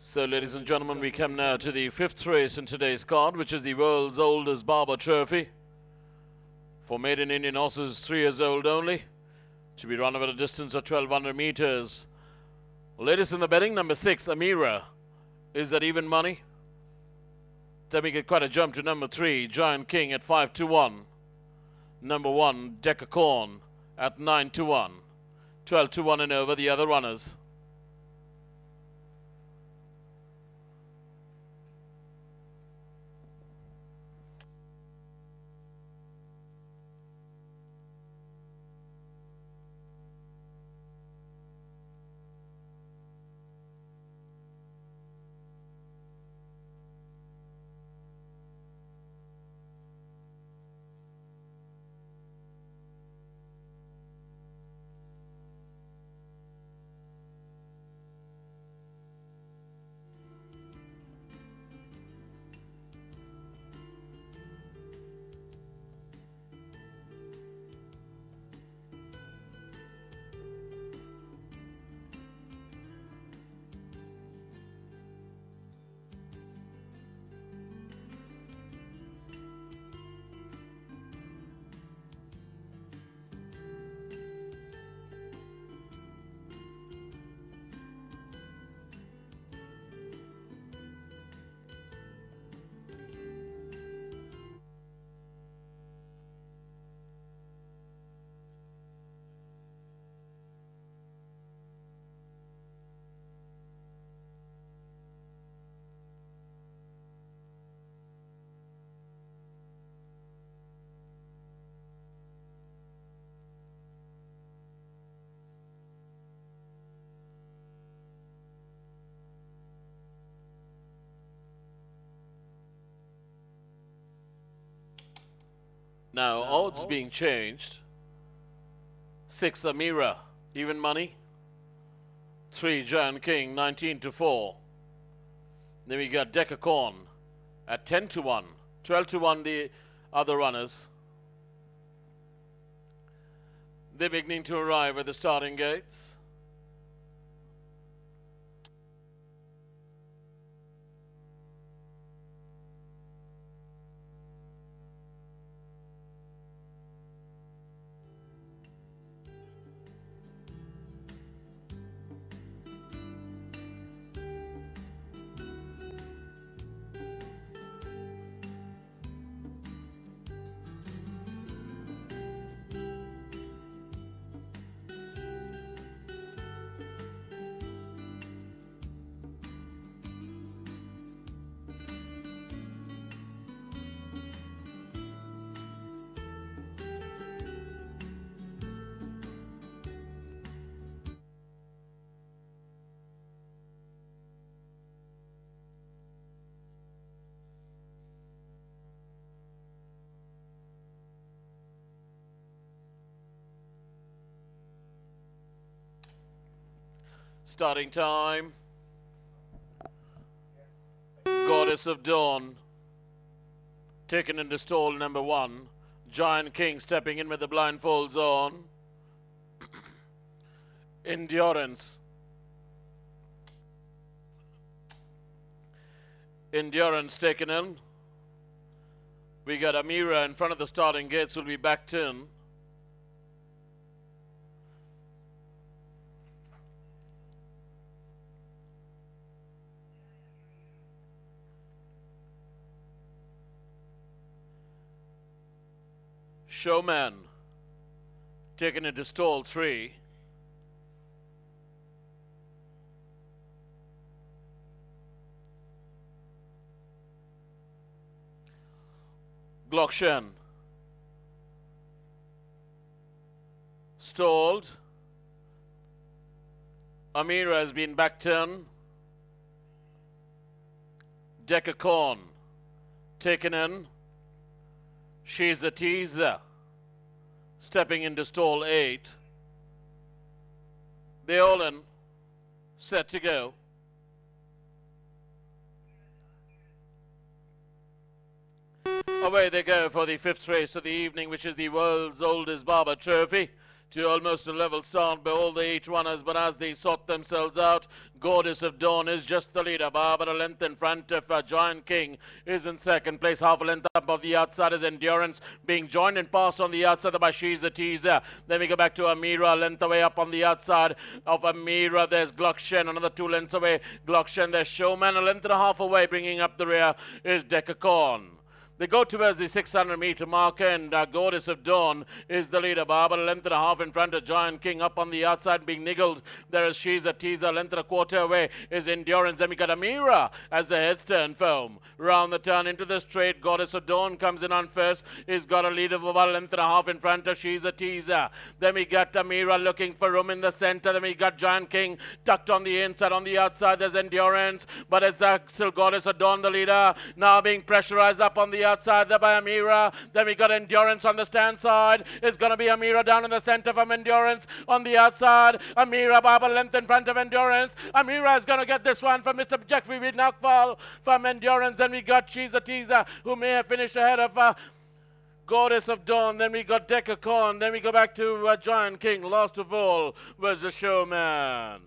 So, ladies and gentlemen, we come now to the fifth race in today's card, which is the world's oldest Barber Trophy for maiden Indian horses 3 years old only, to be run over a distance of 1,200 meters. Latest in the betting, number 6, Amira, is at even money. Then we get quite a jump to number 3, Giant King, at 5-1. Number 1, Decacorn, at 9-1. 12-1 and over the other runners. Now, odds being changed. 6, Amira, even money. 3, Giant King, 19-4. Then we got Decacorn at 10-1. 12-1 the other runners. They're beginning to arrive at the starting gates. Starting time. Goddess of Dawn. Taken into stall number 1. Giant King stepping in with the blindfolds on. Endurance. Endurance taken in. We got Amira in front of the starting gates, will be backed in. Showman taken into stall 3. Glockshen stalled. Amira has been backed in. Decacorn taken in. She's a teaser. Stepping into stall 8. They're all in. Set to go. Away they go for the 5th race of the evening, which is the world's oldest Barber Trophy. To almost a level start by all the 8 runners, but as they sort themselves out, Goddess of Dawn is just the leader. Barber a length in front of Giant King is in second place. Half a length up of the outside is Endurance, being joined and passed on the outside by She's a Teaser. Then we go back to Amira, a length away up on the outside of Amira. There's Glockshen, another 2 lengths away. Glockshen, there's Showman, a length and a half away. Bringing up the rear is Decacorn. They go towards the 600-meter marker, and Goddess of Dawn is the leader. Barber a length and a half in front of Giant King. Up on the outside being niggled. There is She's a Teaser. A length and a quarter away is Endurance. Then we got Amira as the heads turn foam. Round the turn into the straight. Goddess of Dawn comes in on first. He's got a lead of about a length and a half in front of She's a Teaser. Then we got Amira looking for room in the center. Then we got Giant King tucked on the inside. On the outside there's Endurance, but it's still Goddess of Dawn the leader. Now being pressurized up on the outside there by Amira. Then we got Endurance on the stand side. It's going to be Amira down in the center from Endurance. On the outside, Amira Barber length in front of Endurance. Amira is going to get this one from Mr. Jeffrey Vidnakfal from Endurance. Then we got She's a Teaser, who may have finished ahead of Goddess of Dawn. Then we got Decacorn. Then we go back to Giant King. Last of all was the Showman.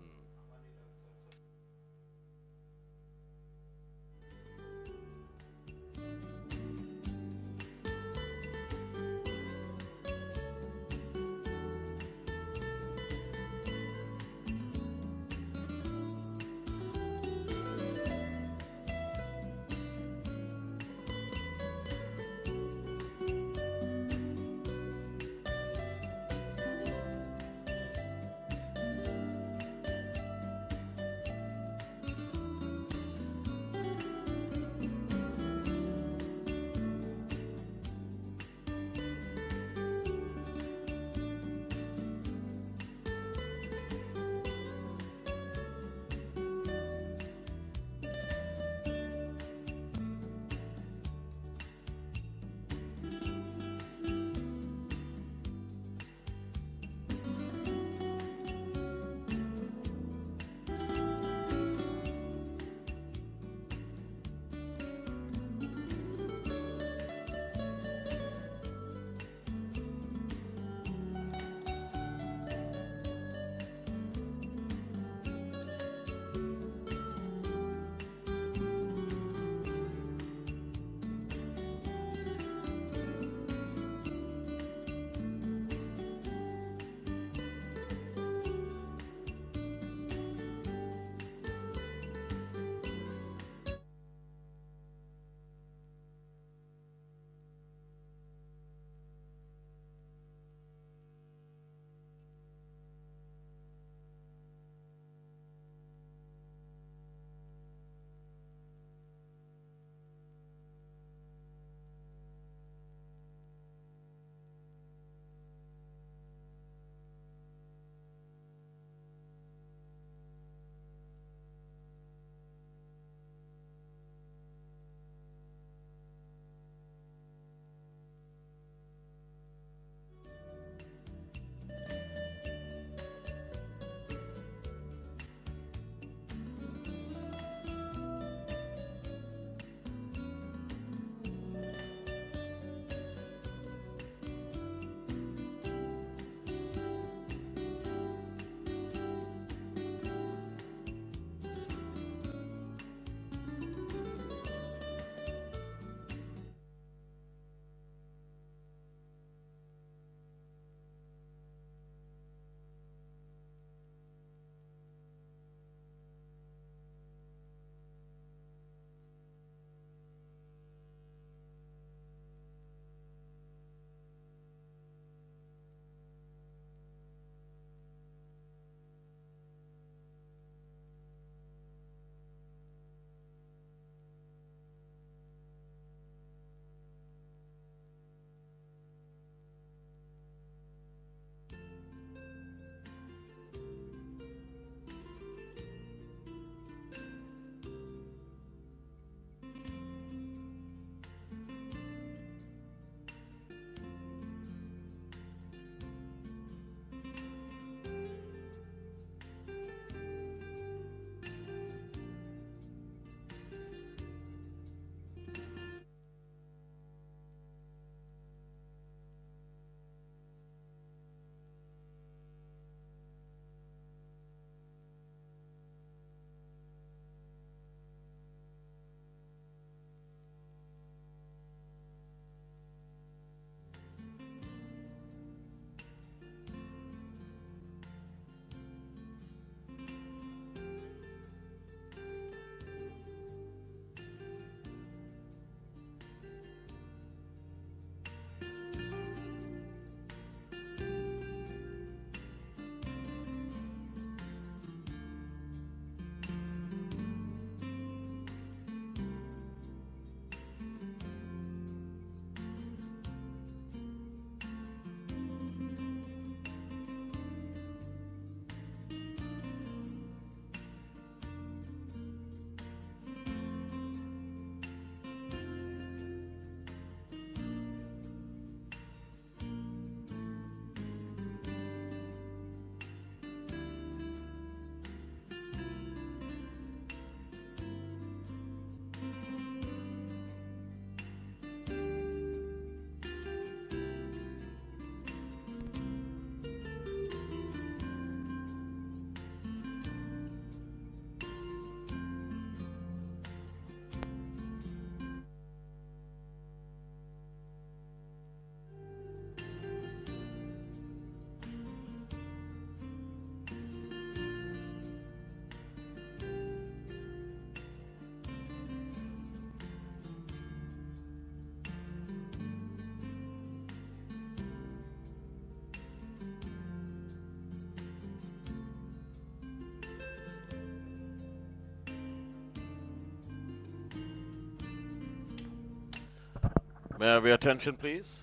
May I have your attention, please?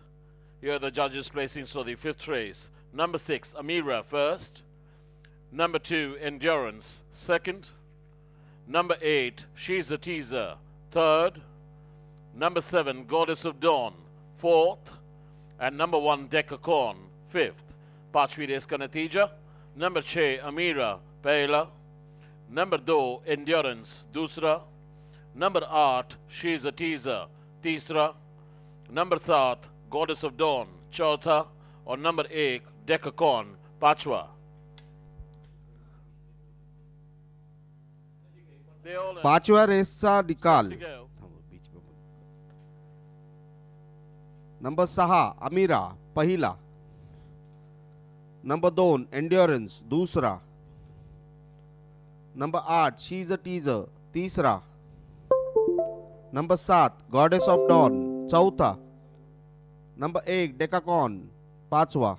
Here are the judges placing for the 5th race. Number 6, Amira, first. Number 2, Endurance, second. Number 8, She's a Teaser, third. Number 7, Goddess of Dawn, fourth. And number 1, Decacorn, fifth. पांचवी race का नतीजा number 6 अमीरा पहला, number 2 endurance दूसरा, number 8 शीज अ teaser तीसरा, number 7 goddess of dawn चौथा और number 1 decacorn पांचवा। पाचव्या रेसचा निकाल नंबर 6 अमीरा पहिला, नंबर 2 एंड्योरेंस दूसरा, नंबर 8 शीज अ टीजर तीसरा, नंबर 7 गॉडेस ऑफ डॉन चौथा, नंबर 1 डेकाकॉन पांचवा।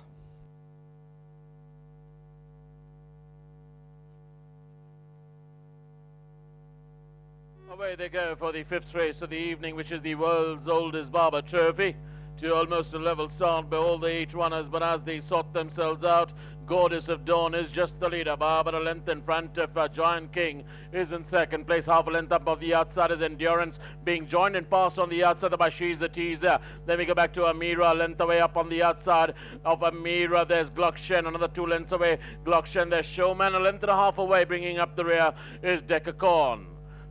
Away they go for the 5th race of the evening, which is the world's oldest Barber Trophy. To almost a level start by all the 8 runners, but as they sort themselves out, Goddess of Dawn is just the leader. Barber a length in front of Giant King is in second place. Half a length up of the outside is Endurance, being joined and passed on the outside by She's a Teaser. Then we go back to Amira, a length away up on the outside of Amira. There's Glockshen, another 2 lengths away. Glockshen, there's Showman, a length and a half away. Bringing up the rear is Decacorn.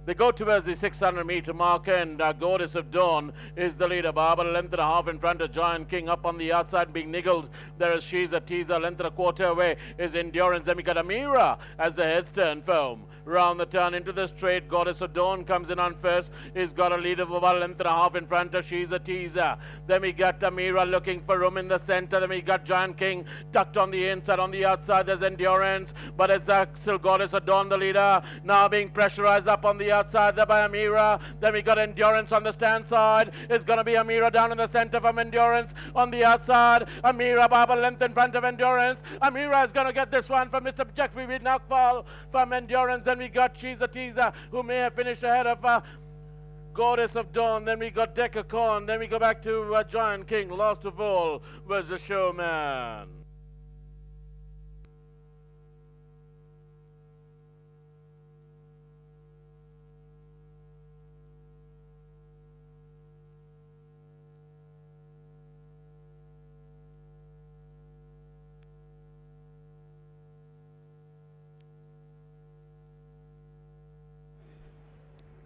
They go towards the 600-meter mark, and Goddess of Dawn is the leader. Barber a length and a half in front of Giant King. Up on the outside being niggled, there is She's a Teaser. Length and a quarter away is Endurance. Then we got Amira as the heads turn foam. Round the turn into the straight, Goddess of Dawn comes in on first. He's got a lead of about a length and a half in front of She's a Teaser. Then we got Amira looking for room in the center. Then we got Giant King tucked on the inside. On the outside there's Endurance, but it's still Goddess of Dawn the leader. Now being pressurized up on the outside there by Amira. Then we got Endurance on the stand side. It's going to be Amira down in the center from Endurance. On the outside, Amira Barber length in front of Endurance. Amira is going to get this one from Mr. Jeffrey with knockfall from Endurance. Then we got She's a Teaser, who may have finished ahead of Goddess of Dawn. Then we got Decacorn. Then we go back to Giant King. Last of all was the Showman.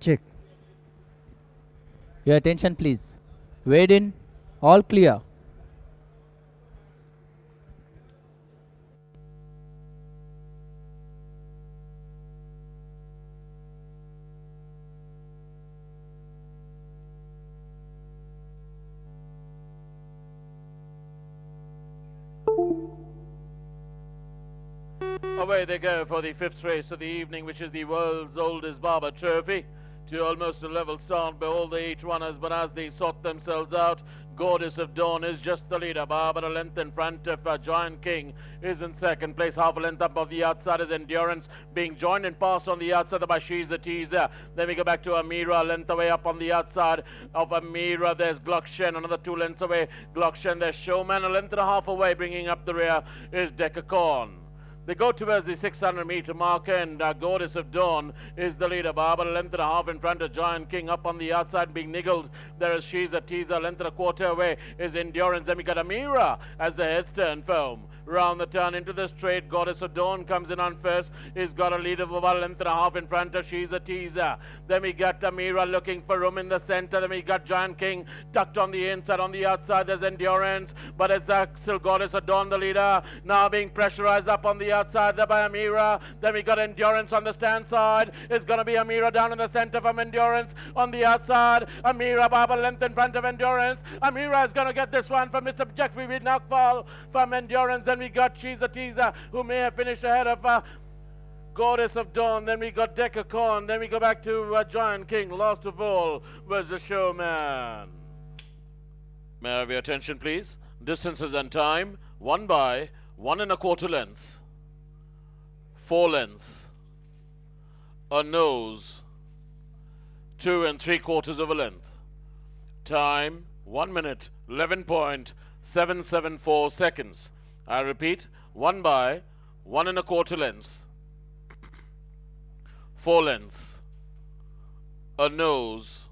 Check. Your attention please. Weighed in, all clear. Away they go for the 5th race of the evening, which is the world's oldest Barber Trophy. To almost a level start by all the 8 runners, but as they sort themselves out, Goddess of Dawn is just the leader. Barber a length in front of Giant King is in second place. Half a length up of the outside is Endurance, being joined and passed on the outside by She's a Teaser. Then we go back to Amira, a length away up on the outside of Amira. There's Glockshen, another 2 lengths away. Glockshen, there's Showman, a length and a half away. Bringing up the rear is Decacorn. They go towards the 600-meter mark, and Goddess of Dawn is the leader. Barber a length and a half in front of Giant King. Up on the outside being niggled, there is She's a Teaser. Length and a quarter away is Endurance. Then we got Amira as the heads turn foam. Round the turn into the straight, Goddess of Dawn comes in on first. He's got a lead of about a length and a half in front of She's a Teaser. Then we got Amira looking for room in the center. Then we got Giant King tucked on the inside. On the outside there's Endurance, but it's still Goddess of Dawn the leader. Now being pressurized up on the outside there by Amira. Then we got Endurance on the stand side. It's going to be Amira down in the center from Endurance. On the outside, Amira Barber length in front of Endurance. Amira is going to get this one from Mr. Jeffrey with knockfall from Endurance. Then we got She's a Teaser, who may have finished ahead of Goddess of Dawn. Then we got Decacorn. Then we go back to Giant King. Last of all was the Showman. May I have your attention please? Distances and time, 1 by 1 1/4 lengths, 4 lengths, a nose, 2 3/4 of a length. Time 1 minute 11.774 seconds. I repeat, 1 by 1 1/4 lengths, 4 lengths, a nose,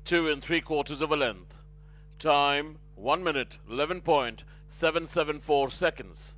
2 3/4 of a length. Time 1 minute 11.774 seconds.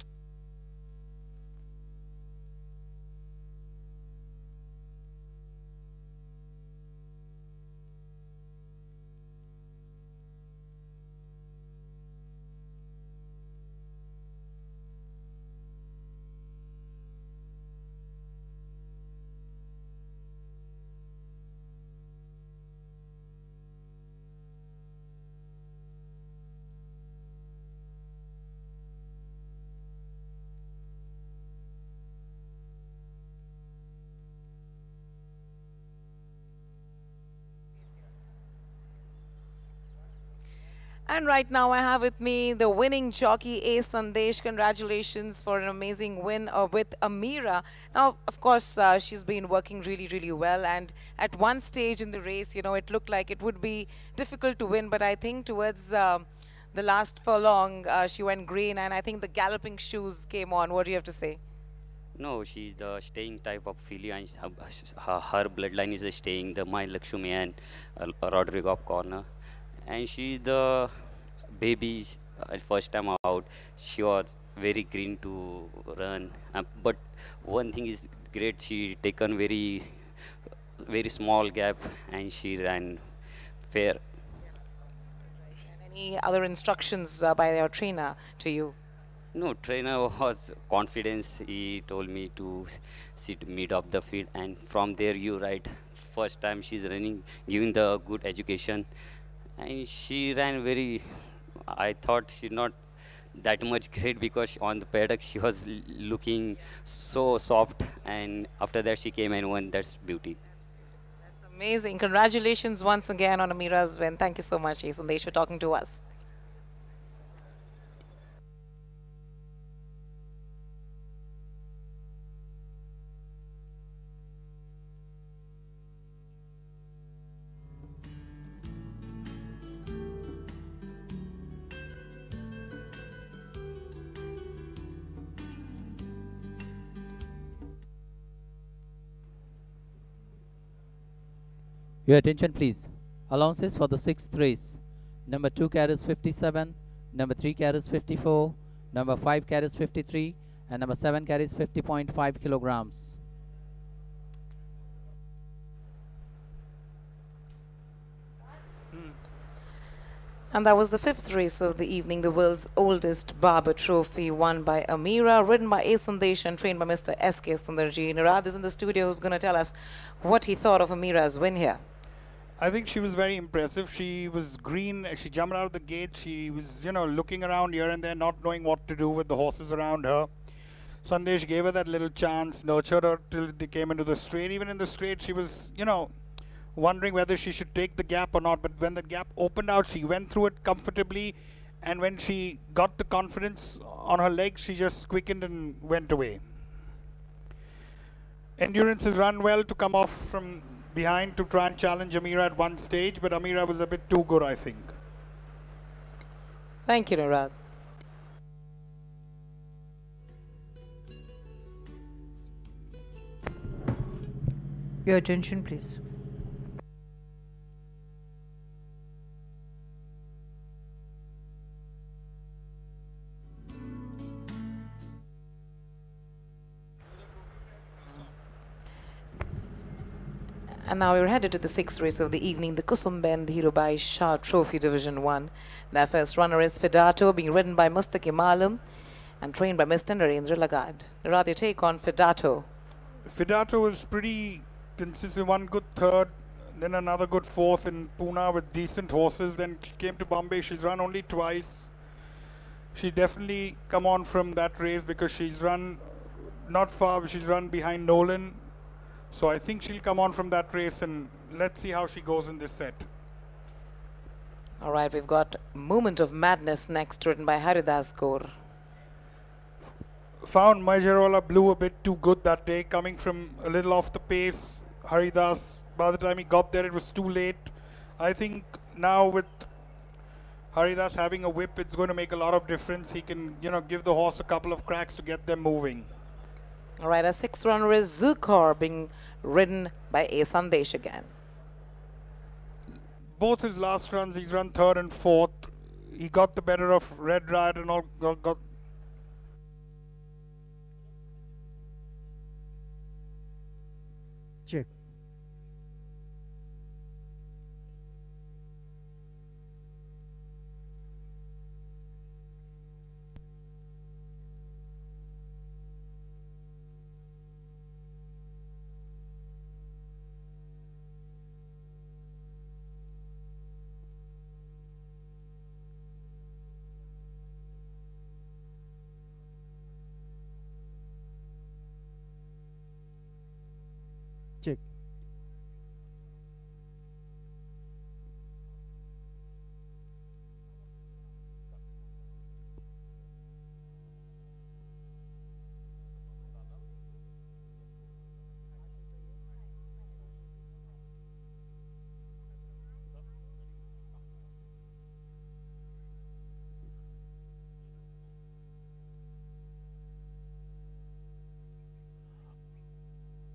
And right now I have with me the winning jockey A. Sandesh. Congratulations for an amazing win with Amira. Now, of course, she's been working really, really well. And at one stage in the race, you know, it looked like it would be difficult to win. But I think towards the last furlong, she went green. And I think the galloping shoes came on. What do you have to say? No, she's the staying type of filly, and her bloodline is the staying, the My Lakshmi and Rodrigo of corner. And she's the baby, first time out. She was very green to run. But one thing is great, she taken very small gap and she ran fair. Any other instructions by your trainer to you? No, trainer was confidence. He told me to sit mid of the field, and from there you right. First time she's running, giving the good education, and she ran very. I thought she's not that much great because on the paddock she was looking so soft, and after that she came and won. That's beauty. That's amazing. Congratulations once again on Amira's win. Thank you so much, A. Sandesh, for talking to us. Your attention please. Allowances for the 6th race. Number 2 carries 57, number 3 carries 54, number 5 carries 53, and number 7 carries 50.5 kilograms. And that was the 5th race of the evening, the world's oldest Barber Trophy, won by Amira, ridden by A. Sandesh and trained by Mr. S.K. Sundarji. Nirad is in the studio, who's going to tell us what he thought of Amira's win here. I think she was very impressive. She was green. She jumped out of the gate. She was, you know, looking around here and there, not knowing what to do with the horses around her. Sandesh gave her that little chance, nurtured her till they came into the straight. Even in the straight, she was, you know, wondering whether she should take the gap or not. But when the gap opened out, she went through it comfortably. And when she got the confidence on her legs, she just quickened and went away. Endurance has run well to come off from behind to try and challenge Amira at one stage, but Amira was a bit too good, I think. Thank you, Nirad. Your attention, please. And now we're headed to the 6th race of the evening, the Kusumben Dhirubhai Shah Trophy Division 1. The first runner is Fidato, being ridden by Mustaki Malam and trained by Mr. Narendra Lagad. Nirad, your take on Fidato? Fidato was pretty consistent, one good third, then another good fourth in Pune with decent horses. Then came to Bombay. She's run only twice. She definitely come on from that race because she's run not far, but she's run behind Nolan. So I think she'll come on from that race, and let's see how she goes in this set. All right, we've got Moment of Madness next, written by Haridas Kaur. Found Majarola blew a bit too good that day, coming from a little off the pace. Haridas, by the time he got there, it was too late. I think now with Haridas having a whip, it's going to make a lot of difference. He can, give the horse a couple of cracks to get them moving. All right, a 6th runner is Zukor, being ridden by A. Sandesh again. Both his last runs, he's run 3rd and 4th. He got the better of Red Riot and all. Got Check. Check.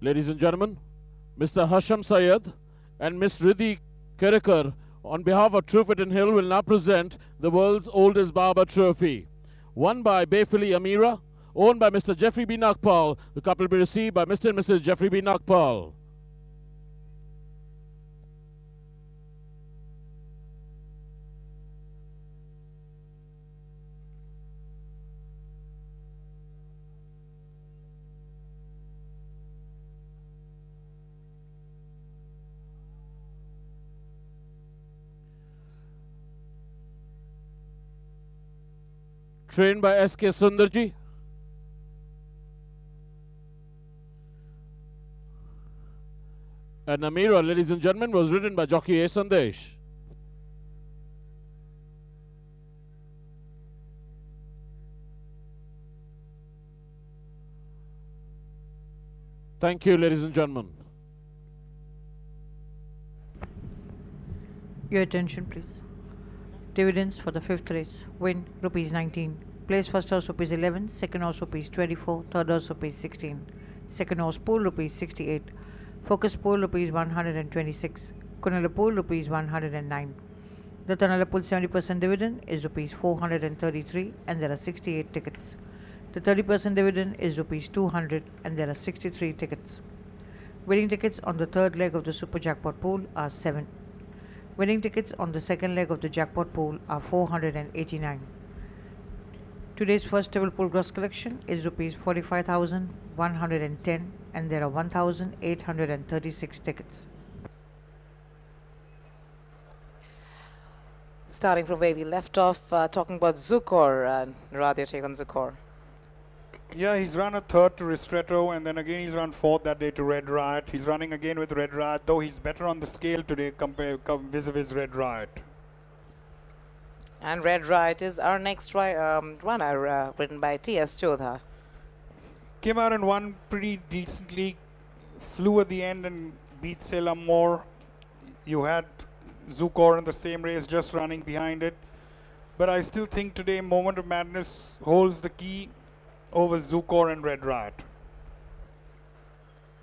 Ladies and gentlemen, Mr. Hasham Sayed and Miss Riddhi Kerekar, on behalf of Truefit Hill, will now present the world's oldest Barber Trophy. Won by Bayfili Amira, owned by Mr. Jeffrey B. Nagpal. The cup will be received by Mr. and Mrs. Jeffrey B. Nagpal. Trained by S.K. Sundarji. And Amira, ladies and gentlemen, was ridden by jockey A. Sandesh. Thank you, ladies and gentlemen. Your attention, please. Dividends for the 5th race. Win rupees 19. Place first horse rupees 11, second horse rupees 24, third horse rupees 16, second horse pool rupees 68, focus pool rupees 126, Kunala pool rupees 109. The Tanala pool 70% dividend is rupees 433 and there are 68 tickets. The 30% dividend is rupees 200 and there are 63 tickets. Winning tickets on the third leg of the super jackpot pool are 7. Winning tickets on the second leg of the jackpot pool are 489. Today's first table pool gross collection is rupees 45,110 and there are 1,836 tickets. Starting from where we left off, talking about Zukor, Radha, take on Zukor. Yeah, he's run a 3rd to Ristretto, and then again he's run 4th that day to Red Riot. He's running again with Red Riot, though he's better on the scale today vis-a-vis Red Riot. And Red Riot is our next runner, written by T.S. Chodha. Came out and won pretty decently, flew at the end and beat Salem Moore. You had Zukor in the same race, just running behind it. But I still think today Moment of Madness holds the key over Zukor and Red Riot.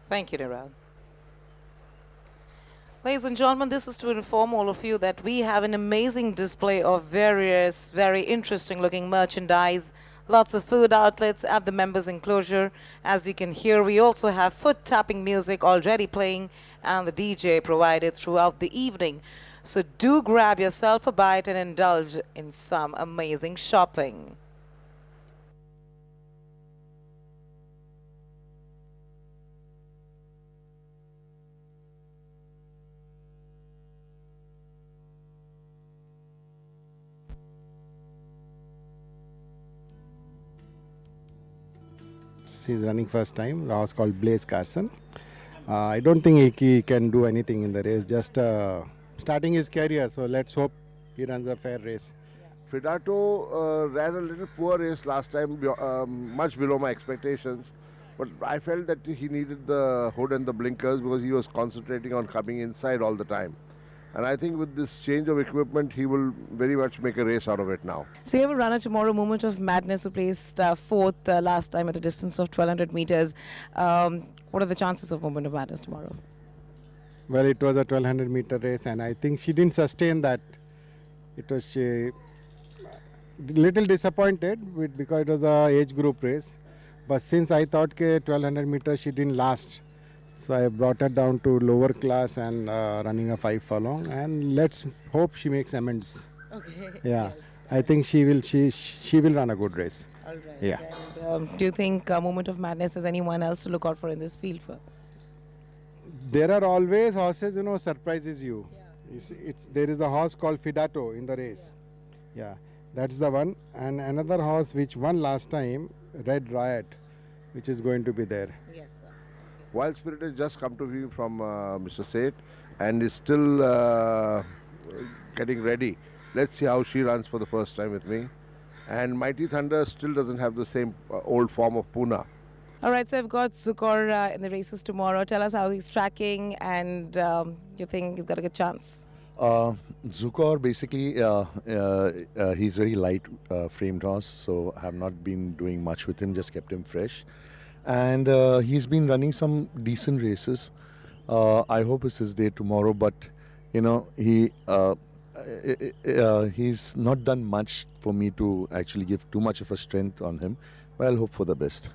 Thank you, Nirad. Ladies and gentlemen, this is to inform all of you that we have an amazing display of various very interesting looking merchandise, lots of food outlets at the members enclosure. As you can hear, we also have foot tapping music already playing and the DJ provided throughout the evening. So do grab yourself a bite and indulge in some amazing shopping. He's running first time. The horse called Blaze Carson. I don't think he can do anything in the race. Just starting his career. So let's hope he runs a fair race. Fidato ran a little poor race last time, much below my expectations. But I felt that he needed the hood and the blinkers because he was concentrating on coming inside all the time. And I think with this change of equipment, he will very much make a race out of it now. So you have a runner tomorrow, Moment of Madness, who placed fourth last time at a distance of 1200 meters. What are the chances of Moment of Madness tomorrow? Well, it was a 1200 meter race, and I think she didn't sustain that. It was little disappointed because it was a age group race. But since I thought 1200 meters she didn't last, so I brought her down to lower class and running a 5 furlong, and let's hope she makes amends. Okay. Yeah, Yes. I think she will run a good race. All right. Yeah. And, do you think Moment of Madness has anyone else to look out for in this field for? There are always horses, surprises you. Yeah. There is a horse called Fidato in the race. Yeah, that's the one. And another horse which won last time, Red Riot, which is going to be there. Yes, sir. Wild Spirit has just come to me from Mr. Seth and is still getting ready. Let's see how she runs for the first time with me. And Mighty Thunder still doesn't have the same old form of Pune. All right, so I've got Zukor in the races tomorrow. Tell us how he's tracking, and you think he's got a good chance? Zukor, basically, he's very light framed horse, so I have not been doing much with him, just kept him fresh. And he's been running some decent races. I hope it's his day tomorrow, but he's not done much for me to actually give too much of a strength on him, but I'll hope for the best.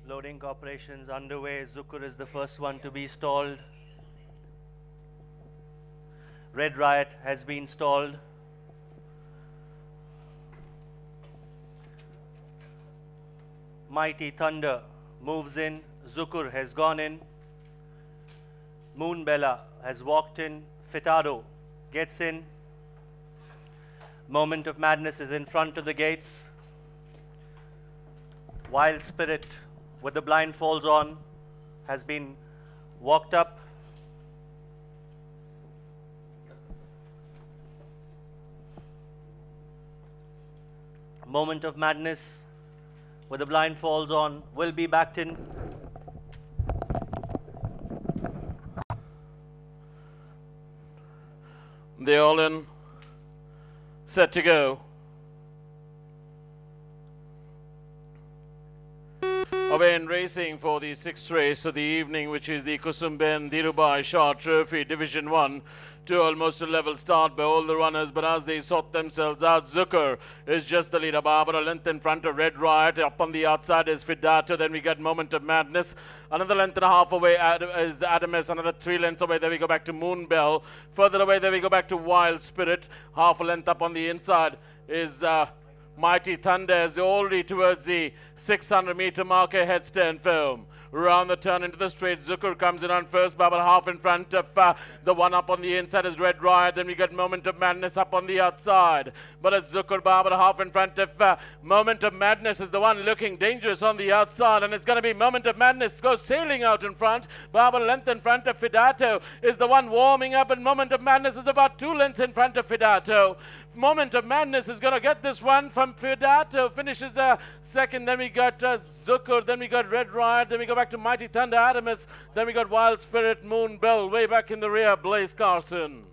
Loading operations underway. Zukur is the first one to be stalled. Red Riot has been stalled. Mighty Thunder moves in. Zukur has gone in. Moonbella has walked in. Fitado gets in. Moment of Madness is in front of the gates. Wild Spirit with the blindfolds on has been walked up. Moment of Madness with the blindfolds on will be backed in. They're all in, set to go. away in racing for the sixth race of the evening, which is the Kusumben Dhirubhai Shah Trophy Division 1. To almost a level start by all the runners, but as they sort themselves out, Zucker is just the leader by about a length in front of Red Riot. Up on the outside is Fidato. Then we get Moment of Madness. Another length and a half away is Adamus. Another 3 lengths away. There we go back to Moonbell. Further away, there we go back to Wild Spirit. Half a length up on the inside is Mighty Thunder as they already towards the 600-meter marker headstand film. Round the turn into the straight, Zucker comes in on first by about half in front of the one up on the inside is Red Riot. Then we get Moment of Madness up on the outside. But it's Zucker by about half in front of Moment of Madness is the one looking dangerous on the outside. And it's going to be Moment of Madness goes sailing out in front. By about a length in front of Fidato is the one warming up. And Moment of Madness is about 2 lengths in front of Fidato. Moment of Madness is going to get this one from Fidato. Finishes second. Then we got Zucker. Then we got Red Riot. Then we go back to Mighty Thunder Adamus. Then we got Wild Spirit, Moonbell. Way back in the rear, Blaze Carson.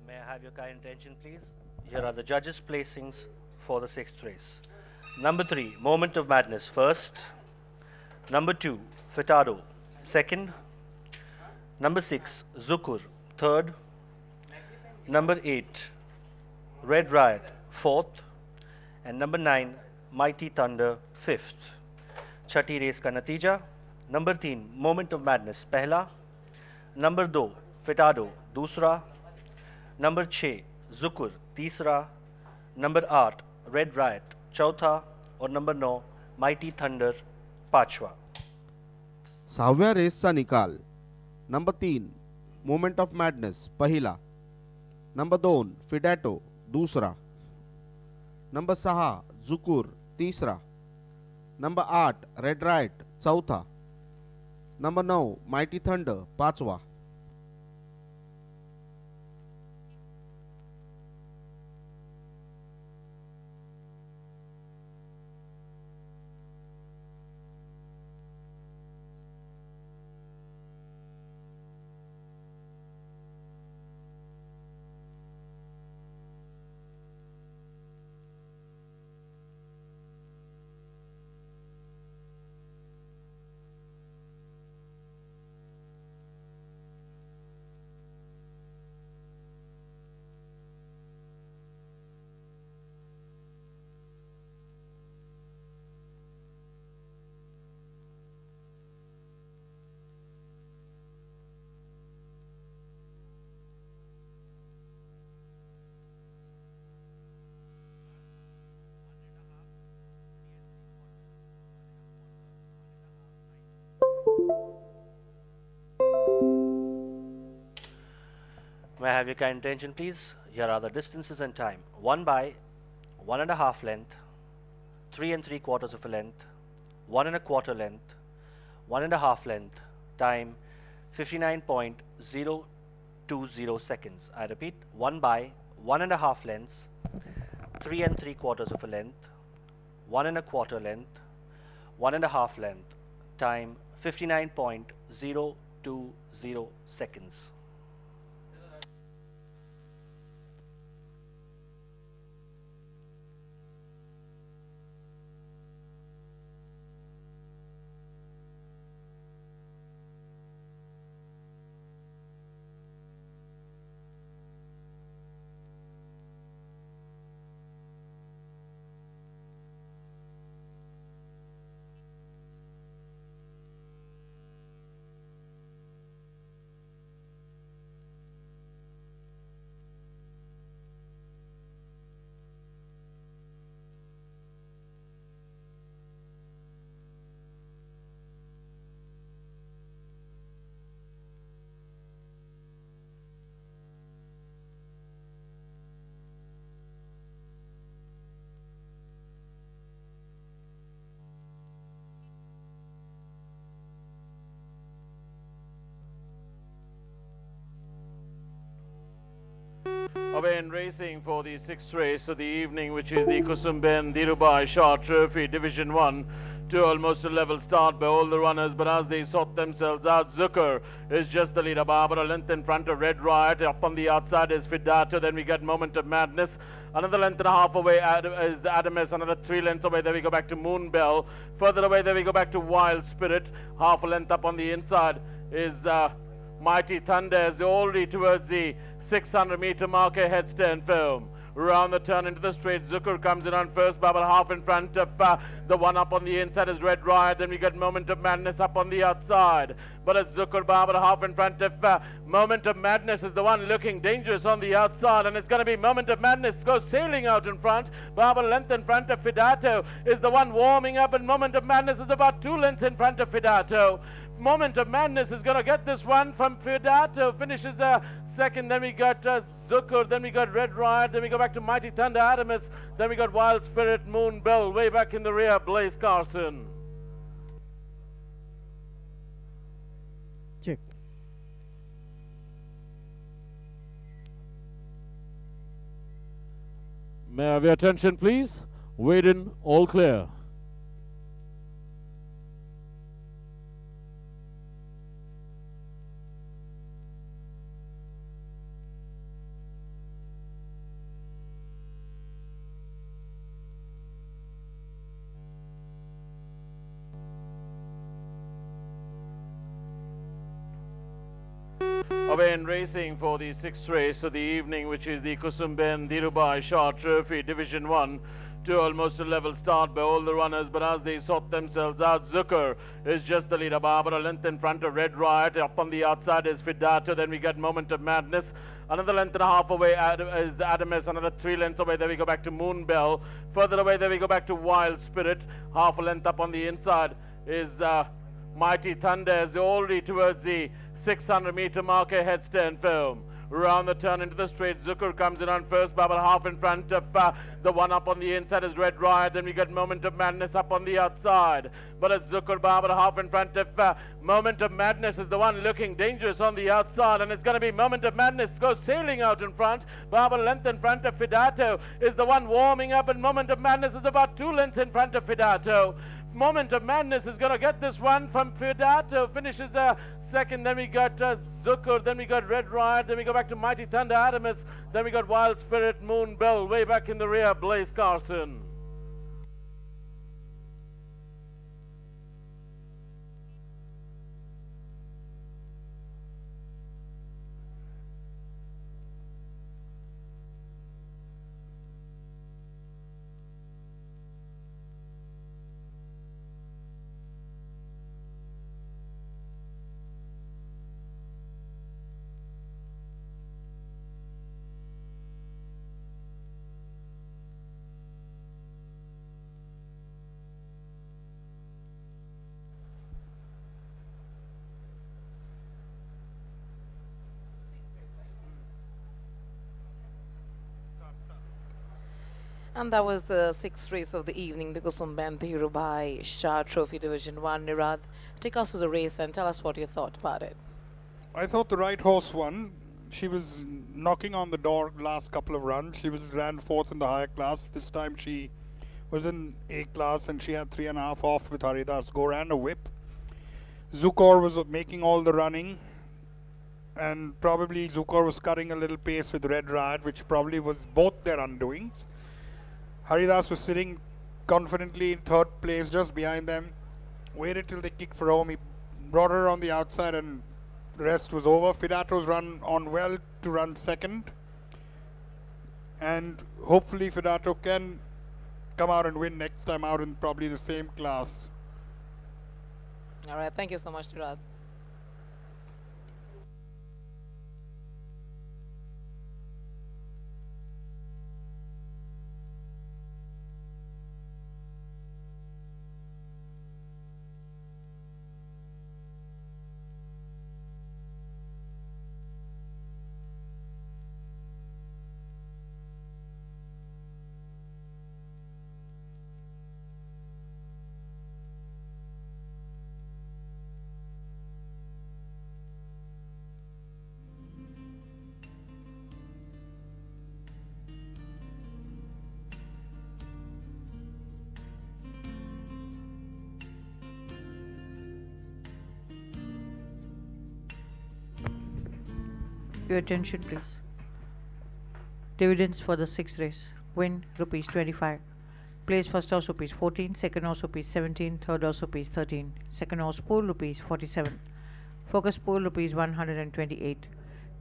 May I have your kind attention, please? Here are the judges' placings for the sixth race. Number 3, Moment of Madness, first. Number 2, Fitado, second. Number 6, Zukur, third. Number 8, Red Riot, fourth. And number 9, Mighty Thunder, fifth. Chhati race ka natija. Number 3, Moment of Madness, pehla. Number 2, Fitado, दूसरा. Number 6 जुकुर तीसरा, number 8 red riot चौथा और number 9 mighty thunder पांचवा. 6व्या रेसचा निकाल. Number 3 moment of madness पहिला. Number 2 फिडॅटो दूसरा. Number 6 जुकुर तीसरा. Number 8 red riot चौथा. नंबर 9 माइटी थंडर पाचवा. May I have your kind attention, please? Here are the distances and time. 1 by 1.5 length, 3 3/4 of a length, 1 1/4 length, 1.5 length, time 59.020 seconds. I repeat, 1 by 1.5 lengths, 3 3/4 of a length, 1 1/4 length, 1.5 length, time 59.020 seconds. Away in racing for the sixth race of the evening, which is the Kusumben Dhirubhai Shah Trophy Division 1, to almost a level start by all the runners, but as they sort themselves out, Zucker is just the leader by about a length in front of Red Riot. Up on the outside is Fidato, then we get Moment of Madness. Another length and a half away is Adamus, another 3 lengths away, there we go back to Moonbell. Further away, there we go back to Wild Spirit. Half a length up on the inside is Mighty Thunder, as they already towards the 600-meter marker, headstand film. Round the turn into the straight, Zucker comes in on first by about half in front of the one up on the inside is Red Riot. Then we get Moment of Madness up on the outside. But it's Zucker by about half in front of Moment of Madness is the one looking dangerous on the outside. And it's going to be Moment of Madness goes sailing out in front. By about a length in front of Fidato is the one warming up. And Moment of Madness is about 2 lengths in front of Fidato. Moment of Madness is going to get this one from Fidato. Finishes second. Then we got Zucker. Then we got Red Riot. Then we go back to Mighty Thunder Adamus. Then we got Wild Spirit, Moonbell. Way back in the rear, Blaze Carson. Check. May I have your attention, please? Wade in, all clear. Away in racing for the sixth race of the evening, which is the Kusumben Dhirubhai Shah Trophy Division 1, to almost a level start by all the runners, but as they sort themselves out, Zucker is just the leader by about a length in front of Red Riot. Up on the outside is Fidato. Then we get Moment of Madness. Another length and a half away is Adamus. Another 3 lengths away, there we go back to Moonbell. Further away, there we go back to Wild Spirit. Half a length up on the inside is Mighty Thunder, as they already towards the 600-meter marker, headstand film. Round the turn into the straight, Zucker comes in on first by about half in front of the one up on the inside is Red Riot. Then we get Moment of Madness up on the outside. But it's Zucker by about half in front of Moment of Madness is the one looking dangerous on the outside. And it's going to be Moment of Madness goes sailing out in front. By about a length in front of Fidato is the one warming up. And Moment of Madness is about 2 lengths in front of Fidato. Moment of Madness is going to get this one from Fidato. Finishes second. Then we got Zucker. Then we got Red Riot. Then we go back to Mighty Thunder Adamus. Then we got Wild Spirit, Moonbell. Way back in the rear, Blaze Carson. And that was the sixth race of the evening, the Kusumban Dhirubhai Shah Trophy Division 1. Nirad, take us to the race and tell us what you thought about it. I thought the right horse won. She was knocking on the door last couple of runs. She ran fourth in the higher class. This time she was in A class and she had 3.5 off with Haridas Gore and a whip. Zukor was making all the running, and probably Zukor was cutting a little pace with Red Riot, which probably was both their undoings. Haridas was sitting confidently in third place just behind them, waited till they kicked for home. He brought her on the outside and the rest was over. Fidato's run on well to run second, and hopefully Fidato can come out and win next time out in probably the same class. All right, thank you so much, Nirad. Your attention, please. Dividends for the sixth race. Win rupees 25. Place first horse rupees 14, second horse rupees 17, third horse rupees 13, second horse pool rupees 47, focus pool rupees 128,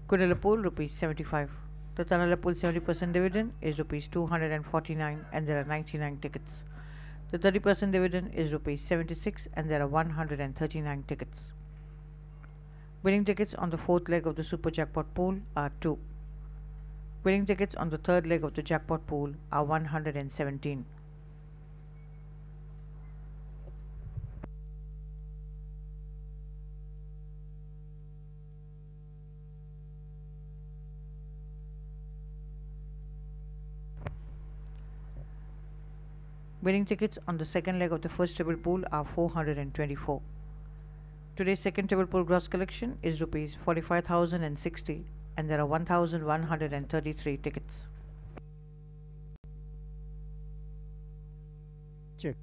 Kunala pool rupees 75. The Tanala pool 70% dividend is rupees 249 and there are 99 tickets. The 30% dividend is rupees 76 and there are 139 tickets. Winning tickets on the fourth leg of the Super Jackpot pool are 2. Winning tickets on the third leg of the jackpot pool are 117. Winning tickets on the second leg of the first treble pool are 424. Today's second treble pool gross collection is rupees 45,060 and there are 1,133 tickets. Check.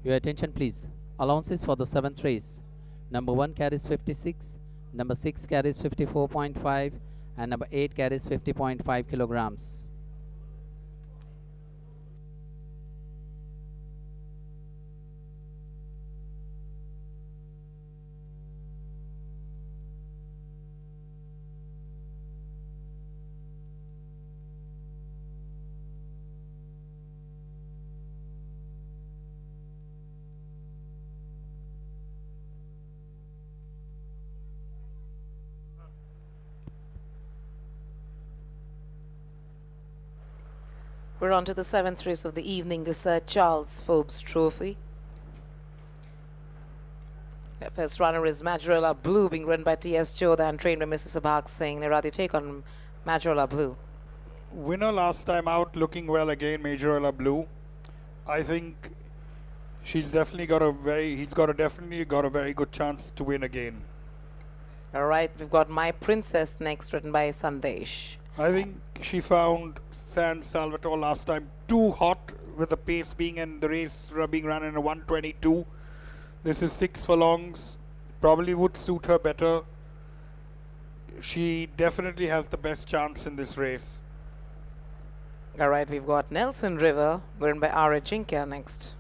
Your attention please. Allowances for the 7th race. Number 1 carries 56, number 6 carries 54.5 and number 8 carries 50.5 kilograms. We're on to the 7th race of the evening, the Sir Charles Forbes Trophy. The first runner is Majorella Blue, being run by T.S. Jodha and trained by Mrs. Subhag Singh. Nirati, take on Majorella Blue. Winner last time out, looking well again, Majorella Blue. I think he's definitely got a very good chance to win again. All right, we've got My Princess next, written by Sandesh. I think she found San Salvatore last time too hot, with the pace being in the race being run in a 1:22. This is 6 furlongs. Probably would suit her better. She definitely has the best chance in this race. All right, we've got Nelson River, written by R.A. Jinkya next.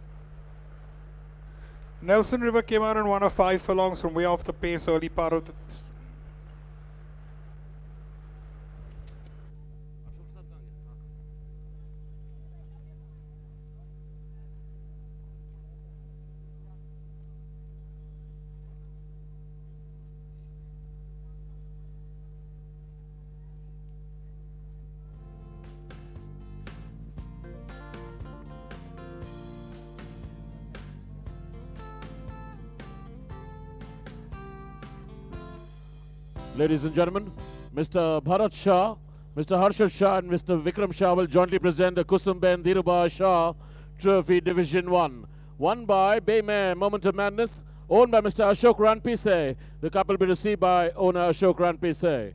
Nelson River came out and won a 5 furlongs from way off the pace early part of the... Ladies and gentlemen, Mr. Bharat Shah, Mr. Harshad Shah and Mr. Vikram Shah will jointly present the Kusumben Dhirubhai Shah Trophy Division 1. Won by Baymare Moment of Madness, owned by Mr. Ashok Ranpise. The cup will be received by owner Ashok Ranpise.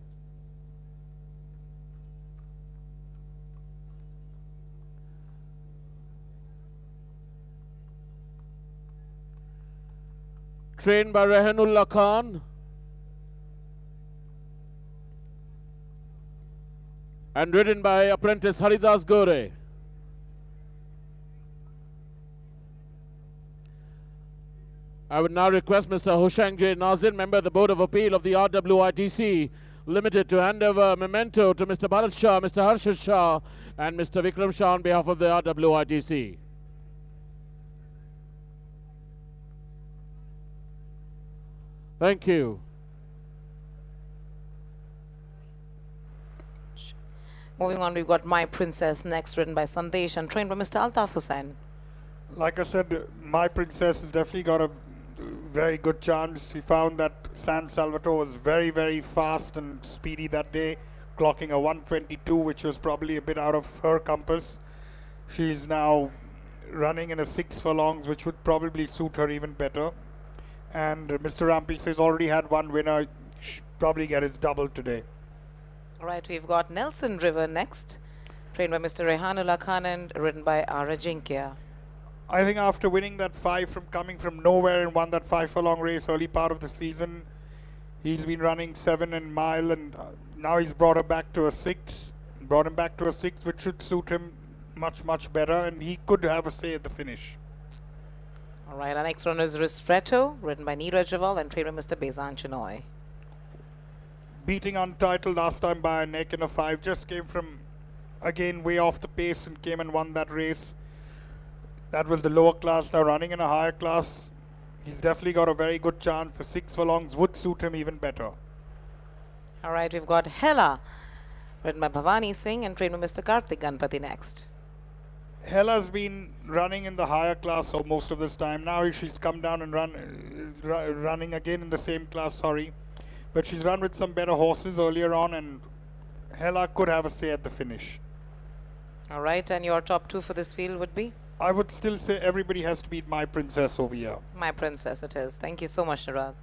Trained by Rehanullah Khan. And ridden by apprentice Haridas Gore. I would now request Mr. Hoshang J. Nazir, member of the Board of Appeal of the RWITC Limited, to hand over a memento to Mr. Bharat Shah, Mr. Harshad Shah, and Mr. Vikram Shah on behalf of the RWITC. Thank you. Moving on, we've got My Princess next, written by Sandesh and trained by Mr. Altaf Hussain. Like I said, My Princess has definitely got a very good chance. He found that San Salvatore was very, very fast and speedy that day, clocking a 1:22, which was probably a bit out of her compass. She's now running in a 6 furlongs, which would probably suit her even better. And Mr. Rampis has already had one winner. Should probably get his double today. All right, we've got Nelson River next, trained by Mr. Rehanullah Khan and ridden by R.A. Jinkya. I think after winning that 5 from coming from nowhere and won that 5 furlong race early part of the season, he's been running 7 and mile, and now he's brought him back to a 6. Brought him back to a 6, which should suit him much, much better, and he could have a say at the finish. All right, our next runner is Ristretto, ridden by Neeraj Raval and trained by Mr. Bezan Chinoy. Beating Untitled last time by a neck in a 5, just came from, again, way off the pace and came and won that race. That was the lower class. Now running in a higher class, he's definitely got a very good chance. The 6 furlongs would suit him even better. All right, we've got Hela, ridden by Bhavani Singh and trained by Mr. Karthik Ganpati next. Hela's been running in the higher class for most of this time. Now she's come down and running again in the same class, But she's run with some better horses earlier on, and Hela could have a say at the finish. All right, and your top 2 for this field would be? I would still say everybody has to beat My Princess over here. My Princess it is. Thank you so much, Nirad.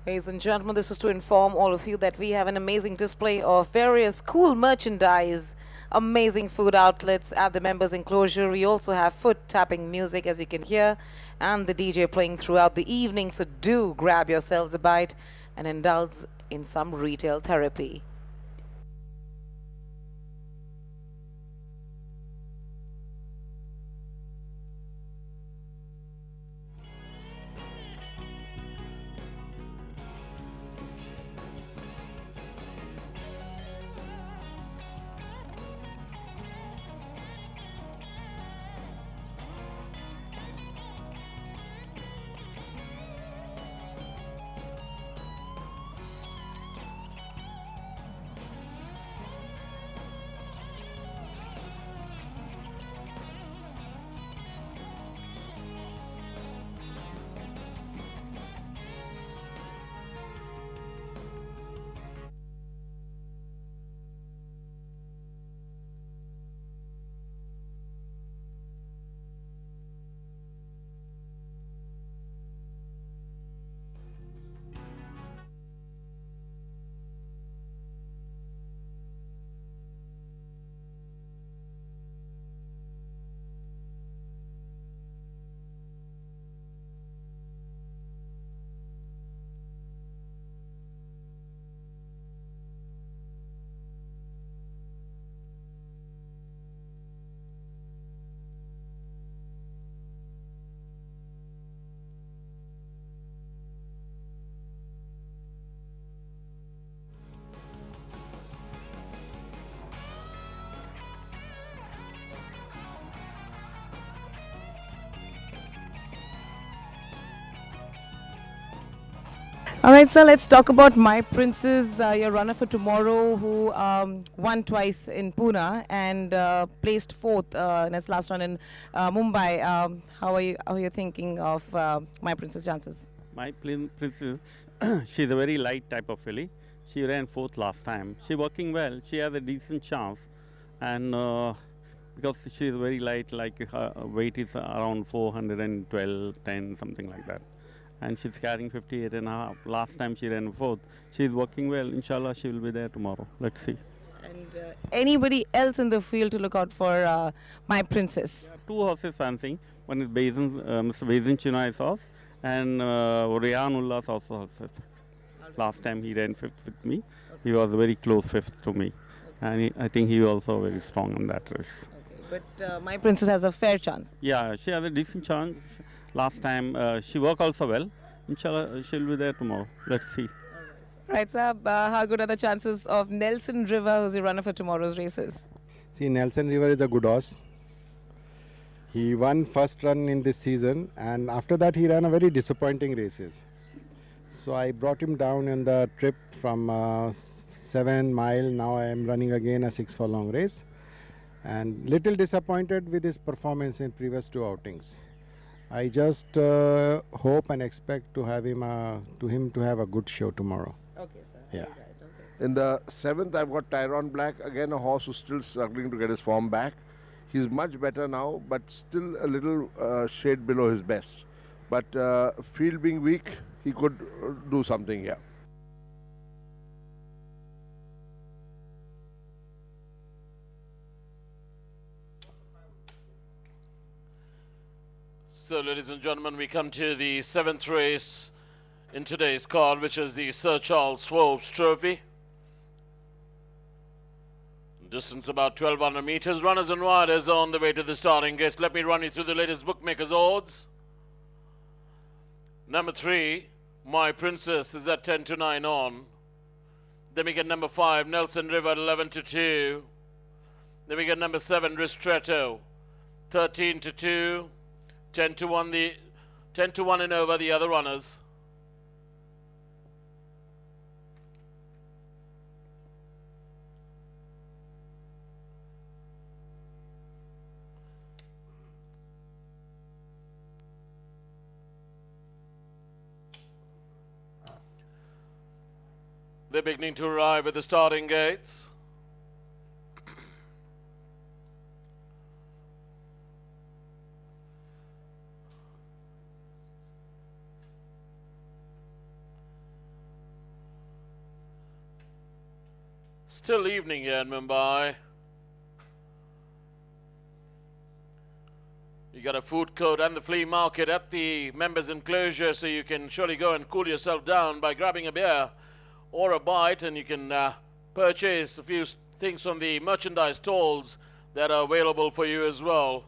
Ladies and gentlemen, this is to inform all of you that we have an amazing display of various cool merchandise, amazing food outlets at the members enclosure. We also have foot tapping music, as you can hear, and the DJ playing throughout the evening. So do grab yourselves a bite and indulge in some retail therapy. All right, sir, let's talk about My Princess, your runner for tomorrow, who won twice in Pune and placed fourth in his last run in Mumbai. How are you thinking of My Princess chances? My Princess, she's a very light type of filly. She ran fourth last time. She's working well. She has a decent chance, and because she is very light, like her weight is around 412, 10, something like that. And she's carrying 58 and a half. Last time she ran fourth. She's working well. Inshallah, she will be there tomorrow. Let's see. And anybody else in the field to look out for My Princess? Two horses fancying. One is Mr. Bazin Chinoy's horse, and Rianullah's horse. Last time he ran fifth with me. He was very close fifth to me. And I think he was also very strong on that race. Okay, but My Princess has a fair chance. Yeah, she has a decent chance. Last time she worked also well. Inshallah, she'll be there tomorrow. Let's see. Right, sir. How good are the chances of Nelson River, who's the runner for tomorrow's races? See, Nelson River is a good horse. He won first run in this season, and after that he ran a very disappointing races. So I brought him down in the trip from 7 mile. Now I am running again a 6 furlong race, and little disappointed with his performance in previous 2 outings. I just hope and expect to have him to have a good show tomorrow. Okay, sir. Yeah. In the 7th, I've got Tyrone Black, again a horse who's still struggling to get his form back. He's much better now, but still a little shade below his best. But field being weak, he could do something here. So, ladies and gentlemen, we come to the 7th race in today's card, which is the Sir Charles Forbes Trophy. Distance about 1,200 meters. Runners and riders on the way to the starting gates. Let me run you through the latest bookmakers' odds. Number 3, My Princess, is at 10 to 9 on. Then we get number 5, Nelson River, 11 to 2. Then we get number 7, Ristretto, 13 to 2. 10 to 1 and over the other runners. They're beginning to arrive at the starting gates. Still evening here in Mumbai. You got a food court and the flea market at the members' enclosure, so you can surely go and cool yourself down by grabbing a beer or a bite, and you can purchase a few things from the merchandise stalls that are available for you as well.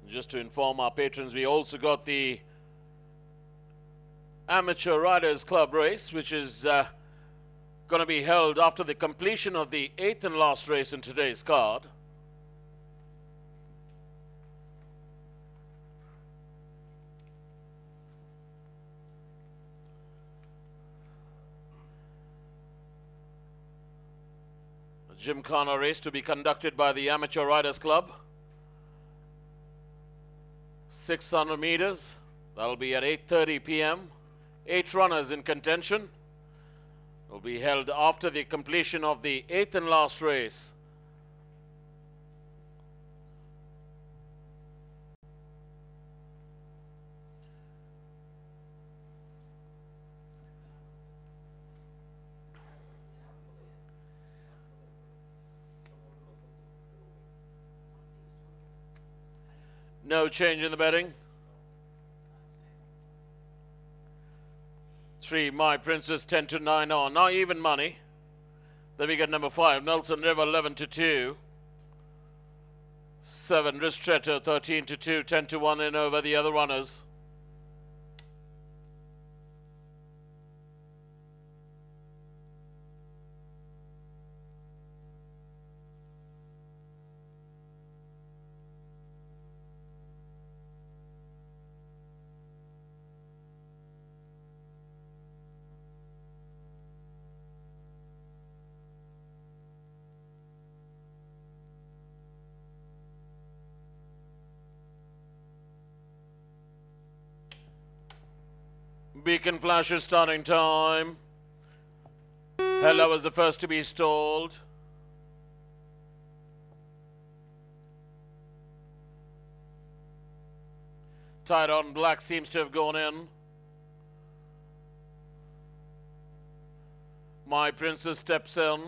Just to inform our patrons, we also got the Amateur Riders Club race, which is going to be held after the completion of the 8th and last race in today's card. A Gymkhana race to be conducted by the Amateur Riders Club. 600 meters, that'll be at 8:30 p.m. 8 runners in contention. Will be held after the completion of the 8th and last race. No change in the betting. 3, My Princess, 10 to 9 on. Now even money. Then we get number 5, Nelson River, 11 to 2. 7, Ristretto, 13 to 2, 10 to 1 in over the other runners. Beacon flashes starting time. Hella was the first to be stalled. Tyron Black seems to have gone in. My Princess steps in.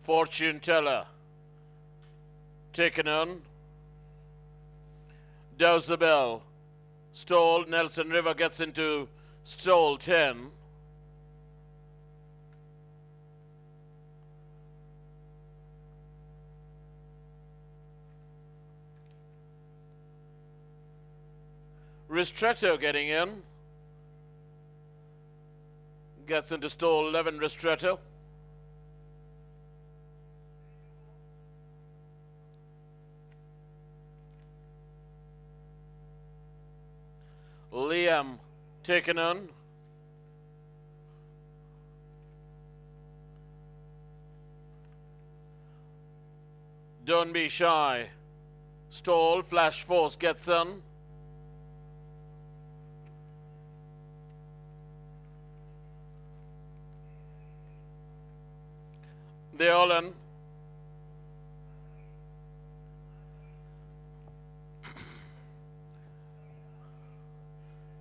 Fortune Teller taken in. Dosabel stalled. Nelson River gets into stall 10. Ristretto getting in. Gets into stall 11, Ristretto. Liam taken in. Don't be shy. Stall, Flash Force gets in. They're all in.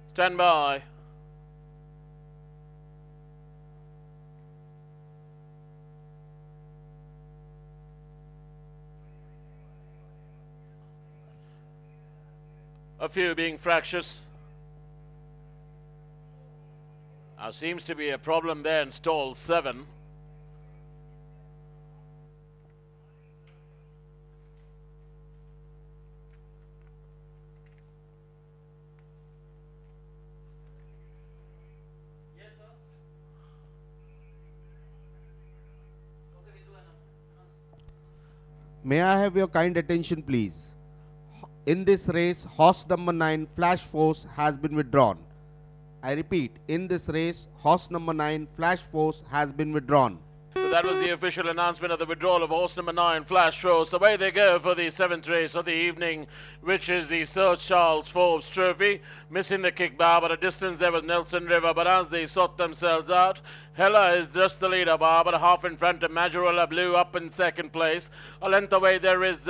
Stand by. A few being fractious. Now seems to be a problem there in stall 7. May I have your kind attention, please? In this race, horse number 9, Flash Force, has been withdrawn. I repeat, in this race, horse number 9, Flash Force, has been withdrawn. So that was the official announcement of the withdrawal of horse number 9, Flash Force. Away they go for the 7th race of the evening, which is the Sir Charles Forbes Trophy. Missing the kick bar, but a distance there was Nelson River, but as they sort themselves out, Hella is just the leader bar, but half in front of Majorella Blue up in 2nd place. A length away there is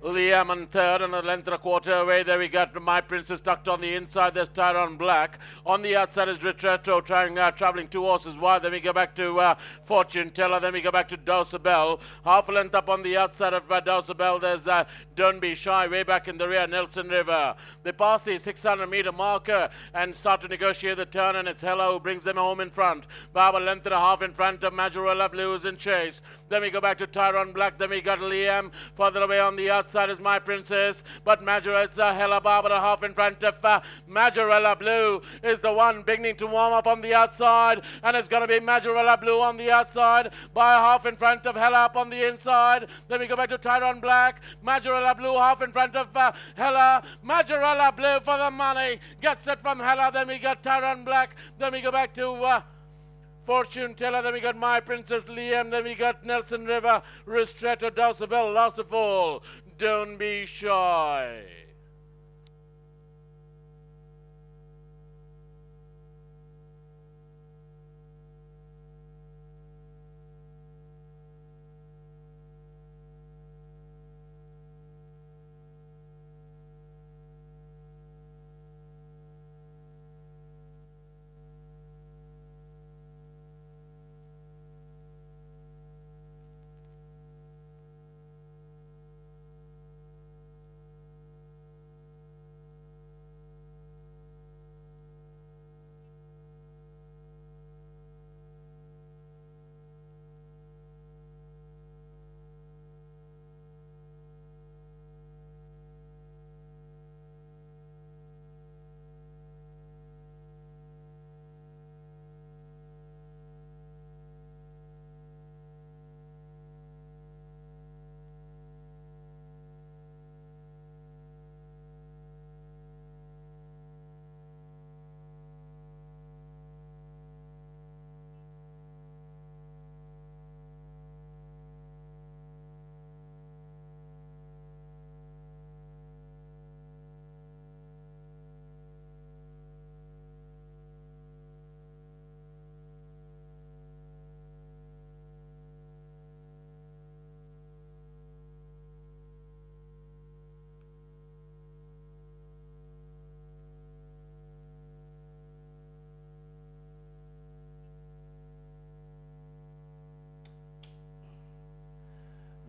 Liam in 3rd, and a length and a quarter away there we got My Princess tucked on the inside. There's Tyron Black. On the outside is Retretto travelling 2 horses wide. Then we go back to Fortune Teller. Then we go back to Dosabel. Half a length up on the outside of Dosabel. There's Don't Be Shy way back in the rear, Nelson River. They pass the 600-meter marker and start to negotiate the turn, and it's Hella who brings them home in front. About a length and a half in front of Majorella Blue is in chase. Then we go back to Tyron Black. Then we got Liam. Further away on the outside is My Princess, but Majorella Hella Barbara half in front of Majorella Blue is the one beginning to warm up on the outside, and it's going to be Majorella Blue on the outside by half in front of Hella up on the inside. Then we go back to Tyron Black. Majorella Blue half in front of Hella. Majorella Blue for the money gets it from Hella. Then we got Tyron Black. Then we go back to Fortune Teller, then we got My Princess Liam, then we got Nelson River, Ristretto, Dosabel, last of all, Don't Be Shy.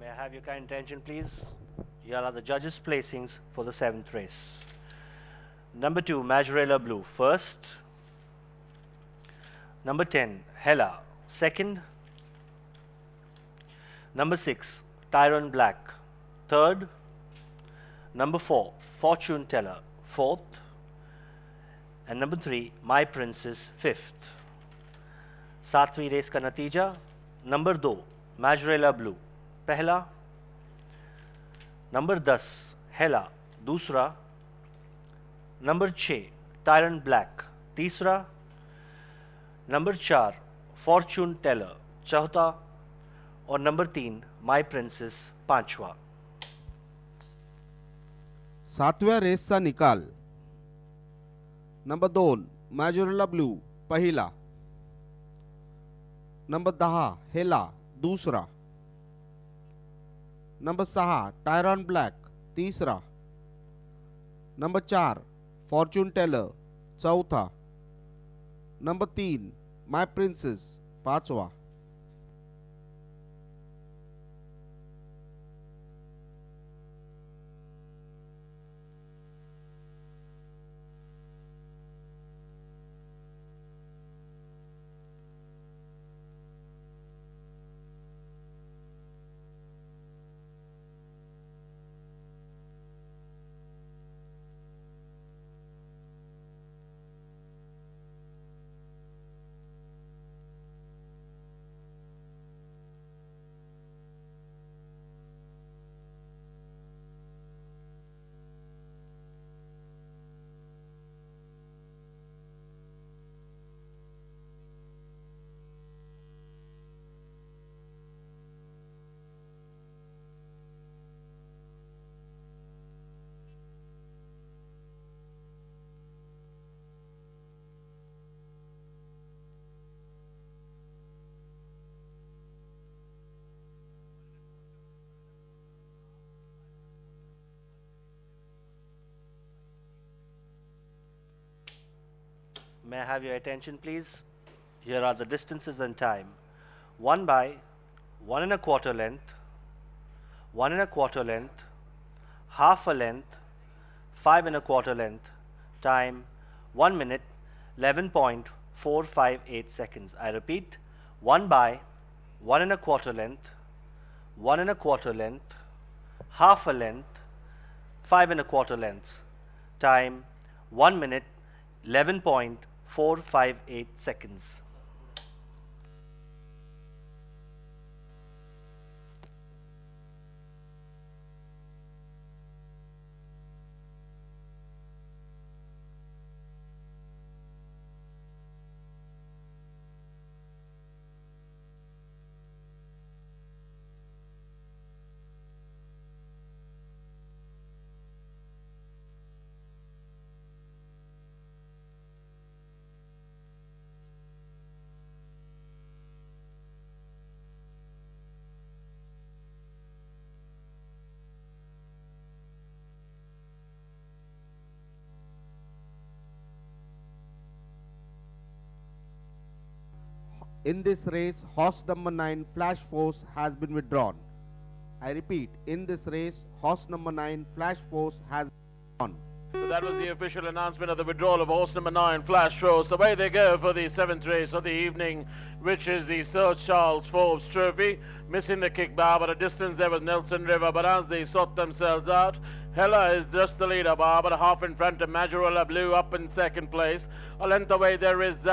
May I have your kind attention, please? Here are the judges' placings for the 7th race. Number 2, Majorella Blue, first. Number 10, Hella, second. Number 6, Tyrone Black, third. Number 4, Fortune Teller, fourth. And number 3, My Princess, fifth. 7वीं race का नतीजा, number 2, Majorella Blue, पहला. Number 10, Hella, दूसरा. Number 6, Tyrone Black, तीसरा. Number 4, Fortune Teller, चौथा. और number 3, My Princess, पांचवा. 7व्या रेसचा निकाल. Number 2, Majorella Blue, पहिला. नंबर 10, हेला, दूसरा. नंबर 6, टायरॉन ब्लैक, तीसरा. नंबर 4, फॉर्च्यून टेलर, चौथा. नंबर 3, माय प्रिंसेस, पांचवा. May I have your attention, please? Here are the distances and time. 1 by 1 1/4 length, 1 1/4 length, half a length, 5 1/4 length. Time 1 minute 11.458 seconds. I repeat, 1 by 1 1/4 length, 1 1/4 length, half a length, 5 1/4 lengths. Time 1 minute 11.458 seconds. In this race, horse number 9, Flash Force, has been withdrawn. I repeat, in this race, horse number 9, Flash Force, has been withdrawn. So that was the official announcement of the withdrawal of horse number 9, Flash Force. Away they go for the 7th race of the evening, which is the Sir Charles Forbes Trophy. Missing the kick bar, but a distance there was Nelson River, but as they sort themselves out, Hella is just the leader bar, but a half in front of Majorella Blue up in 2nd place. A length away there is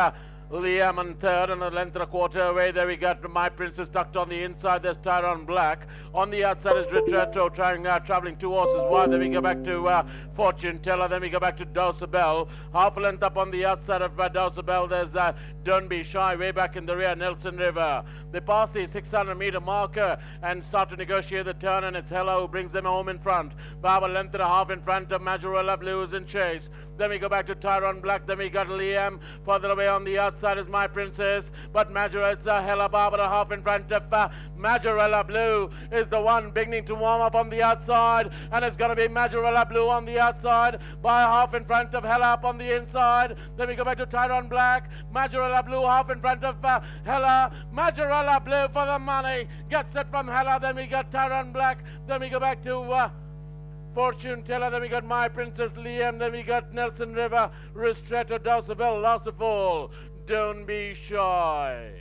Liam in 3rd, and a length and a quarter away there we got My Princess tucked on the inside. There's Tyrone Black. On the outside is Retretto travelling 2 horses wide. Then we go back to Fortune Teller. Then we go back to Dowsabelle. Half a length up on the outside of Dowsabelle. There's Don't Be Shy way back in the rear, Nelson River. They pass the 600-metre marker and start to negotiate the turn, and it's Hella who brings them home in front. About a length and a half in front of Majorella Blue is in chase. Then we go back to Tyrone Black. Then we got Liam further away on the outside. outside is My Princess, but Majorella Hella Barbara half in front of Majorella Blue is the one beginning to warm up on the outside, and it's going to be Majorella Blue on the outside by half in front of Hella up on the inside. Then we go back to Tyrone Black. Majorella Blue half in front of Hella. Majorella Blue for the money. Gets it from Hella. Then we got Tyrone Black. Then we go back to Fortune Teller. Then we got My Princess Liam. Then we got Nelson River. Ristretto Dosabel. Last of all, Don't Be Shy.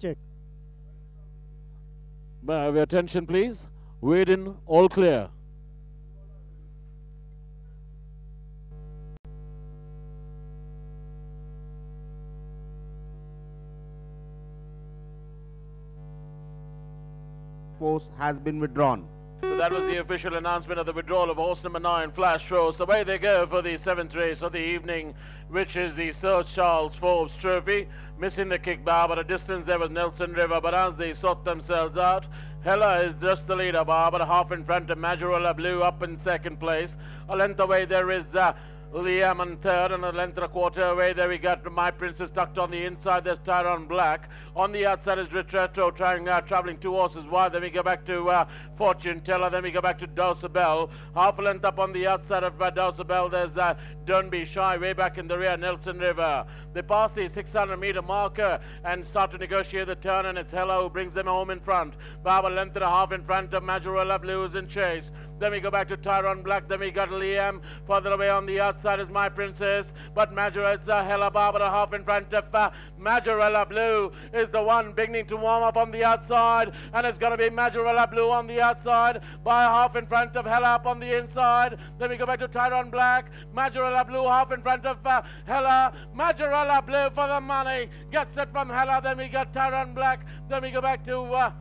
Check. May I have your attention, please? Weighed in, all clear. Force has been withdrawn. So that was the official announcement of the withdrawal of horse number 9, Flash Rose. Away they go for the 7th race of the evening, which is the Sir Charles Forbes Trophy. Missing the kick bar, but a distance there was Nelson River, but as they sort themselves out, Hella is just the leader bar, but half in front of Majorella Blue up in 2nd place. A length away there is Liam in 3rd, and a length and a quarter away there we got My Princess tucked on the inside. There's Tyrone Black. On the outside is Retretto travelling 2 horses wide. Then we go back to Fortune Teller. Then we go back to Dosabel. Half a length up on the outside of Dosabel. There's Don't Be Shy way back in the rear, Nelson River. They pass the 600-meter marker and start to negotiate the turn, and it's Hella who brings them home in front. About a length and a half in front of Majorella Blue is in chase. Then we go back to Tyrone Black. Then we got Liam. Further away on the outside is My Princess. But Majorella Hella Barbara half in front of Majorella Blue is the one beginning to warm up on the outside. And it's going to be Majorella Blue on the outside by half in front of Hella up on the inside. Then we go back to Tyrone Black. Majorella Blue half in front of Hella. Majorella Blue for the money. Gets it from Hella. Then we got Tyrone Black. Then we go back to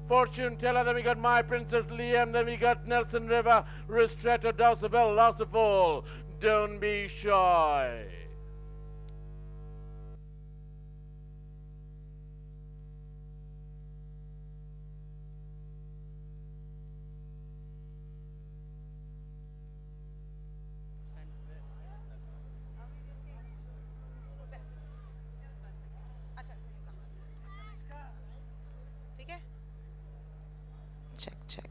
Fortune Teller. Then we got My Princess Liam. Then we got Nelson River, Ristretto Dosabel. Last of all, Don't Be Shy. Check. Check.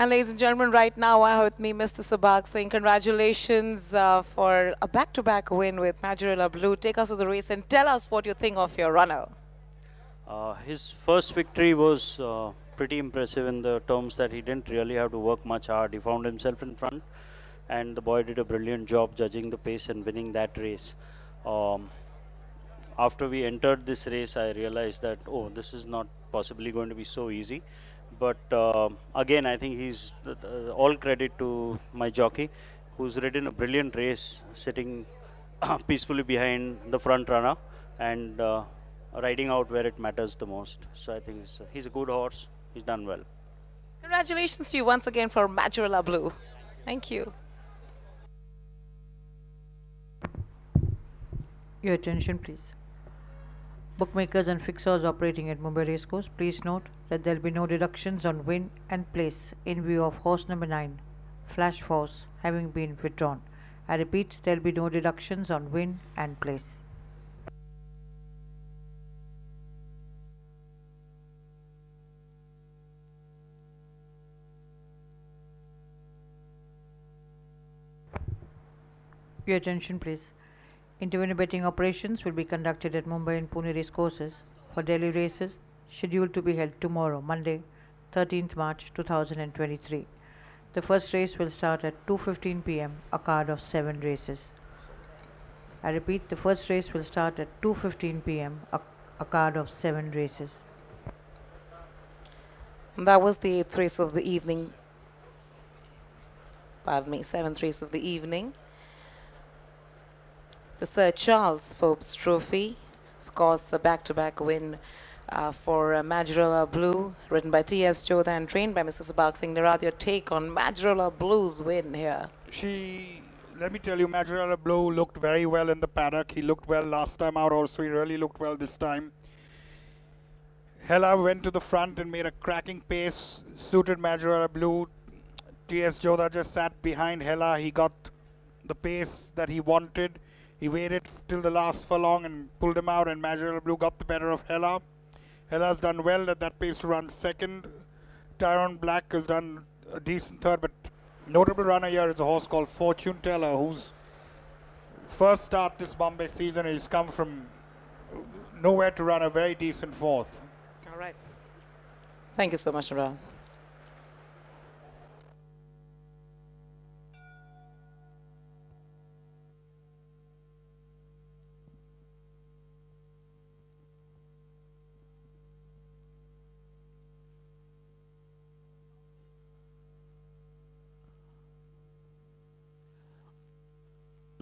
And ladies and gentlemen, right now I have with me Mr. Subhag saying congratulations for a back-to-back win with Majorella Blue. Take us to the race and tell us what you think of your runner. His first victory was pretty impressive in the terms that he didn't really have to work much hard. He found himself in front, and the boy did a brilliant job judging the pace and winning that race. after we entered this race, I realized that, oh, this is not possibly going to be so easy. But again, I think he's all credit to my jockey, who's ridden a brilliant race, sitting peacefully behind the front runner and riding out where it matters the most. So I think he's a good horse. He's done well. Congratulations to you once again for Majorella Blue. Thank you. Your attention, please. Bookmakers and fixers operating at Mumbai Racecourse, please note that there will be no deductions on win and place in view of horse number 9, Flash Force, having been withdrawn. I repeat, there will be no deductions on win and place. Your attention, please. Intervenor betting operations will be conducted at Mumbai and Pune racecourses for daily races scheduled to be held tomorrow, Monday, 13th March 2023. The first race will start at 2:15 p.m., a card of 7 races. I repeat, the first race will start at 2:15 p.m., a card of 7 races. And that was the 8th race of the evening. Pardon me, 7th race of the evening. The Sir Charles Forbes Trophy, of course, a back-to-back win for Majorella Blue, written by T.S. Jodha and trained by Mr. Subhag Singh Nirad. Your take on Majorella Blue's win here? Let me tell you, Majorella Blue looked very well in the paddock. He looked well last time out also. He really looked well this time. Hella went to the front and made a cracking pace, suited Majorella Blue. T.S. Jodha just sat behind Hella. He got the pace that he wanted. He waited till the last furlong and pulled him out, and Majorella Blue got the better of Hella. Hella's done well at that pace to run second. Tyrone Black has done a decent third, but notable runner here is a horse called Fortune Teller, whose first start this Bombay season, he's come from nowhere to run a very decent fourth. All right. Thank you so much, Nirad.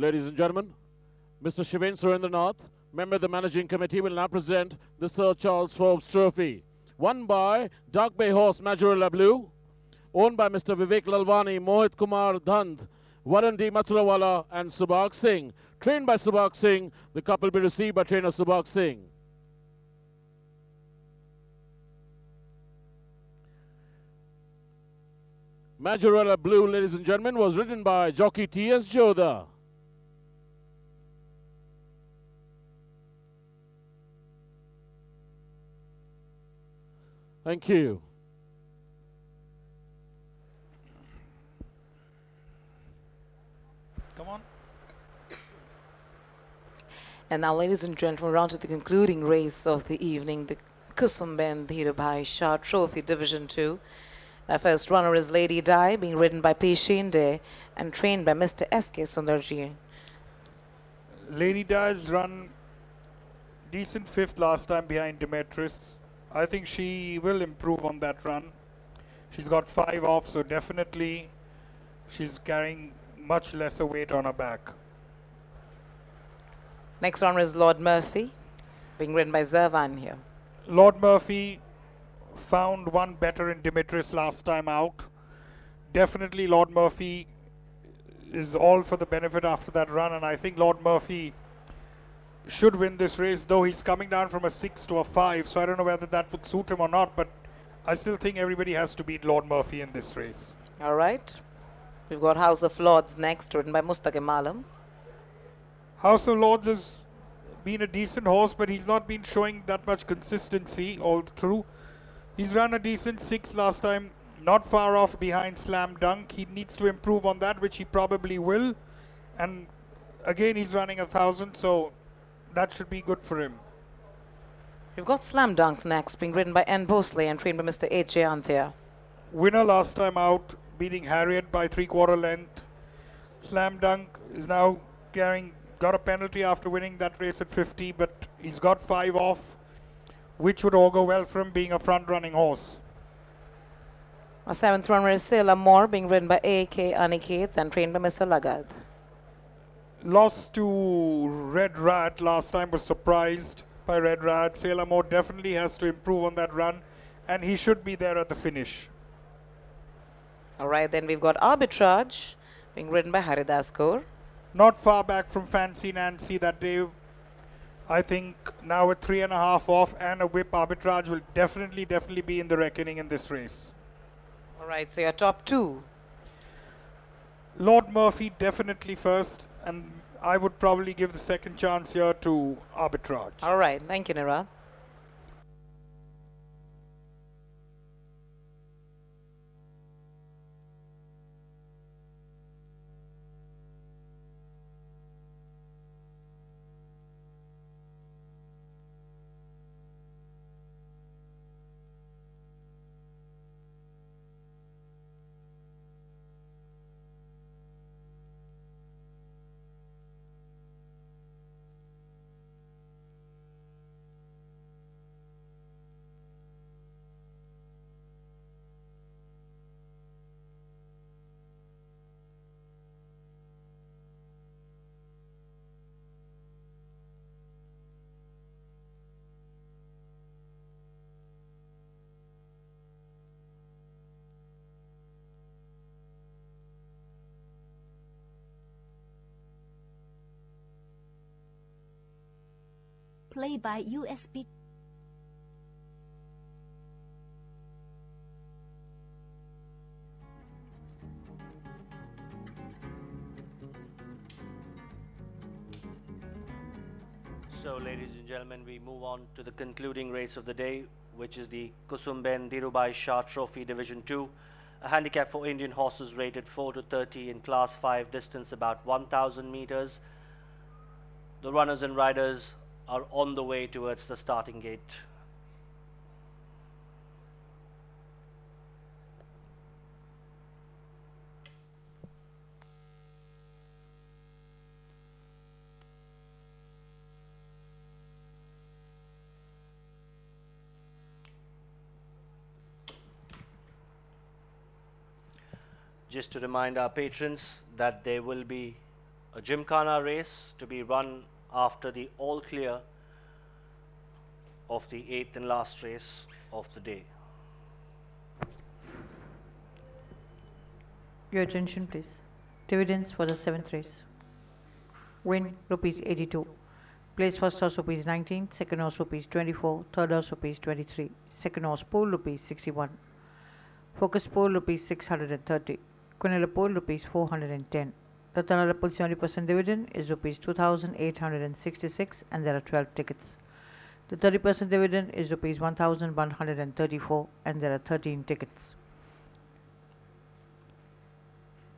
Ladies and gentlemen, Mr. Shiven Surendranath, member of the managing committee, will now present the Sir Charles Forbes Trophy, won by Dark Bay horse Majorella Blue, owned by Mr. Vivek Lalwani, Mohit Kumar Dhand, Varun D. Mathurawala and Subhag Singh. Trained by Subhag Singh, the cup will be received by trainer Subhag Singh. Majorella Blue, ladies and gentlemen, was ridden by jockey T.S. Jodha. Thank you. Come on. And now, ladies and gentlemen, we're on to the concluding race of the evening, the Kusumben Dhirubhai Shah Trophy Division 2. Our first runner is Lady Di, being ridden by P. Shinde and trained by Mr. S.K. Sundarji. Lady Di's run decent fifth last time behind Demetris. I think she will improve on that run. She's got 5 off, so definitely she's carrying much lesser weight on her back. Next runner is Lord Murphy, being ridden by Zervan here. Lord Murphy found one better in Demetris last time out. Definitely Lord Murphy is all for the benefit after that run, and I think Lord Murphy should win this race, though he's coming down from a 6 to a 5, so I don't know whether that would suit him or not, but I still think everybody has to beat Lord Murphy in this race. All right. We've got House of Lords next, ridden by Mustaqim Alam. House of Lords has been a decent horse, but he's not been showing that much consistency all through. He's run a decent 6 last time, not far off behind Slam Dunk. He needs to improve on that, which he probably will. And again, he's running 1,000, so that should be good for him. We've got Slam Dunk next, being ridden by N. Bosley and trained by Mr. H.J. Anthea. Winner last time out, beating Harriet by 3/4 length. Slam Dunk is now carrying got a penalty after winning that race at 50, but he's got 5 off, which would augur well for him being a front-running horse. Our 7th runner is Sailor Moore, being ridden by A.K. Aniket and trained by Mr. Lagad. Lost to Red Rat last time, was surprised by Red Rat. Sailor Moore definitely has to improve on that run, and he should be there at the finish. All right, then we've got Arbitrage, being ridden by Haridas Kaur. Not far back from Fancy Nancy that day. I think now with 3.5 off and a whip, Arbitrage will definitely be in the reckoning in this race. All right, so your top 2. Lord Murphy definitely first, and I would probably give the second chance here to Arbitrage. All right, thank you, Nirad. Play by USB. So, ladies and gentlemen, we move on to the concluding race of the day, which is the Kusumben Dhirubhai Shah Trophy Division 2. A handicap for Indian horses rated 4 to 30 in Class 5, distance about 1,000 meters. The runners and riders are on the way towards the starting gate. Just to remind our patrons that there will be a Gymkhana race to be run after the all clear of the 8th and last race of the day. Your attention please. Dividends for the 7th race. Win rupees 82. Place first horse rupees 19, second horse rupees 24, third horse rupees 23, second horse pool rupees 61. Focus pool rupees 630. Quinella pool rupees 410. The Tanala pool 70% dividend is rupees 2,866 and there are 12 tickets. The 30% dividend is rupees 1,134 and there are 13 tickets.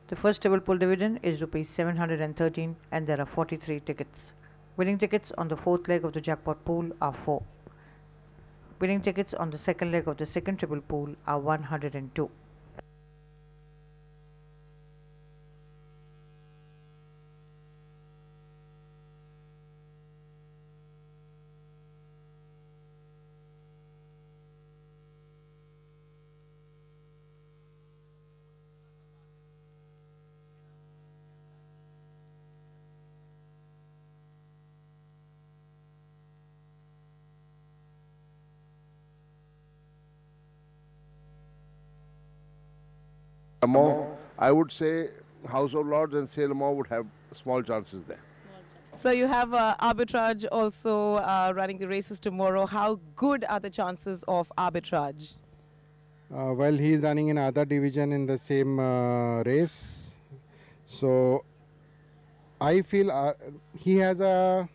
The first table pool dividend is rupees 713 and there are 43 tickets. Winning tickets on the 4th leg of the jackpot pool are 4. Winning tickets on the 2nd leg of the second triple pool are 102. More, I would say House of Lords and Sailor Moore would have small chances there. So you have Arbitrage also running the races tomorrow. How good are the chances of Arbitrage? Well, he is running in other division in the same race. So I feel he has a,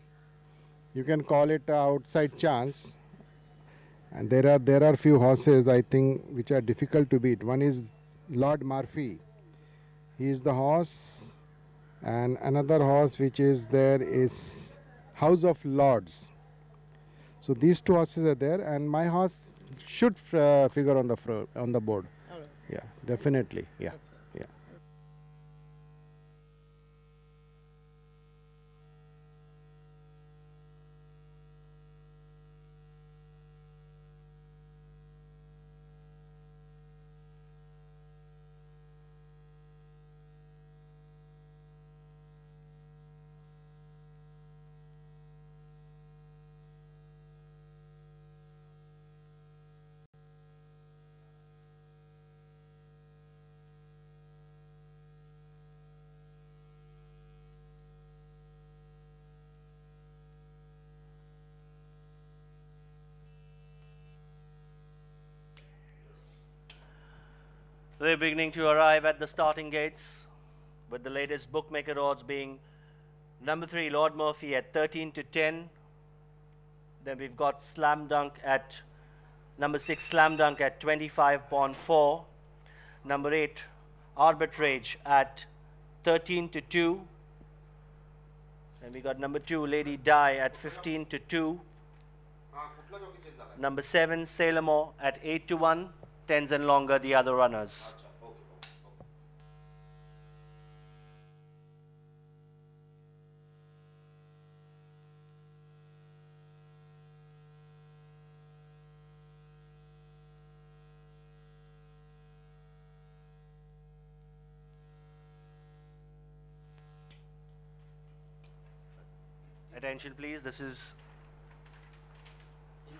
you can call it a outside chance. And there are few horses I think which are difficult to beat. One is Lord Murphy. He is the horse, and another horse which is there is House of Lords. So these two horses are there, and my horse should figure on the board. All right. Yeah, definitely. Yeah, yeah. We're beginning to arrive at the starting gates, with the latest bookmaker odds being number 3, Lord Murphy at 13-10. Then we've got Slam Dunk at number 6, Slam Dunk at 25.4. Number 8, Arbitrage at 13-2. Then we got number 2, Lady Di at 15-2. Number 7, Sailor Moore at 8-1. Tens and longer the other runners. Attention please, this is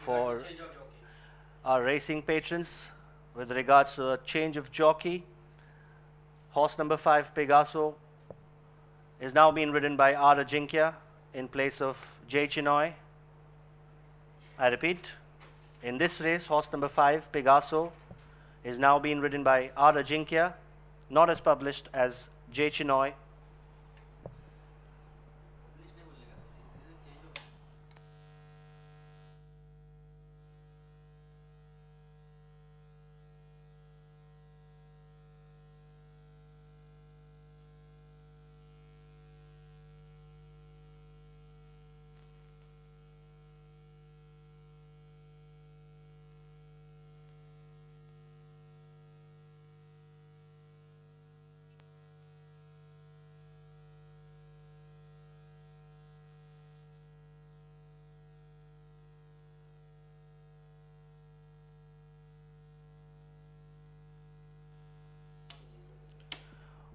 for our racing patrons with regards to a change of jockey. Horse number 5, Pegaso, is now being ridden by R. Ajinkya in place of J. Chinoy. I repeat, in this race, horse number 5, Pegaso, is now being ridden by R. Ajinkya, not as published as J. Chinoy.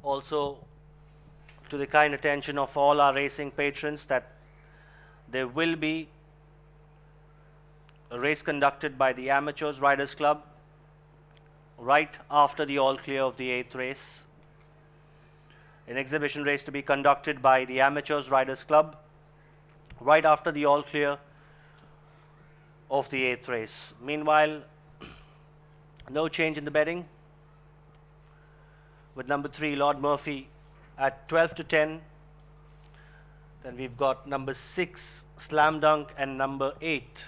Also, to the kind attention of all our racing patrons, that there will be a race conducted by the Amateurs Riders Club right after the all clear of the 8th race. An exhibition race to be conducted by the Amateurs Riders Club right after the all clear of the 8th race. Meanwhile, no change in the betting, with number 3, Lord Murphy, at 12-10. Then we've got number 6, Slam Dunk, and number 8,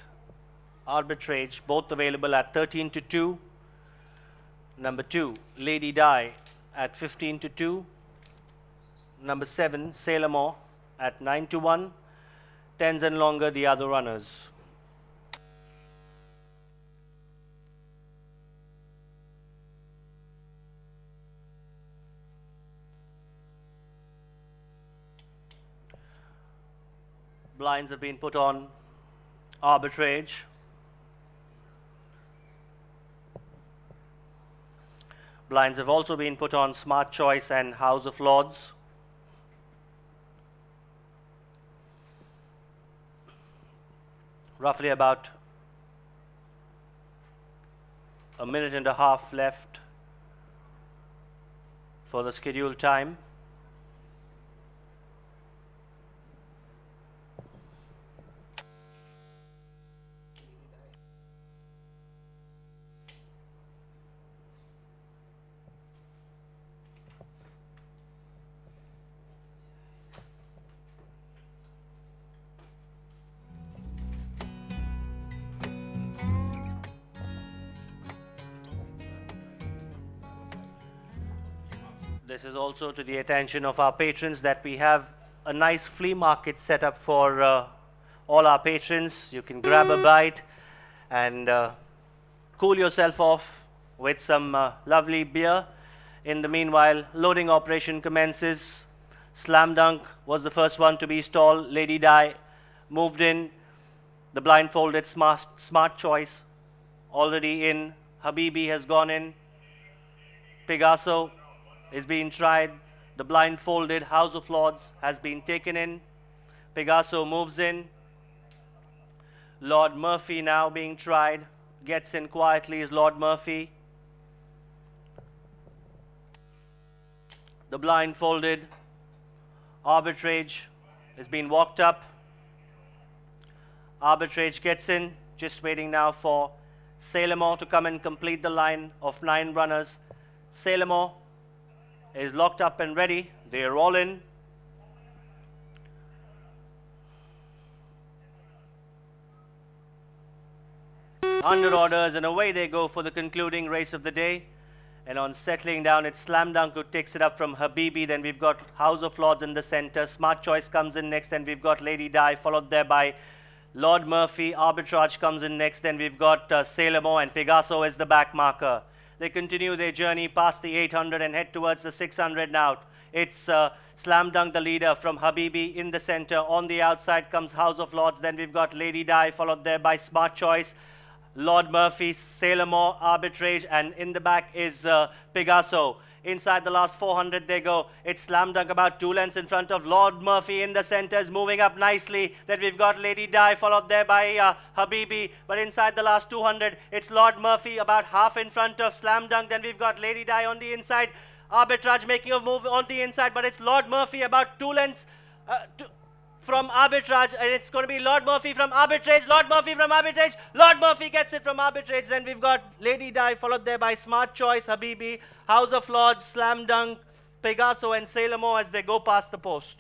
Arbitrage, both available at 13-2. Number 2, Lady Di, at 15-2. Number 7, Sailor Moore, at 9-1. Tens and longer the other runners. Blinds have been put on Arbitrage. Blinds have also been put on Smart Choice and House of Lords. Roughly about a minute and a half left for the scheduled time. This is also to the attention of our patrons that we have a nice flea market set up for all our patrons. You can grab a bite and cool yourself off with some lovely beer. In the meanwhile, loading operation commences. Slam Dunk was the first one to be stalled. Lady Di moved in. The blindfolded Smart Choice already in. Habibi has gone in. Pegaso is being tried. The blindfolded House of Lords has been taken in. Pegaso moves in. Lord Murphy now being tried. Gets in quietly is Lord Murphy. The blindfolded Arbitrage is being walked up. Arbitrage gets in, just waiting now for Sailor Moore to come and complete the line of 9 runners. Salemo is locked up and ready. They are all in. Under orders, and away they go for the concluding race of the day. And on settling down, it's Slam Dunk who takes it up from Habibi. Then we've got House of Lords in the center. Smart Choice comes in next. Then we've got Lady Di, followed there by Lord Murphy. Arbitrage comes in next. Then we've got Salemo, and Pegaso is the back marker. They continue their journey past the 800 and head towards the 600 now. It's Slam Dunk, the leader, from Habibi in the center. On the outside comes House of Lords. Then we've got Lady Di, followed there by Smart Choice, Lord Murphy, Salemo, Arbitrage, and in the back is Pegaso. Inside the last 400 they go. It's Slam Dunk about 2 lengths in front of Lord Murphy in the center, is moving up nicely. Then we've got Lady Di, followed there by Habibi. But inside the last 200, it's Lord Murphy about half in front of Slam Dunk. Then we've got Lady Di on the inside. Arbitrage making a move on the inside, but it's Lord Murphy about 2 lengths from Arbitrage, and it's going to be Lord Murphy from Arbitrage, Lord Murphy from Arbitrage, Lord Murphy gets it from Arbitrage. Then we've got Lady Di, followed there by Smart Choice, Habibi, House of Lords, Slam Dunk, Pegaso, and Salemo as they go past the post.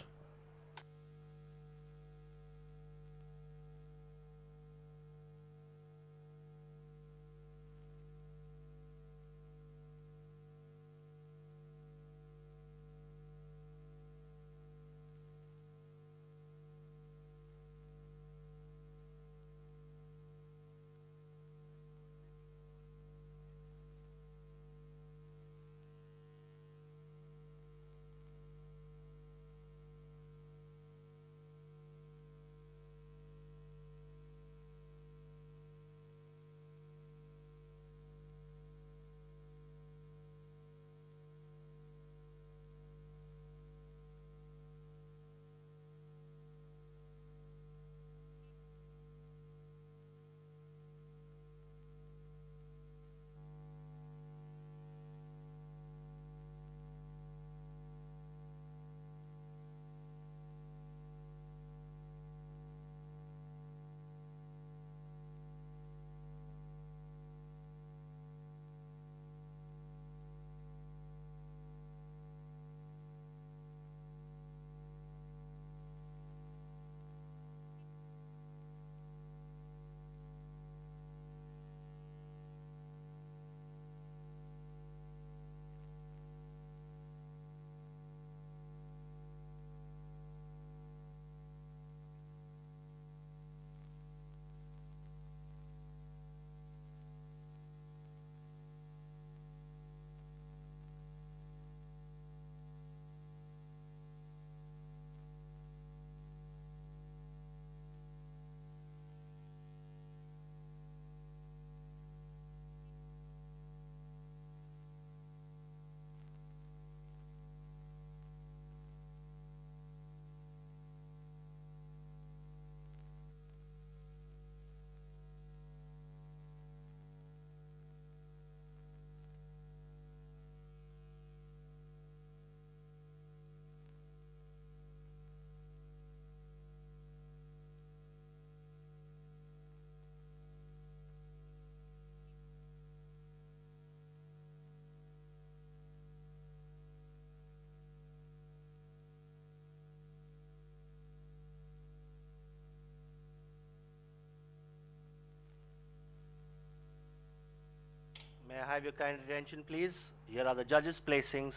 May I have your kind attention, please? Here are the judges' placings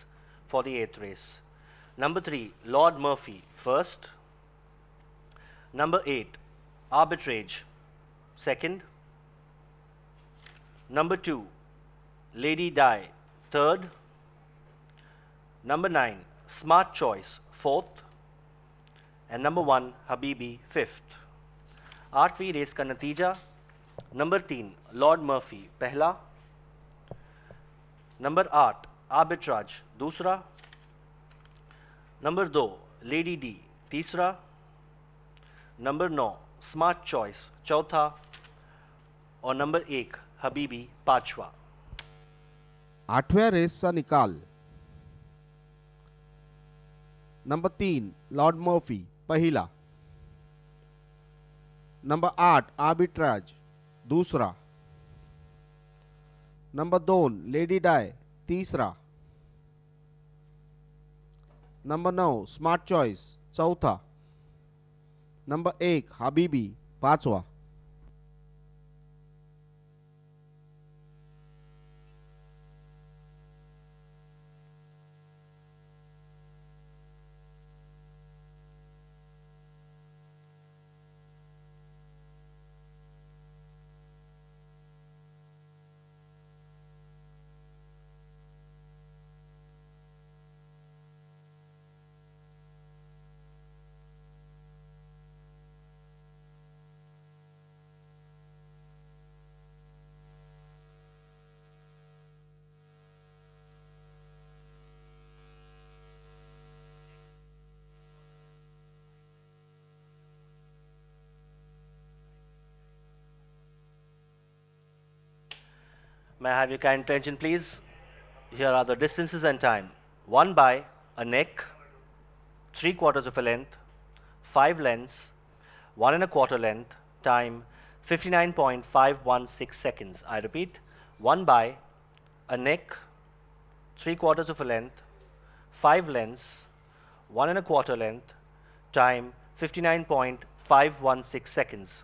for the 8th race. Number 3, Lord Murphy, first. Number 8, Arbitrage, second. Number 2, Lady Di, third. Number 9, Smart Choice, fourth. And number 1, Habibi, fifth. 8वीं race का नतीजा, number 3, Lord Murphy, पहला. Number 8, arbitrage, दूसरा. Number 2, lady D, तीसरा. Number 9, smart choice, चौथा. और number 1, Habibi, पांचवा. 8व्या रेसचा निकाल. नंबर 3, लॉर्ड मर्फी, पहिला. नंबर 8, आर्बिट्राज, दूसरा. नंबर 2, लेडी डाय, तीसरा. Number 9, Smart Choice, Chautha. Number 1, Habibi, Pachwa. May I have your kind attention, please? Here are the distances and time. 1 by a neck, 3/4 of a length, 5 lengths, 1 1/4 length, time 59.516 seconds. I repeat, 1 by a neck, 3/4 of a length, 5 lengths, 1 1/4 length, time 59.516 seconds.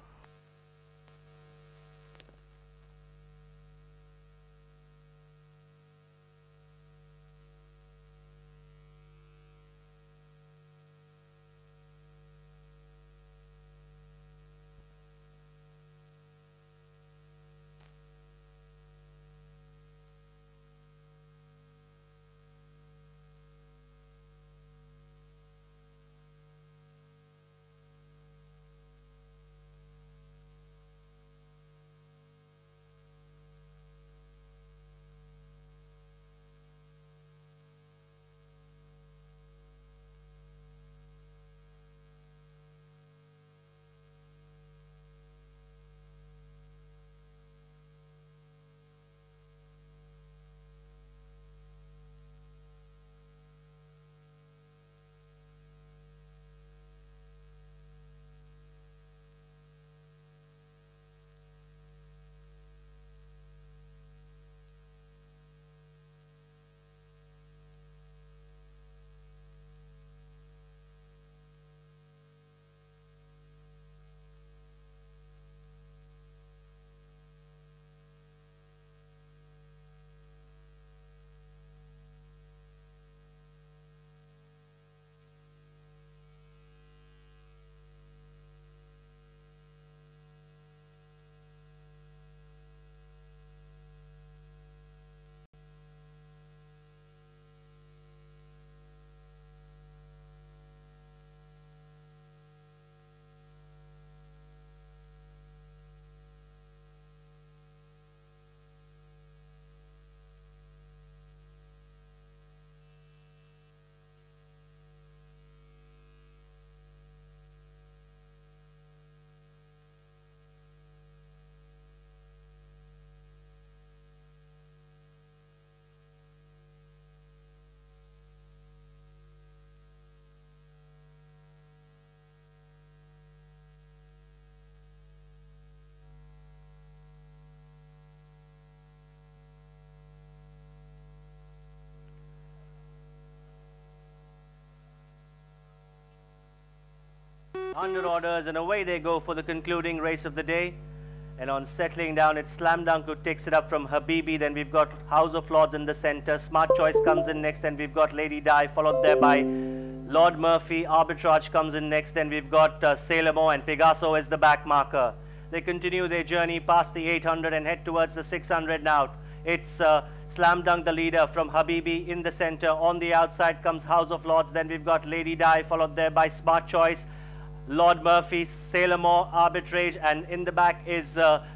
Under orders, and away they go for the concluding race of the day. And on settling down, it's Slam Dunk who takes it up from Habibi. Then we've got House of Lords in the center. Smart Choice comes in next. Then we've got Lady Di, followed there by Lord Murphy. Arbitrage comes in next. Then we've got Sailor Mo, and Pegaso is the back marker. They continue their journey past the 800 and head towards the 600 now. It's Slam Dunk, the leader, from Habibi in the center. On the outside comes House of Lords. Then we've got Lady Di, followed there by Smart Choice, Lord Murphy, Sailor Mo, Arbitrage, and in the back is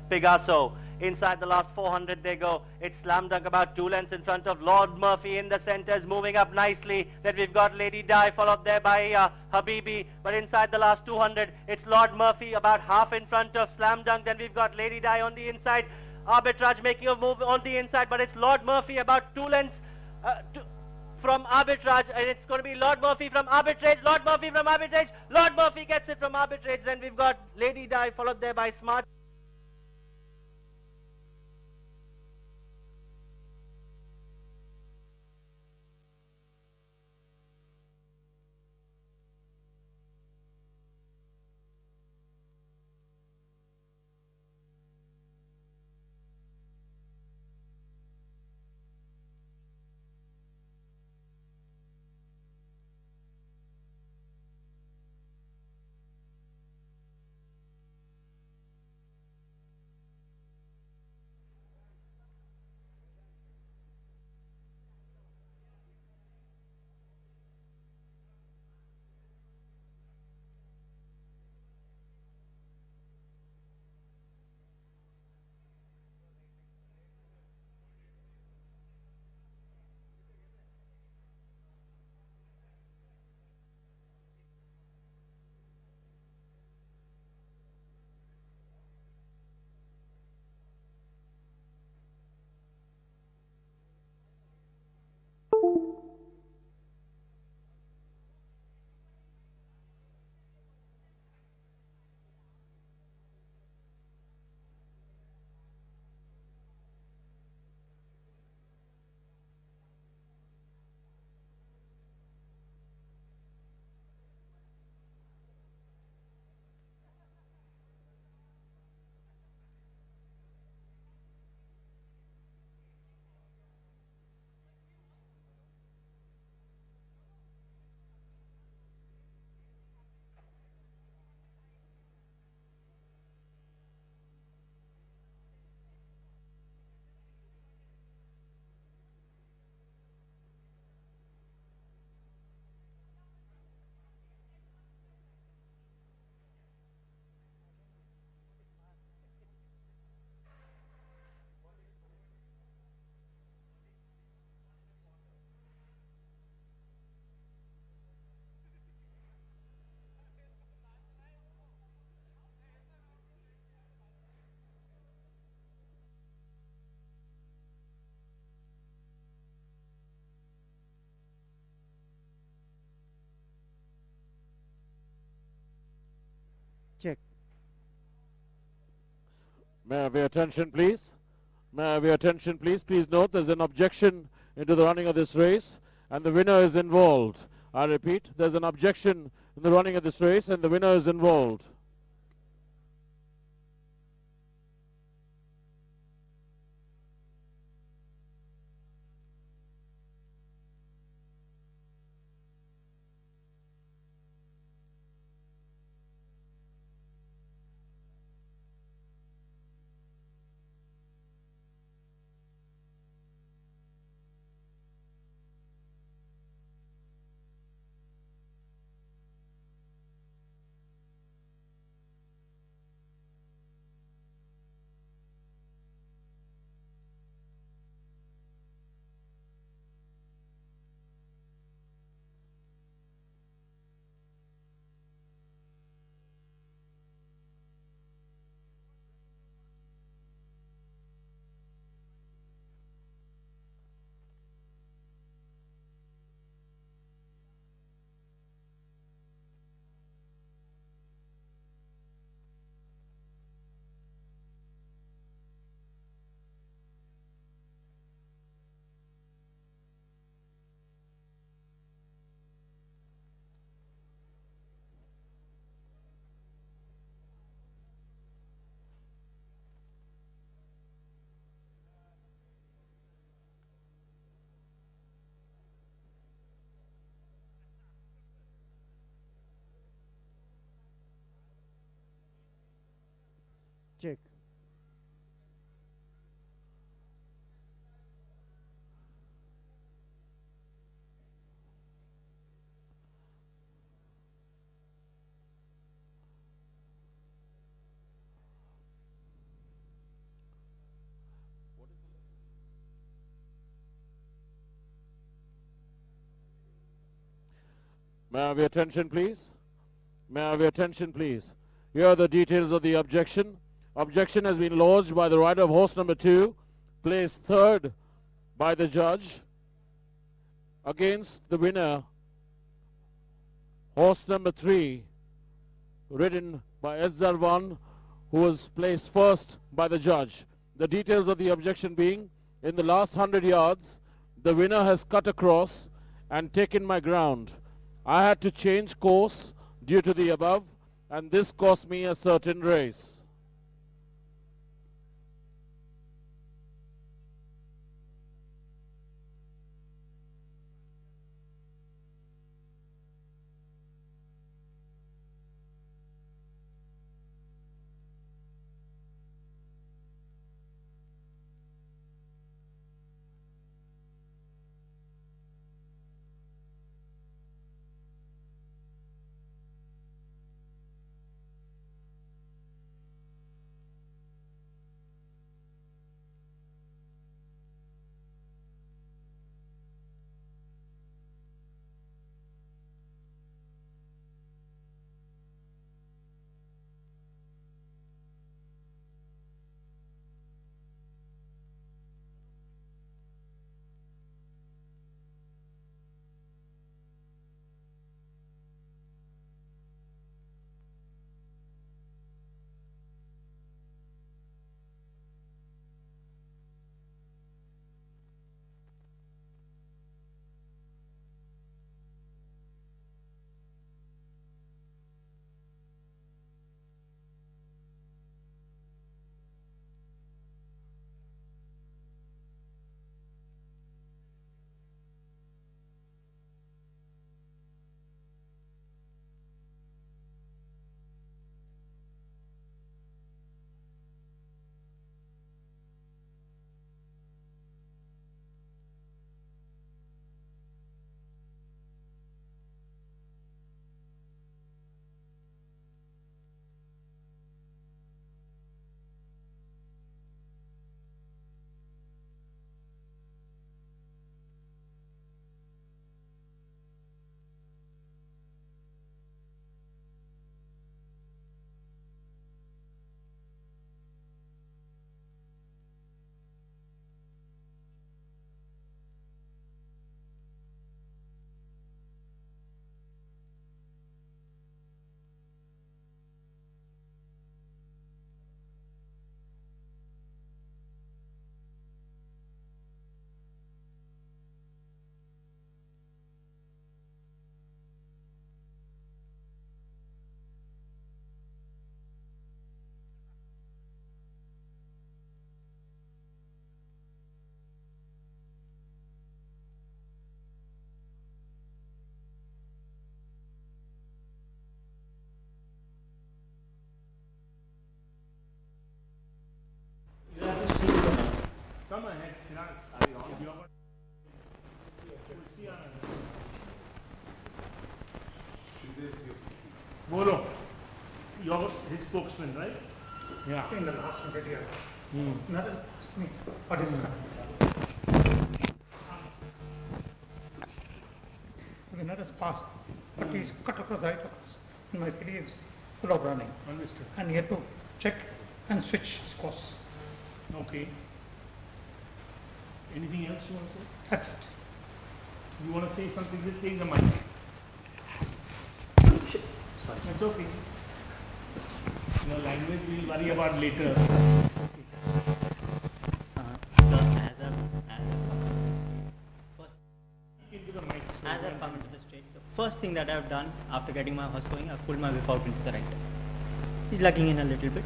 Pegaso. Inside the last 400 they go. It's Slam Dunk about 2 lengths in front of Lord Murphy in the center, is moving up nicely. Then we've got Lady Di, followed there by Habibi. But inside the last 200, it's Lord Murphy about half in front of Slam Dunk. Then we've got Lady Di on the inside. Arbitrage making a move on the inside, but it's Lord Murphy about 2 lengths from Arbitrage, and it's going to be Lord Murphy from Arbitrage, Lord Murphy from Arbitrage, Lord Murphy gets it from Arbitrage. Then we've got Lady Di, followed there by Smart. Check. May I have your attention, please? May I have your attention, please? Please note there's an objection into the running of this race, and the winner is involved. I repeat, there's an objection in the running of this race, and the winner is involved. Check. May I have your attention, please? May I have your attention, please? Here are the details of the objection. Objection has been lodged by the rider of horse number 2, placed third by the judge, against the winner, horse number 3, ridden by S. Zarwan, who was placed first by the judge. The details of the objection being, in the last 100 yards, the winner has cut across and taken my ground. I had to change course due to the above, and this cost me a certain race. spokesman, right? Yeah. In the last 100 years. That is me. What is when that is passed, it is cut across right across. And my filly is full of running. Understood. And you have to check and switch course. Okay. Anything else you want to say? That's it. You want to say something? Just take the mic. Sorry. It's okay. Your language we'll worry about later. As I've come into the straight, the first thing that I've done after getting my horse going, I've pulled my whip out into the right. He's lagging in a little bit.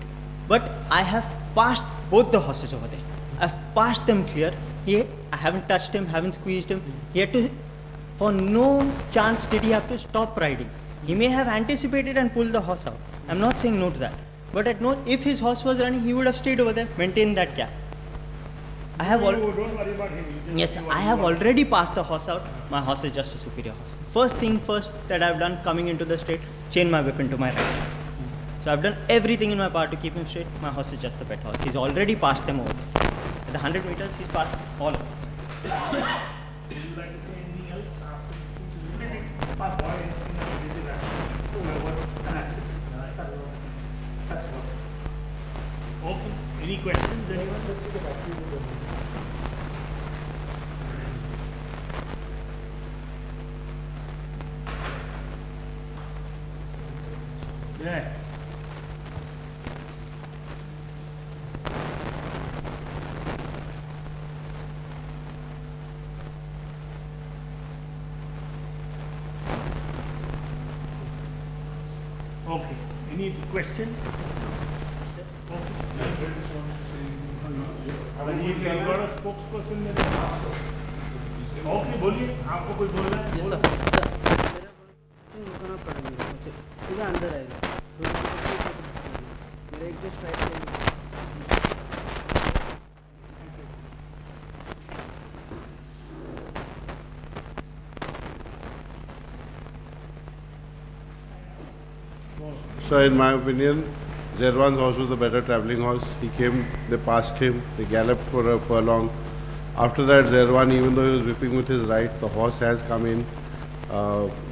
But I have passed both the horses over there. I've passed them clear. I haven't touched him, haven't squeezed him. He had to, for no chance did he have to stop riding. He may have anticipated and pulled the horse out. I'm not saying no to that. But at no, if his horse was running, he would have stayed over there, maintained that gap. I have don't worry about him. Yes, I have already passed the horse out. My horse is just a superior horse. First thing first that I've done coming into the straight, chain my whip into my right. So I've done everything in my power to keep him straight. My horse is just a pet horse. He's already passed them over. At the 100 meters, he's passed all of them. Would you like to say anything else after listening to the my boy is in a busy action. An accident. That's what. Okay. Any questions? Anyone? Let's see the battery. Yeah. Okay. Any question? You've got a spokesperson there. Okay, बोलिए आपको कोई बोलना है? Yes, sir. रुकना पड़ेगा मुझे सीधा अंदर आएगा मेरा एक दो strike So in my opinion, Zerwan's horse was the better travelling horse. He came, they passed him, they galloped for a furlong. After that, Zerwan, even though he was whipping with his right, the horse has come in.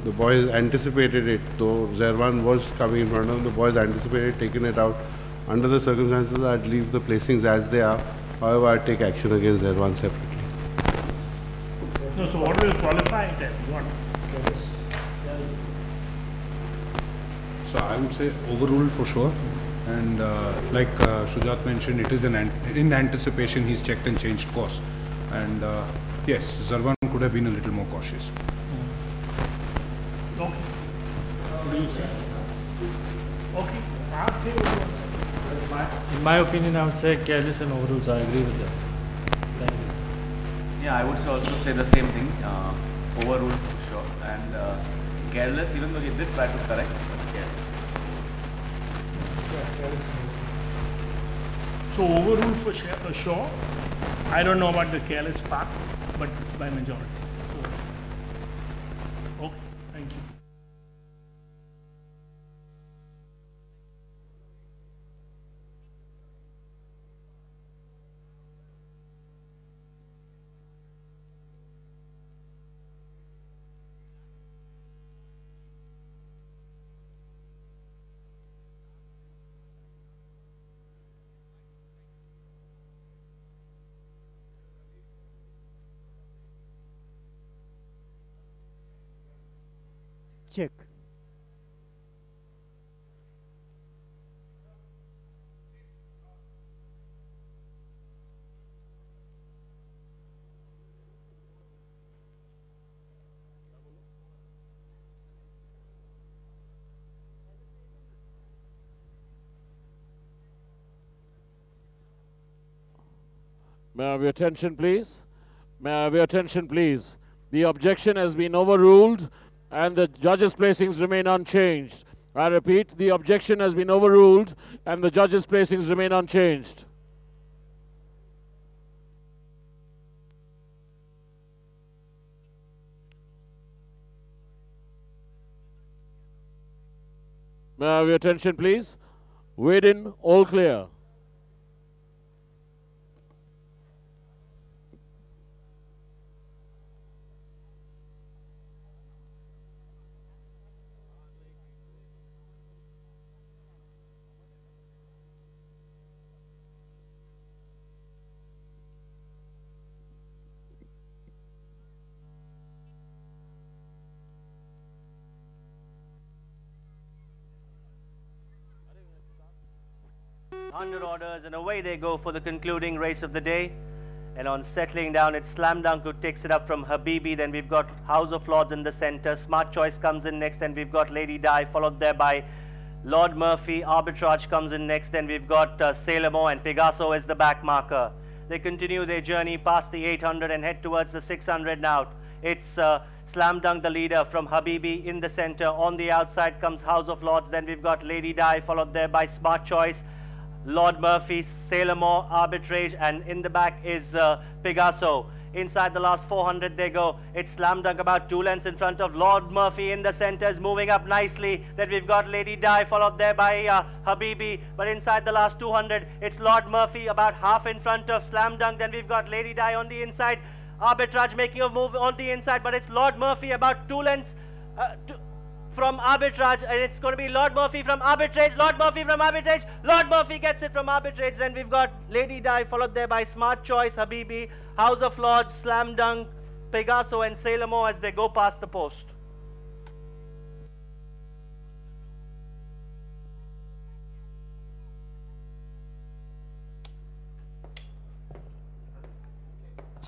The boys anticipated it, though Zerwan was coming in front of them, the boys anticipated taking it out. Under the circumstances, I'd leave the placings as they are. However, I'd take action against Zerwan separately. No, so what will qualify it as? What? So I would say overruled for sure. And like Shujat mentioned, it is in anticipation he's checked and changed course. And yes, Zerwan could have been a little more cautious. Okay. What do you say? Okay. I'll say in my opinion, I would say careless and overrules. I agree with that. Thank you. Yeah, I would also say the same thing. Overruled for sure. And careless, even though he did try to correct, but careless. So overruled for sure. I don't know about the careless part, but it's by majority. So, okay, thank you. Check. May I have your attention, please? May I have your attention, please? The objection has been overruled and the judges' placings remain unchanged. I repeat, the objection has been overruled and the judges' placings remain unchanged. May I have your attention, please? Weighed in, all clear. Under orders, and away they go for the concluding race of the day. And on settling down, it's Slam Dunk who takes it up from Habibi. Then we've got House of Lords in the center. Smart Choice comes in next. Then we've got Lady Di, followed there by Lord Murphy. Arbitrage comes in next. Then we've got Sailor Mo, and Pegaso is the back marker. They continue their journey past the 800 and head towards the 600 now. It's Slam Dunk, the leader, from Habibi in the center. On the outside comes House of Lords. Then we've got Lady Di, followed there by Smart Choice, Lord Murphy, Sailor Mo, Arbitrage, and in the back is Pegaso. Inside the last 400 they go. It's Slam Dunk about 2 lengths in front of Lord Murphy in the centers, moving up nicely. Then we've got Lady Di, followed there by Habibi. But inside the last 200, it's Lord Murphy about half in front of Slam Dunk. Then we've got Lady Di on the inside. Arbitrage making a move on the inside, but it's Lord Murphy about 2 lengths from Arbitrage, and it's going to be Lord Murphy from Arbitrage, Lord Murphy from Arbitrage, Lord Murphy gets it from Arbitrage. Then we've got Lady Di, followed there by Smart Choice, Habibi, House of Lords, Slam Dunk, Pegaso, and Sailor Mo as they go past the post.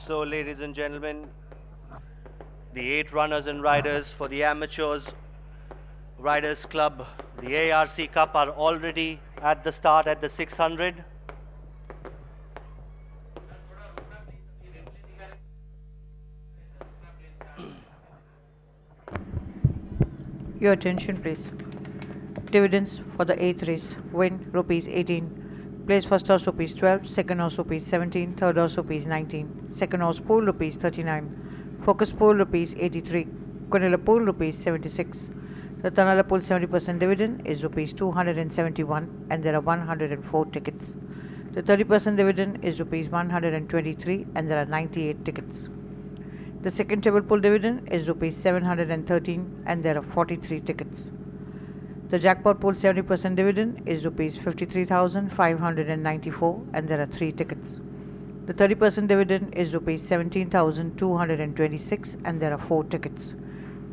So, ladies and gentlemen, the 8 runners and riders for the Amateurs Riders Club, the ARC Cup, are already at the start at the 600. Your attention please. Dividends for the 8th race. Win rupees 18. Place first horse rupees 12, second horse rupees 17, third horse rupees 19, second horse pool rupees 39, focus pool rupees 83, Quinella pool rupees 76. The Tanala pool 70% dividend is rupees 271 and there are 104 tickets. The 30% dividend is rupees 123 and there are 98 tickets. The second table pool dividend is rupees 713 and there are 43 tickets. The jackpot pool 70% dividend is rupees 53,594 and there are 3 tickets. The 30% dividend is rupees 17,226 and there are 4 tickets.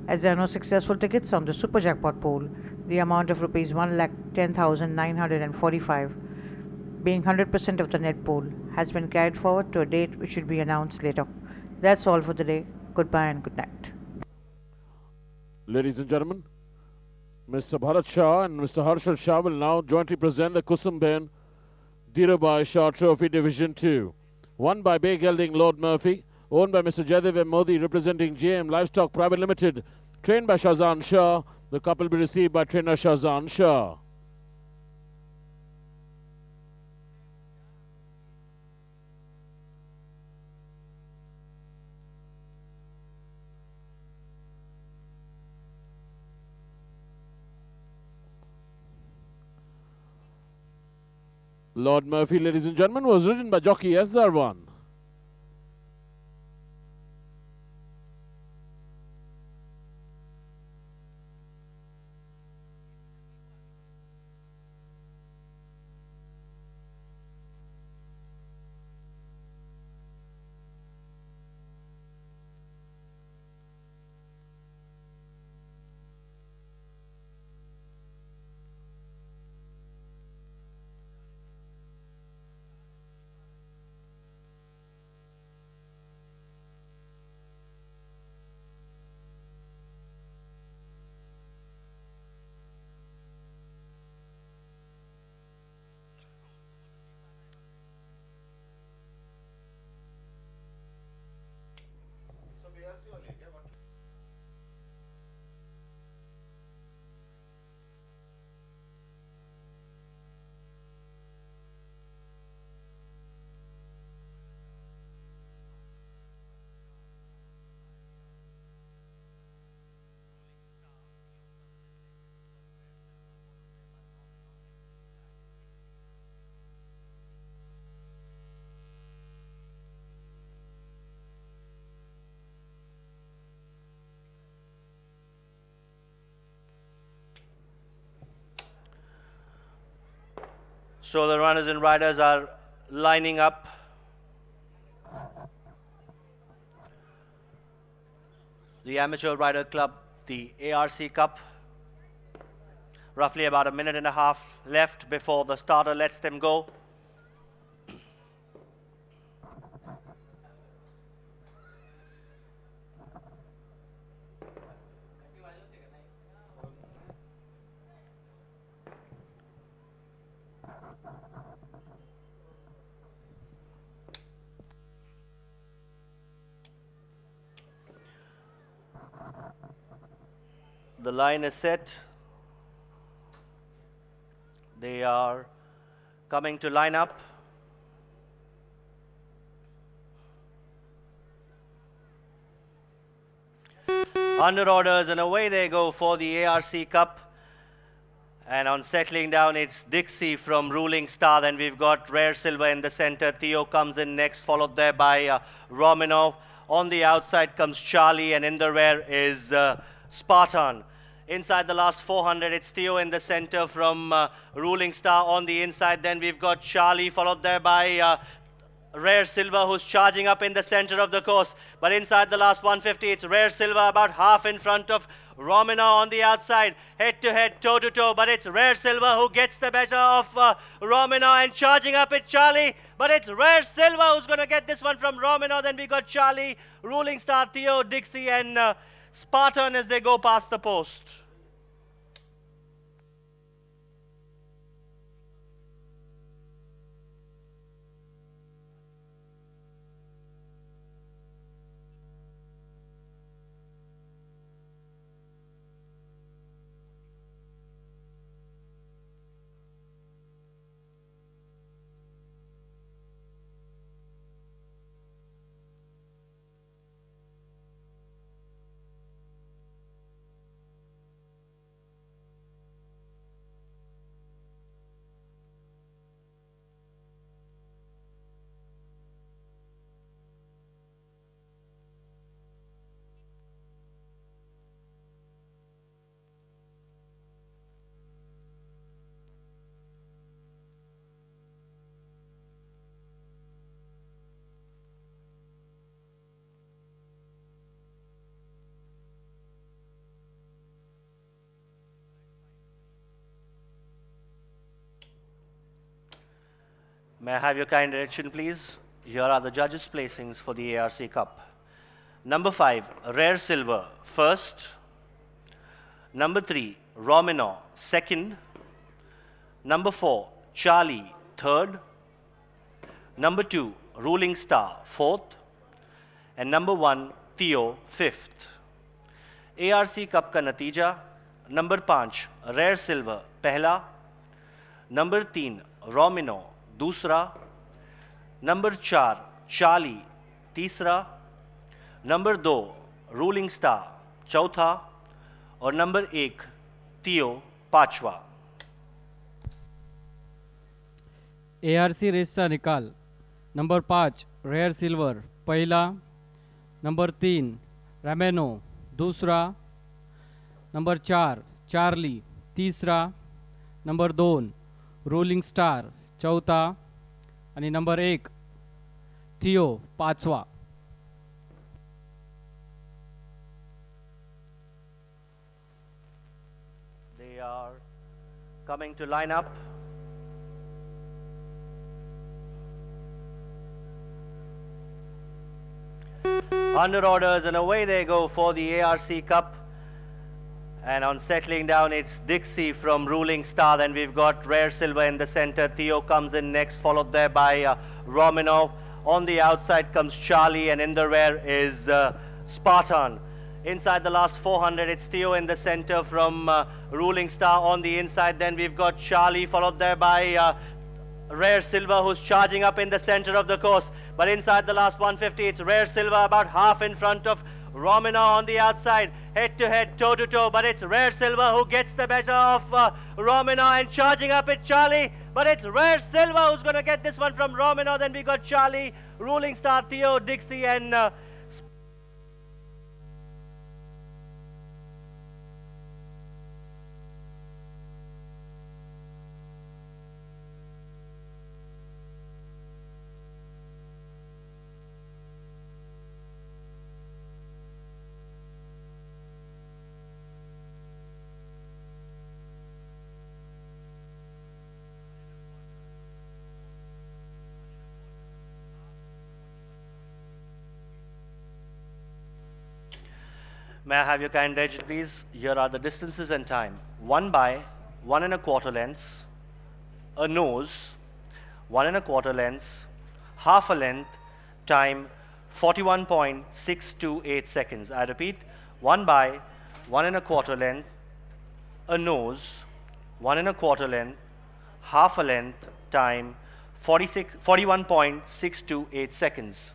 As there are no successful tickets on the super jackpot pool, the amount of rupees 1,10,945, being 100% of the net pool, has been carried forward to a date which will be announced later. That's all for the day. Goodbye and good night. Ladies and gentlemen, Mr. Bharat Shah and Mr. Harshad Shah will now jointly present the Kusumben Dhirubhai Shah Trophy Division 2. Won by bay gelding Lord Murphy, owned by Mr. Jaidev M. Modi, representing JM Livestock Private Limited, trained by Shahzan Shah. The cup will be received by trainer Shahzan Shah. Lord Murphy, ladies and gentlemen, was ridden by jockey S. Zarwan. So the runners and riders are lining up. The Amateur Rider Club, the ARC Cup. Roughly about a minute and a half left before the starter lets them go. The line is set. They are coming to line up. Under orders, and away they go for the ARC Cup. And on settling down, it's Dixie from Ruling Star. Then we've got Rare Silver in the center. Theo comes in next, followed there by Romanov. On the outside comes Charlie, and in the rear is Spartan. Inside the last 400, it's Theo in the center from Ruling Star. On the inside, then we've got Charlie, followed there by Rare Silver, who's charging up in the center of the course. But inside the last 150, it's Rare Silver about half in front of Romina on the outside. Head-to-head, toe-to-toe, but it's Rare Silver who gets the better of Romina, and charging up it's Charlie. But it's Rare Silver who's going to get this one from Romina. Then we got Charlie, Ruling Star, Theo, Dixie, and Spartan as they go past the post. May I have your kind attention, please? Here are the judges' placings for the ARC Cup. Number 5, Rare Silver, first. Number 3, Romino, second. Number 4, Charlie, third. Number 2, Ruling Star, fourth. And number 1, Theo, fifth. ARC Cup का नतीजा, number 5, Rare Silver, पहला. Number 3, Romino, दूसरा. Number 4, Charlie, तीसरा. Number 2, ruling star, चौथा. और number 1, थियो, पांचवा. ARC रेसचा निकाल. नंबर 5, रेयर सिल्वर, पहिला. नंबर 3, रॅमेनो, दूसरा. नंबर 4, चार्ली, तीसरा. नंबर 2, रोलिंग स्टार, चौथा. आणि नंबर 1, थियो, पाचवा. They are coming to line up. Under orders, and away they go for the ARC Cup. And on settling down, it's Dixie from Ruling Star. Then we've got Rare Silver in the center. Theo comes in next, followed there by Romanov. On the outside comes Charlie, and in the rear is Spartan. Inside the last 400, it's Theo in the center from Ruling Star. On the inside, then we've got Charlie, followed there by Rare Silver, who's charging up in the center of the course. But inside the last 150, it's Rare Silver about half in front of Romina on the outside. Head-to-head, toe-to-toe, but it's Rare Silver who gets the better of Romina, and charging up it's Charlie. But it's Rare Silver who's going to get this one from Romina. Then we got Charlie, Ruling Star, Theo, Dixie, and May I have your kind attention, please? Here are the distances and time. 1 by 1 1/4 lengths, a nose, 1 1/4 lengths, half a length, time 41.628 seconds. I repeat, 1 by 1 1/4 length, a nose, 1 1/4 length, half a length, time 41.628 seconds.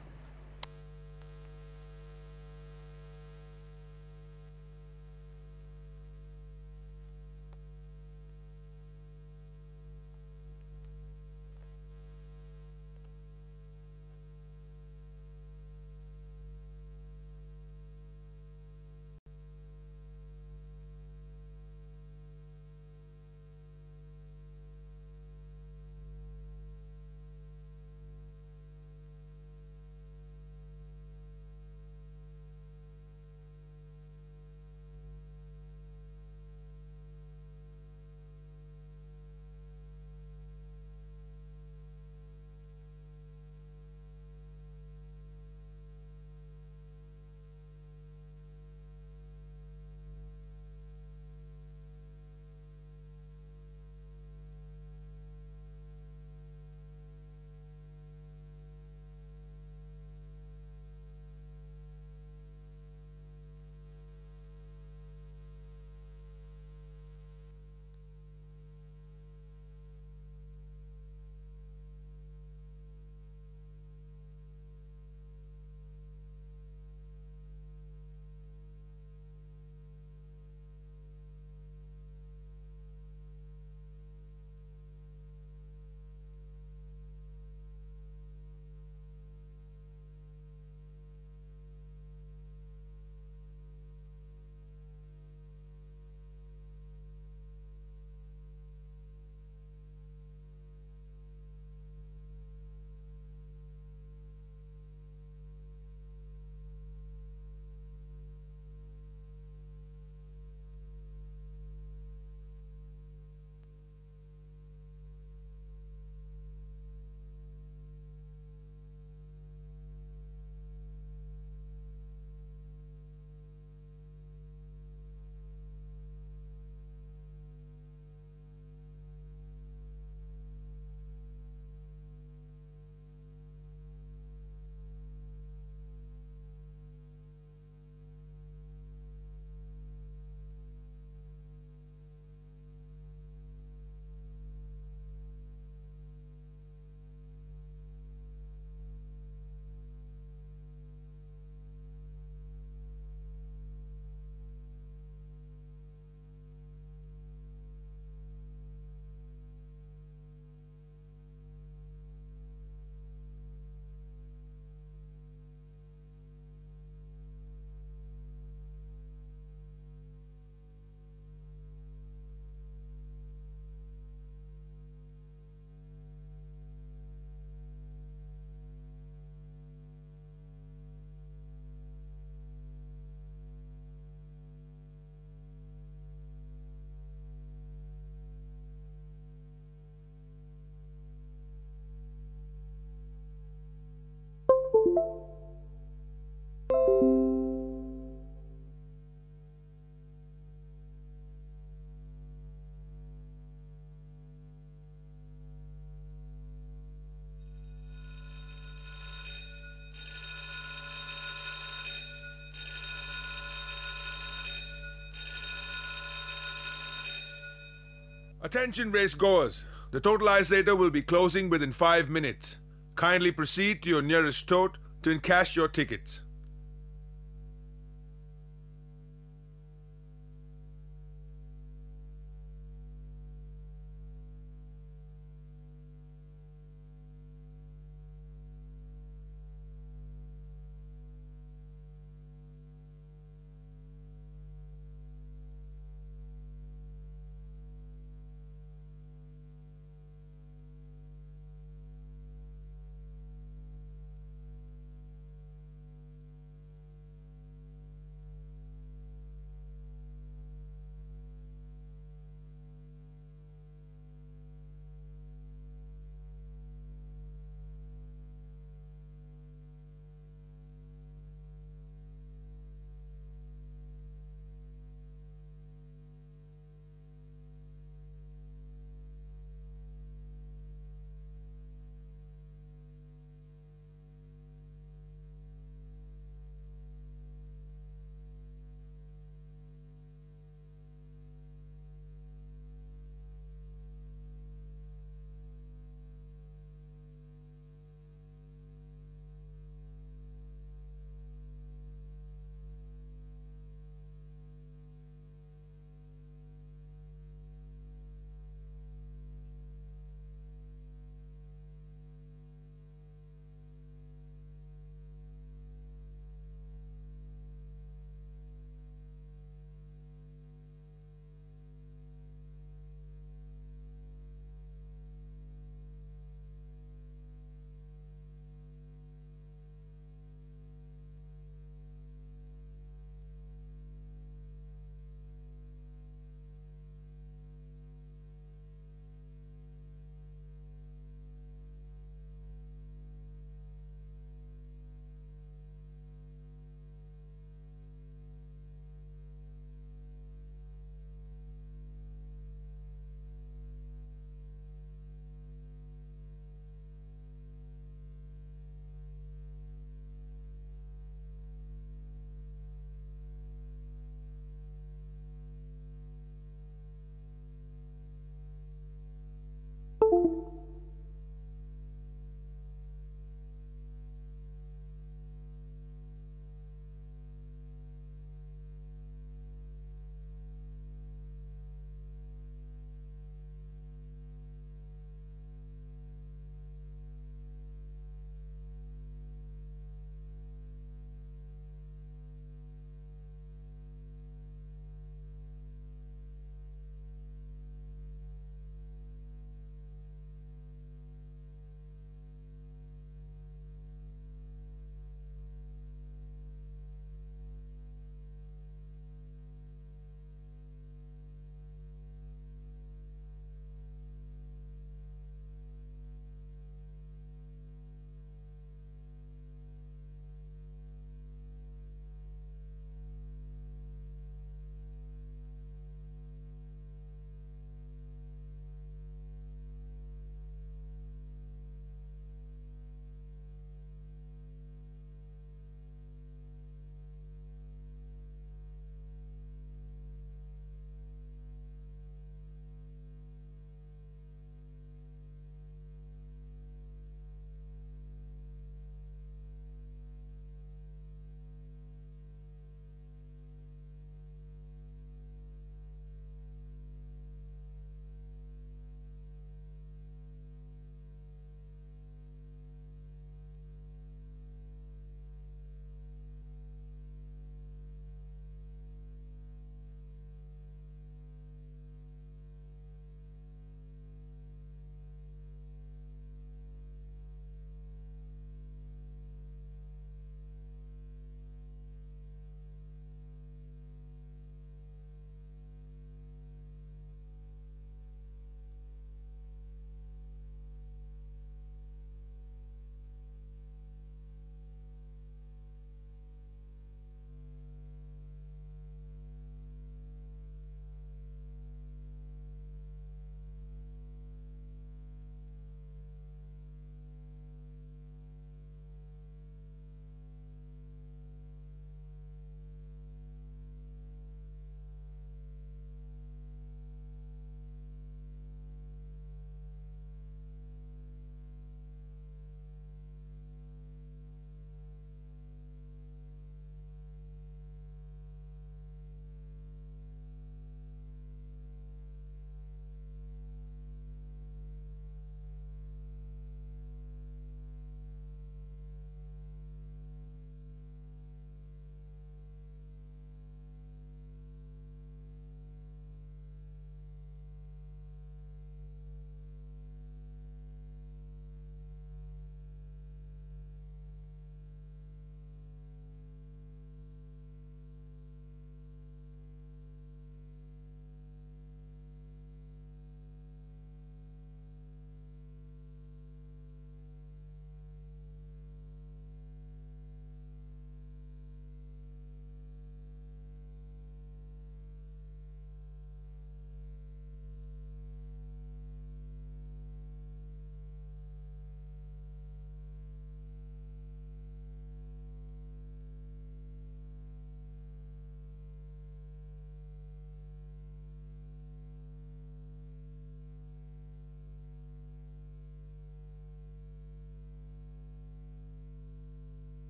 Attention race goers, the totalizator will be closing within 5 minutes. Kindly proceed to your nearest tote to encash your tickets.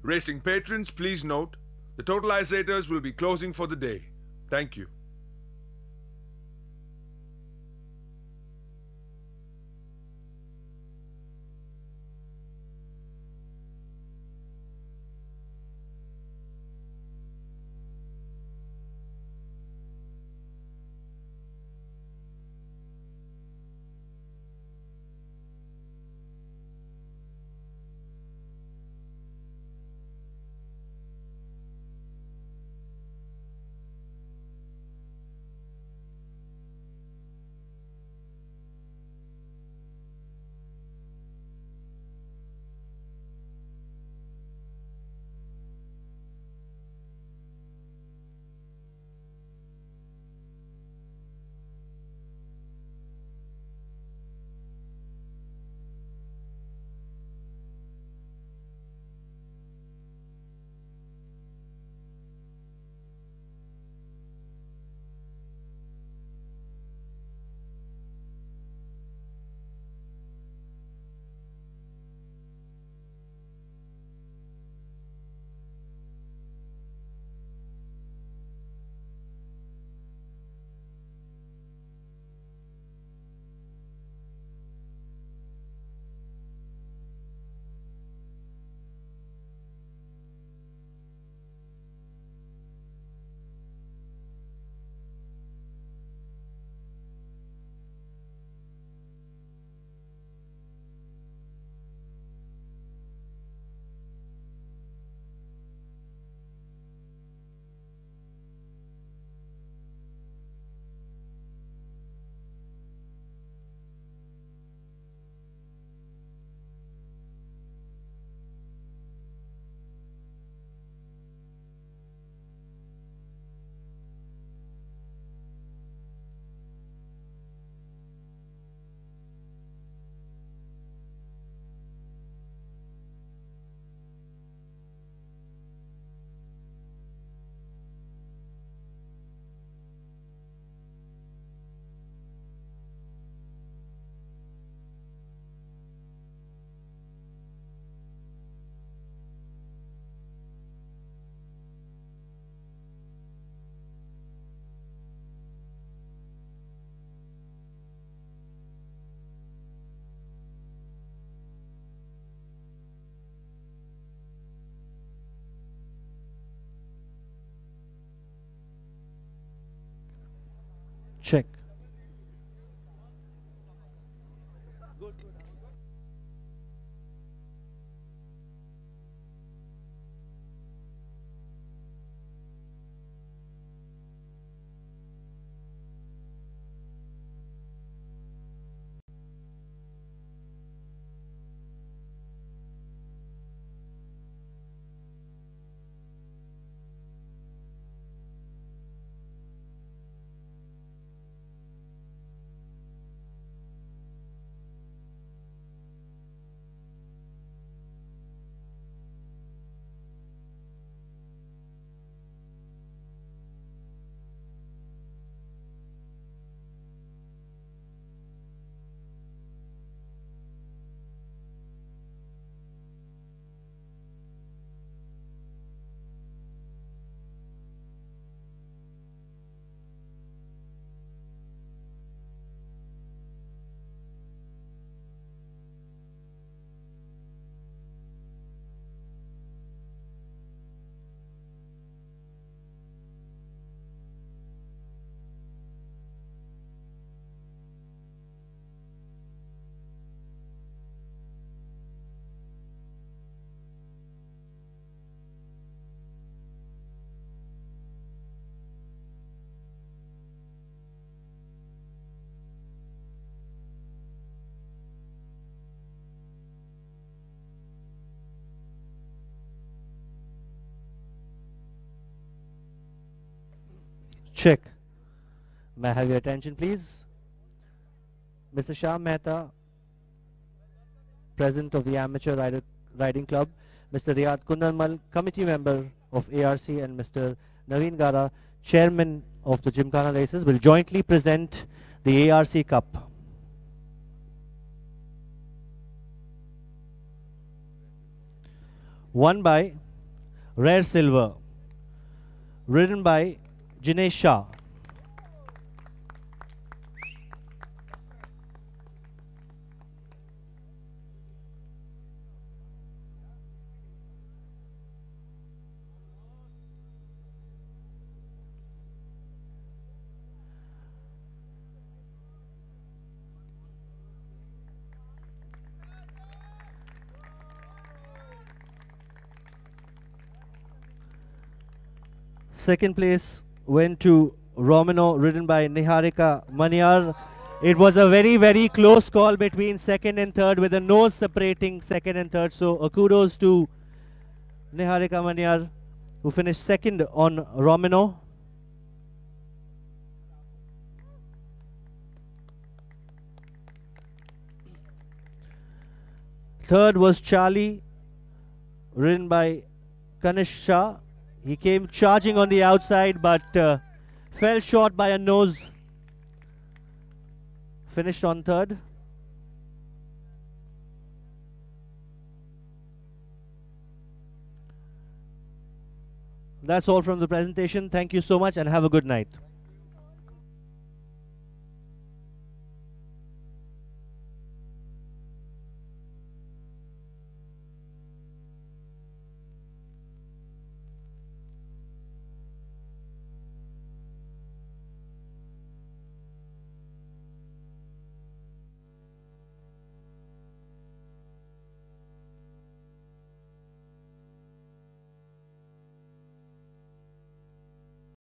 Racing patrons, please note, the totalizators will be closing for the day. Thank you. Check. Check. May I have your attention, please? Mr. Shah Mehta, President of the Amateur Riding Club, Mr. Riyad Kundarmal, Committee Member of ARC, and Mr. Naveen Gara, Chairman of the Gymkhana Races, will jointly present the ARC Cup. Won by Rare Silver, ridden by Jinesh Shah. Second place went to Romano, ridden by Niharika Manyar. It was a very, very close call between second and third, with a nose separating second and third. So kudos to Niharika Manyar, who finished second on Romano. Third was Charlie, ridden by Kanish Shah. He came charging on the outside, but fell short by a nose. Finished on third. That's all from the presentation. Thank you so much and have a good night.